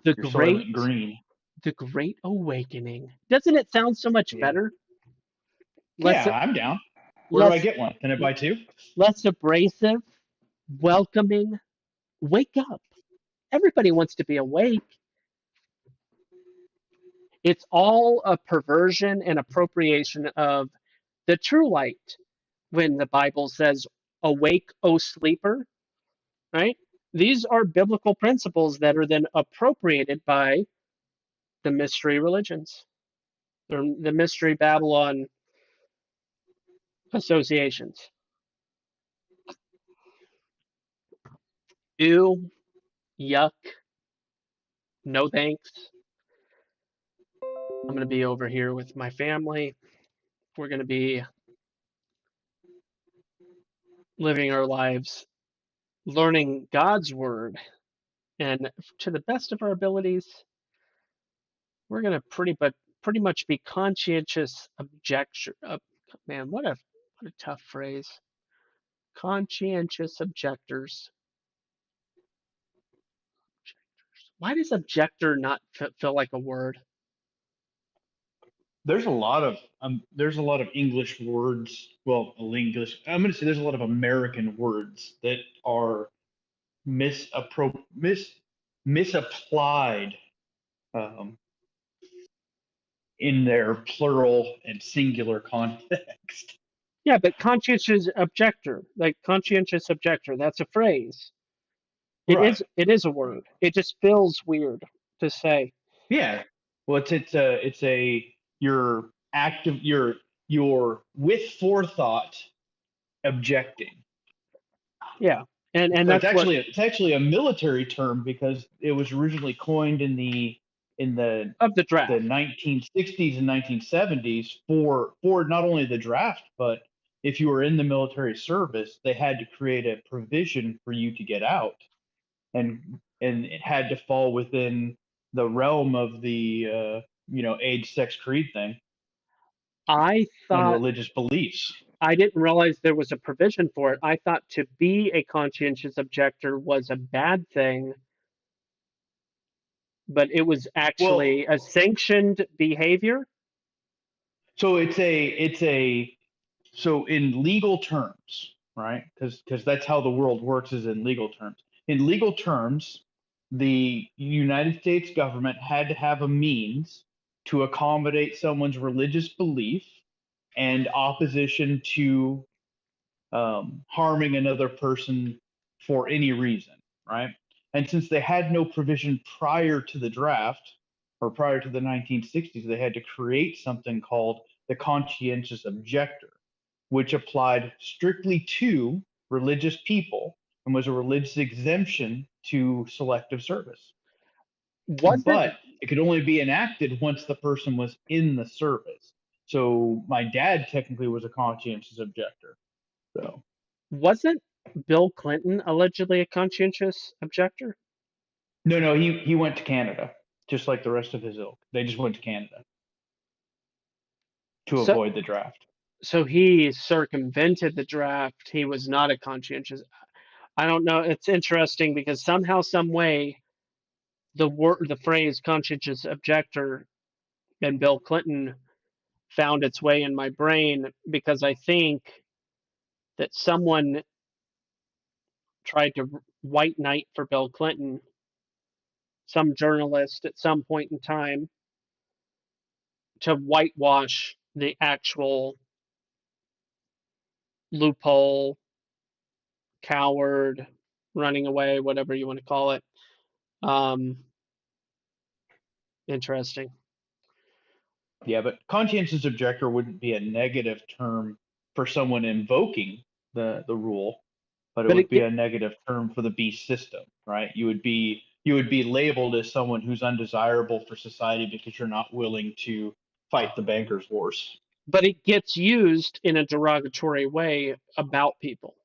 The your Soylent Great Green. the Great Awakening. Doesn't it sound so much Yeah. better? Less Yeah, I'm down. Where do I less get one? Can I buy two? less abrasive, welcoming. Wake up. Everybody wants to be awake. It's all a perversion and appropriation of the true light. When the Bible says, "Awake, O sleeper," right? These are biblical principles that are then appropriated by the mystery religions or the mystery Babylon associations. Ew, yuck, no thanks. I'm going to be over here with my family. We're going to be living our lives, learning God's word, and to the best of our abilities, we're going to pretty much be conscientious objection. Man, what a tough phrase. Conscientious objectors. Why does objector not feel like a word? There's a lot of English words. Well, English. I'm going to say there's a lot of American words that are misapplied um, in their plural and singular context. Yeah, but conscientious objector, like conscientious objector, that's a phrase. Right. It is a word. It just feels weird to say. Yeah. Well, it's a you're active. You're with forethought objecting. Yeah, and So it's that's what actually a military term because it was originally coined in the of the the draft. 1960s and 1970s for not only the draft, but if you were in the military service, they had to create a provision for you to get out, and it had to fall within the realm of the age, sex, creed thing I and thought religious beliefs. I didn't realize there was a provision for it. I thought to be a conscientious objector was a bad thing, but it was Well, actually a sanctioned behavior. so so in legal terms, right? Because that's how the world works is in legal terms. In legal terms, the United States government had to have a means to accommodate someone's religious belief and opposition to harming another person for any reason, right? And since they had no provision prior to the draft or prior to the 1960s, they had to create something called the conscientious objector, which applied strictly to religious people and was a religious exemption to selective service. Wasn't But it could only be enacted once the person was in the service. So my dad technically was a conscientious objector. So wasn't Bill Clinton allegedly a conscientious objector? no, he went to Canada, just like the rest of his ilk. They just went to Canada to So avoid the draft. so he circumvented the draft. He was not a conscientious. I don't know. It's interesting because somehow, some way, the phrase conscientious objector and Bill Clinton found its way in my brain because I think that someone tried to white knight for Bill Clinton, some journalist at some point in time, to whitewash the actual loophole, coward, running away, whatever you want to call it. Um, Interesting. Yeah, but conscientious objector wouldn't be a negative term for someone invoking the rule, but it But would it be get, a negative term for the beast system, right? You would be labeled as someone who's undesirable for society because you're not willing to fight the bankers' wars. but it gets used in a derogatory way about people.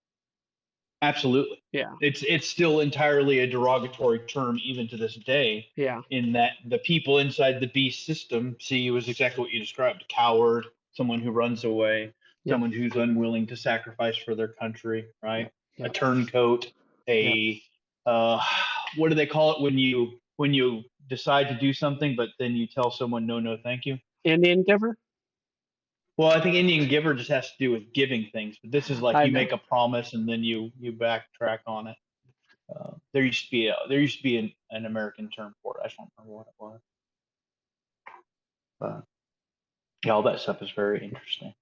Absolutely. Yeah, It's still entirely a derogatory term even to this day, yeah, in that the people inside the beast system see you as exactly what you described: a coward, someone who runs away, yep, someone who's unwilling to sacrifice for their country, right? yep, A yep, turncoat, yep. a uh what do they call it when you decide to do something but then you tell someone no, no, thank you? Indian giver? Well, I think Indian giver just has to do with giving things, but this is like I you know. make a promise and then you backtrack on it. There used to be an American term for it. I don't remember what it was. But yeah, all that stuff is very interesting.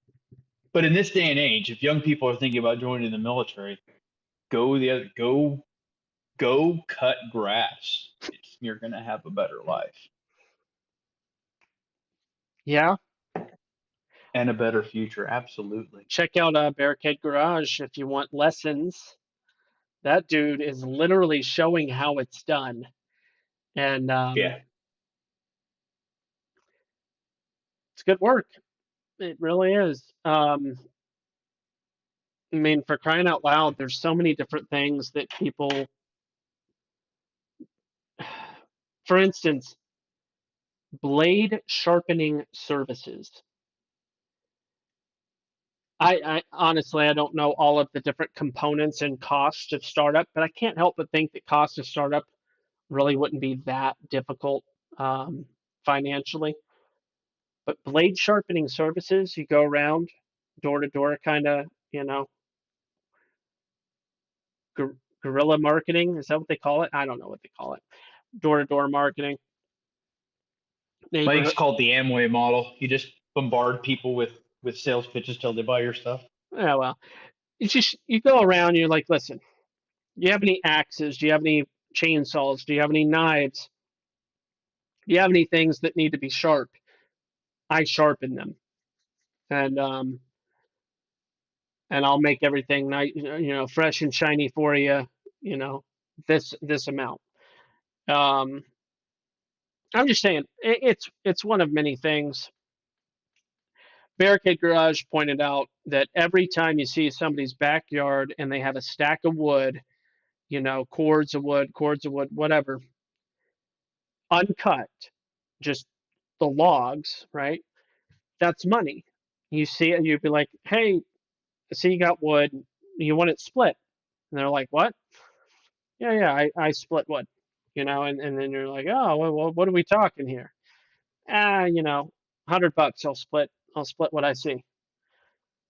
But in this day and age, if young people are thinking about joining the military, go cut grass. You're gonna have a better life Yeah, and a better future. Absolutely. check out Barricade Garage if you want lessons. That dude is literally showing how it's done, and Yeah. it's good work. It really is. I mean, for crying out loud, there's so many different things that people, for instance, blade sharpening services. I honestly, I don't know all of the different components and costs of startup, but I can't help but think that cost of startup really wouldn't be that difficult um, financially. But blade sharpening services, you go around door to door, kind of, guerrilla marketing. Is that what they call it? I don't know what they call it. Door to door marketing, I think it's neighborhood. called the Amway model. You just bombard people with sales pitches till they buy your stuff. Yeah, well, it's just you go around. You're like, listen, do you have any axes? Do you have any chainsaws? Do you have any knives? Do you have any things that need to be sharp? I sharpen them, and I'll make everything nice, fresh and shiny for you. You know, this amount. Um, I'm just saying, it's one of many things. Barricade Garage pointed out that every time you see somebody's backyard and they have a stack of wood, cords of wood, whatever, uncut, just the logs, right? That's money. You see it, you'd be like, hey, I see you got wood. You want it split? And they're like, what? Yeah, yeah, I split wood, and then you're like, oh, well, what are we talking here? $100, I'll split what I see.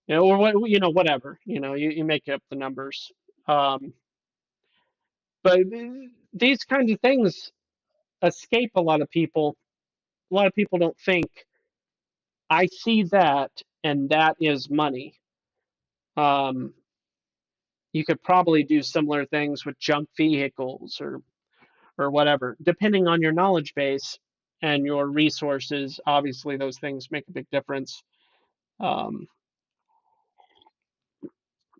Or what, whatever, you make up the numbers. Um, but these kinds of things escape a lot of people. A lot of people don't think, I see that, and that is money. Um, you could probably do similar things with junk vehicles or whatever, depending on your knowledge base and your resources. Obviously, those things make a big difference. Um,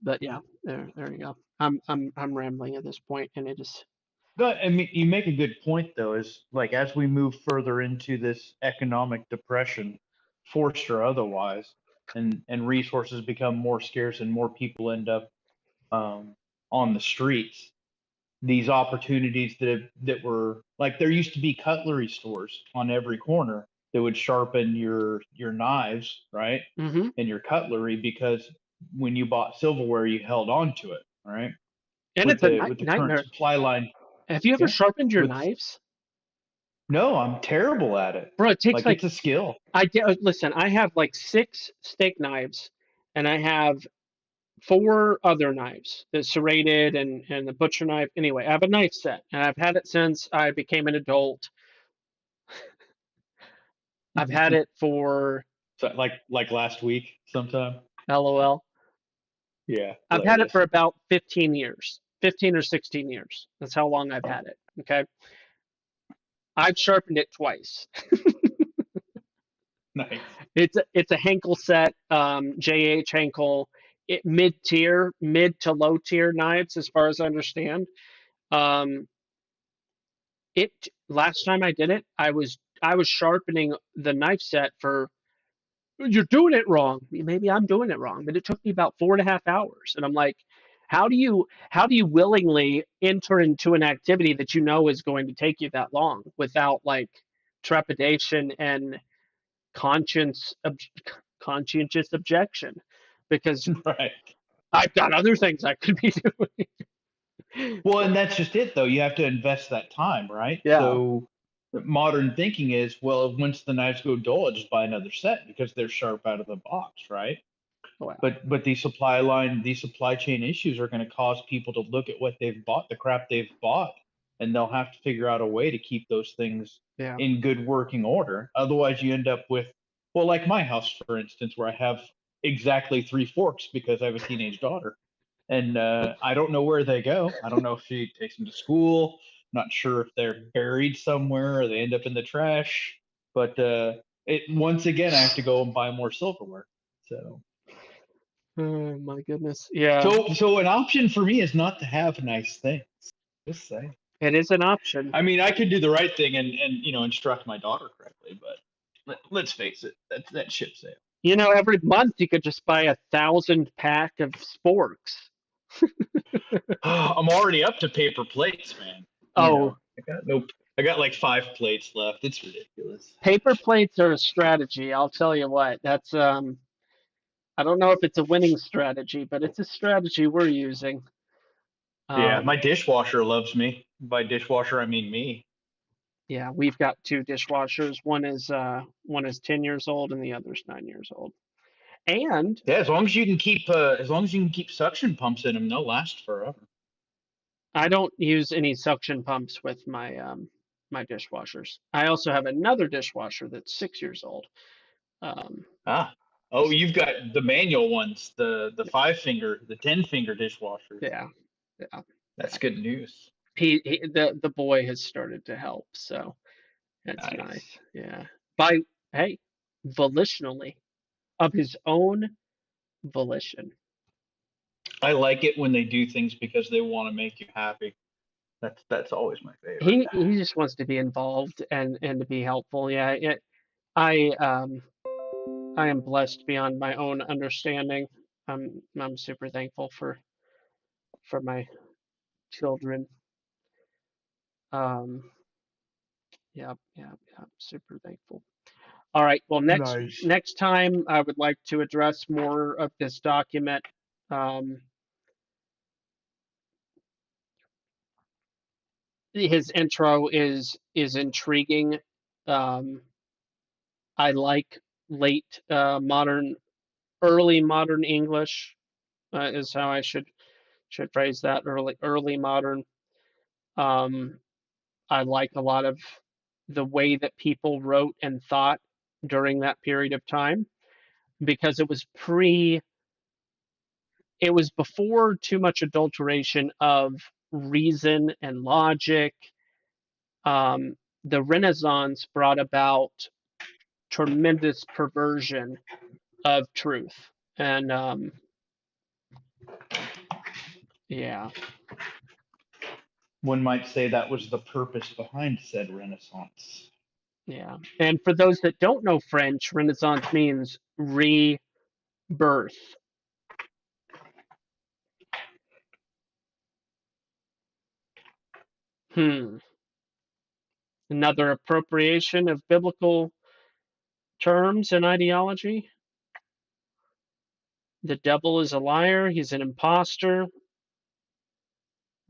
but yeah, there you go. I'm rambling at this point, and it is. No, I mean, you make a good point though, is like as we move further into this economic depression, forced or otherwise, and resources become more scarce and more people end up um, on the streets. These opportunities that were like there used to be cutlery stores on every corner that would sharpen your knives, right? Mm-hmm. And your cutlery because when you bought silverware, you held on to it, right? And With it's a the current nightmare. supply line, Have you ever yeah. sharpened your With knives, no, I'm terrible at it. bro? It takes Like like it's a skill. listen. I have like 6 steak knives, and I have 4 other knives, the serrated and the butcher knife. Anyway, I have a knife set, and I've had it since I became an adult. I've had it for So like last week sometime. LOL. Yeah, I've had it hilarious. for about 15 years, 15 or 16 years. That's how long I've had it. Okay. I've sharpened it twice. Nice. It's a Henkel set, JH Henkel, mid to low tier knives, as far as I understand. Um, it last time I did it, I was sharpening the knife set for. You're doing it wrong. Maybe I'm doing it wrong, but it took me about 4.5 hours, and I'm like, how do you willingly enter into an activity that you know is going to take you that long without like trepidation and conscience ob- conscientious objection, because Right. I've got other things I could be doing. Well, and that's just it though. You have to invest that time, right? Yeah. So modern thinking is, well, once the knives go dull, I just buy another set because they're sharp out of the box, right? Well, But these supply chain issues are going to cause people to look at what they've bought, the crap they've bought, and they'll have to figure out a way to keep those things yeah. in good working order. Otherwise, you end up with, well, like my house, for instance, where I have exactly 3 forks because I have a teenage daughter, and I don't know where they go. I don't know if she takes them to school. Not sure if they're buried somewhere or they end up in the trash. But it once again, I have to go and buy more silverware. So. Oh my goodness. Yeah, So an option for me is not to have nice things. Just say. it is an option. I mean, I could do the right thing and instruct my daughter correctly, but let's face it, that ship sail. Every month you could just buy 1,000 pack of sporks. I'm already up to paper plates, man. Oh, I got like 5 plates left. It's ridiculous. paper plates are a strategy. I'll tell you what. That's I don't know if it's a winning strategy, but it's a strategy we're using. Yeah, my dishwasher loves me. By dishwasher, I mean me. Yeah, we've got two dishwashers. One is 10 years old and the other's 9 years old. And Yeah, as long as you can keep suction pumps in them, they'll last forever. I don't use any suction pumps with my dishwashers. I also have another dishwasher that's 6 years old. Ah. Oh, you've got the manual ones, the 5 finger, the 10 finger dishwashers. Yeah, yeah. That's good news. The boy has started to help, so that's nice. Nice. Yeah. Hey, volitionally, of his own volition. I like it when they do things because they want to make you happy. That's always my favorite. He just wants to be involved and to be helpful. Yeah, I I am blessed beyond my own understanding. I'm super thankful for my children. Um, yeah, super thankful. All right. Well, Nice. next time I would like to address more of this document. Um, his intro is intriguing. Um, I like late modern, early modern English is how I should phrase that. Early modern. Um, I like a lot of the way that people wrote and thought during that period of time because it was before too much adulteration of reason and logic. Um, the Renaissance brought about tremendous perversion of truth. And yeah, One might say that was the purpose behind said Renaissance. yeah. And for those that don't know French, Renaissance means rebirth. Hmm. Another appropriation of biblical terms and ideology. The devil is a liar. He's an imposter.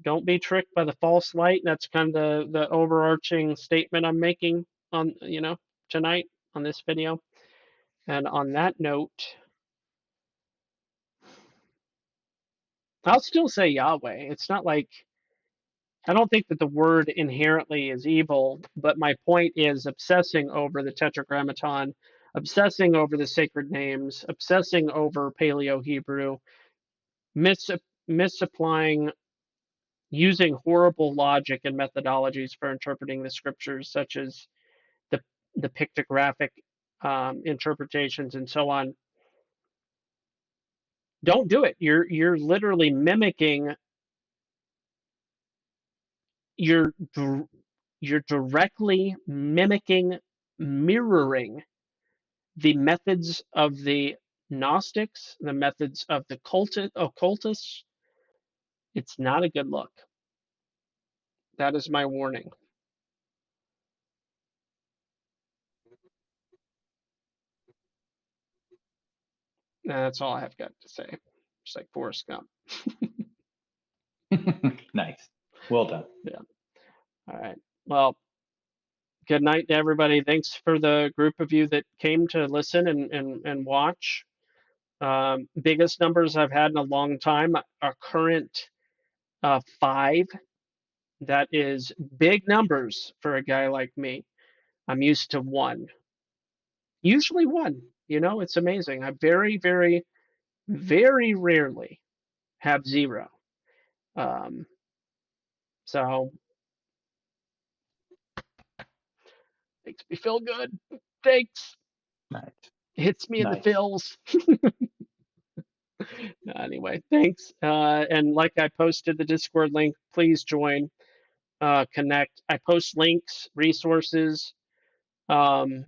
Don't be tricked by the false light. That's kind of the overarching statement I'm making on tonight on this video. And on that note, I'll still say Yahweh. It's not like I don't think that the word inherently is evil, but my point is obsessing over the Tetragrammaton, obsessing over the sacred names, obsessing over Paleo Hebrew, misapplying, using horrible logic and methodologies for interpreting the scriptures, such as the pictographic interpretations and so on. Don't do it. You're literally mimicking. You're directly mimicking, mirroring the methods of the Gnostics, the methods of the occultists. It's not a good look. That is my warning. That's all I have got to say. Just like Forrest Gump. Nice. Well done. Yeah. All right. Well, good night to everybody. Thanks for the group of you that came to listen and watch. Biggest numbers I've had in a long time. Our current 5. That is big numbers for a guy like me. I'm used to 1. Usually 1. It's amazing. I very, very, very rarely have 0. So makes me feel good. Thanks. Nice. Hits me in the Nice. feels. Anyway, thanks. And like I posted the Discord link, please join, connect. I post links, resources, can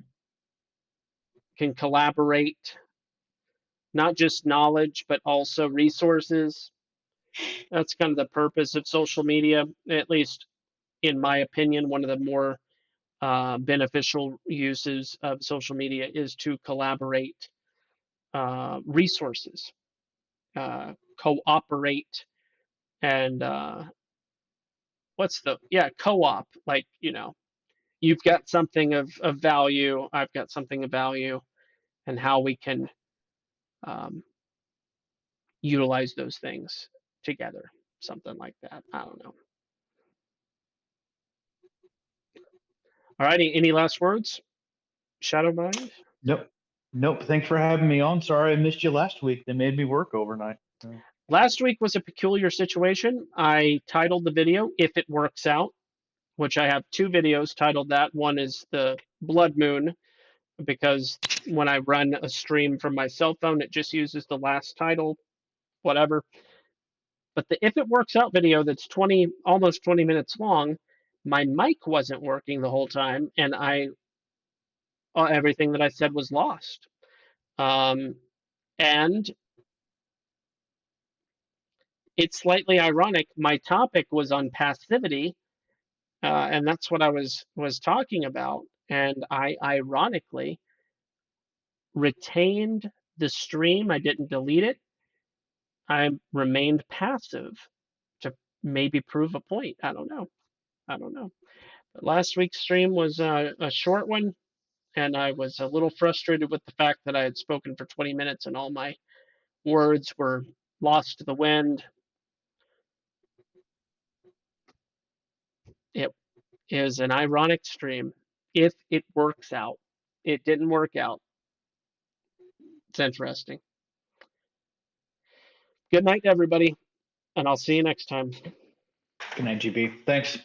collaborate, not just knowledge, but also resources. That's kind of the purpose of social media, at least in my opinion. One of the more beneficial uses of social media is to collaborate resources, cooperate, and co-op. Like, you've got something of value, I've got something of value, and how we can um, utilize those things together. Something like that. I don't know. All righty. Any last words, Shadowbind? Nope. Nope. Thanks for having me on. Sorry I missed you last week. They made me work overnight. Last week was a peculiar situation. I titled the video "If It Works Out," which I have two videos titled that. One is the blood moon, because when I run a stream from my cell phone, it just uses the last title, whatever. But the "If It Works Out" video, that's almost 20 minutes long, my mic wasn't working the whole time, and everything that I said was lost. And it's slightly ironic. My topic was on passivity, and that's what I was talking about. And I ironically retained the stream. I didn't delete it. I remained passive to maybe prove a point. I don't know. But last week's stream was a short one, and I was a little frustrated with the fact that I had spoken for 20 minutes and all my words were lost to the wind. It is an ironic stream. If it works out, it didn't work out. It's interesting. Good night, everybody, and I'll see you next time. Good night, GB. Thanks.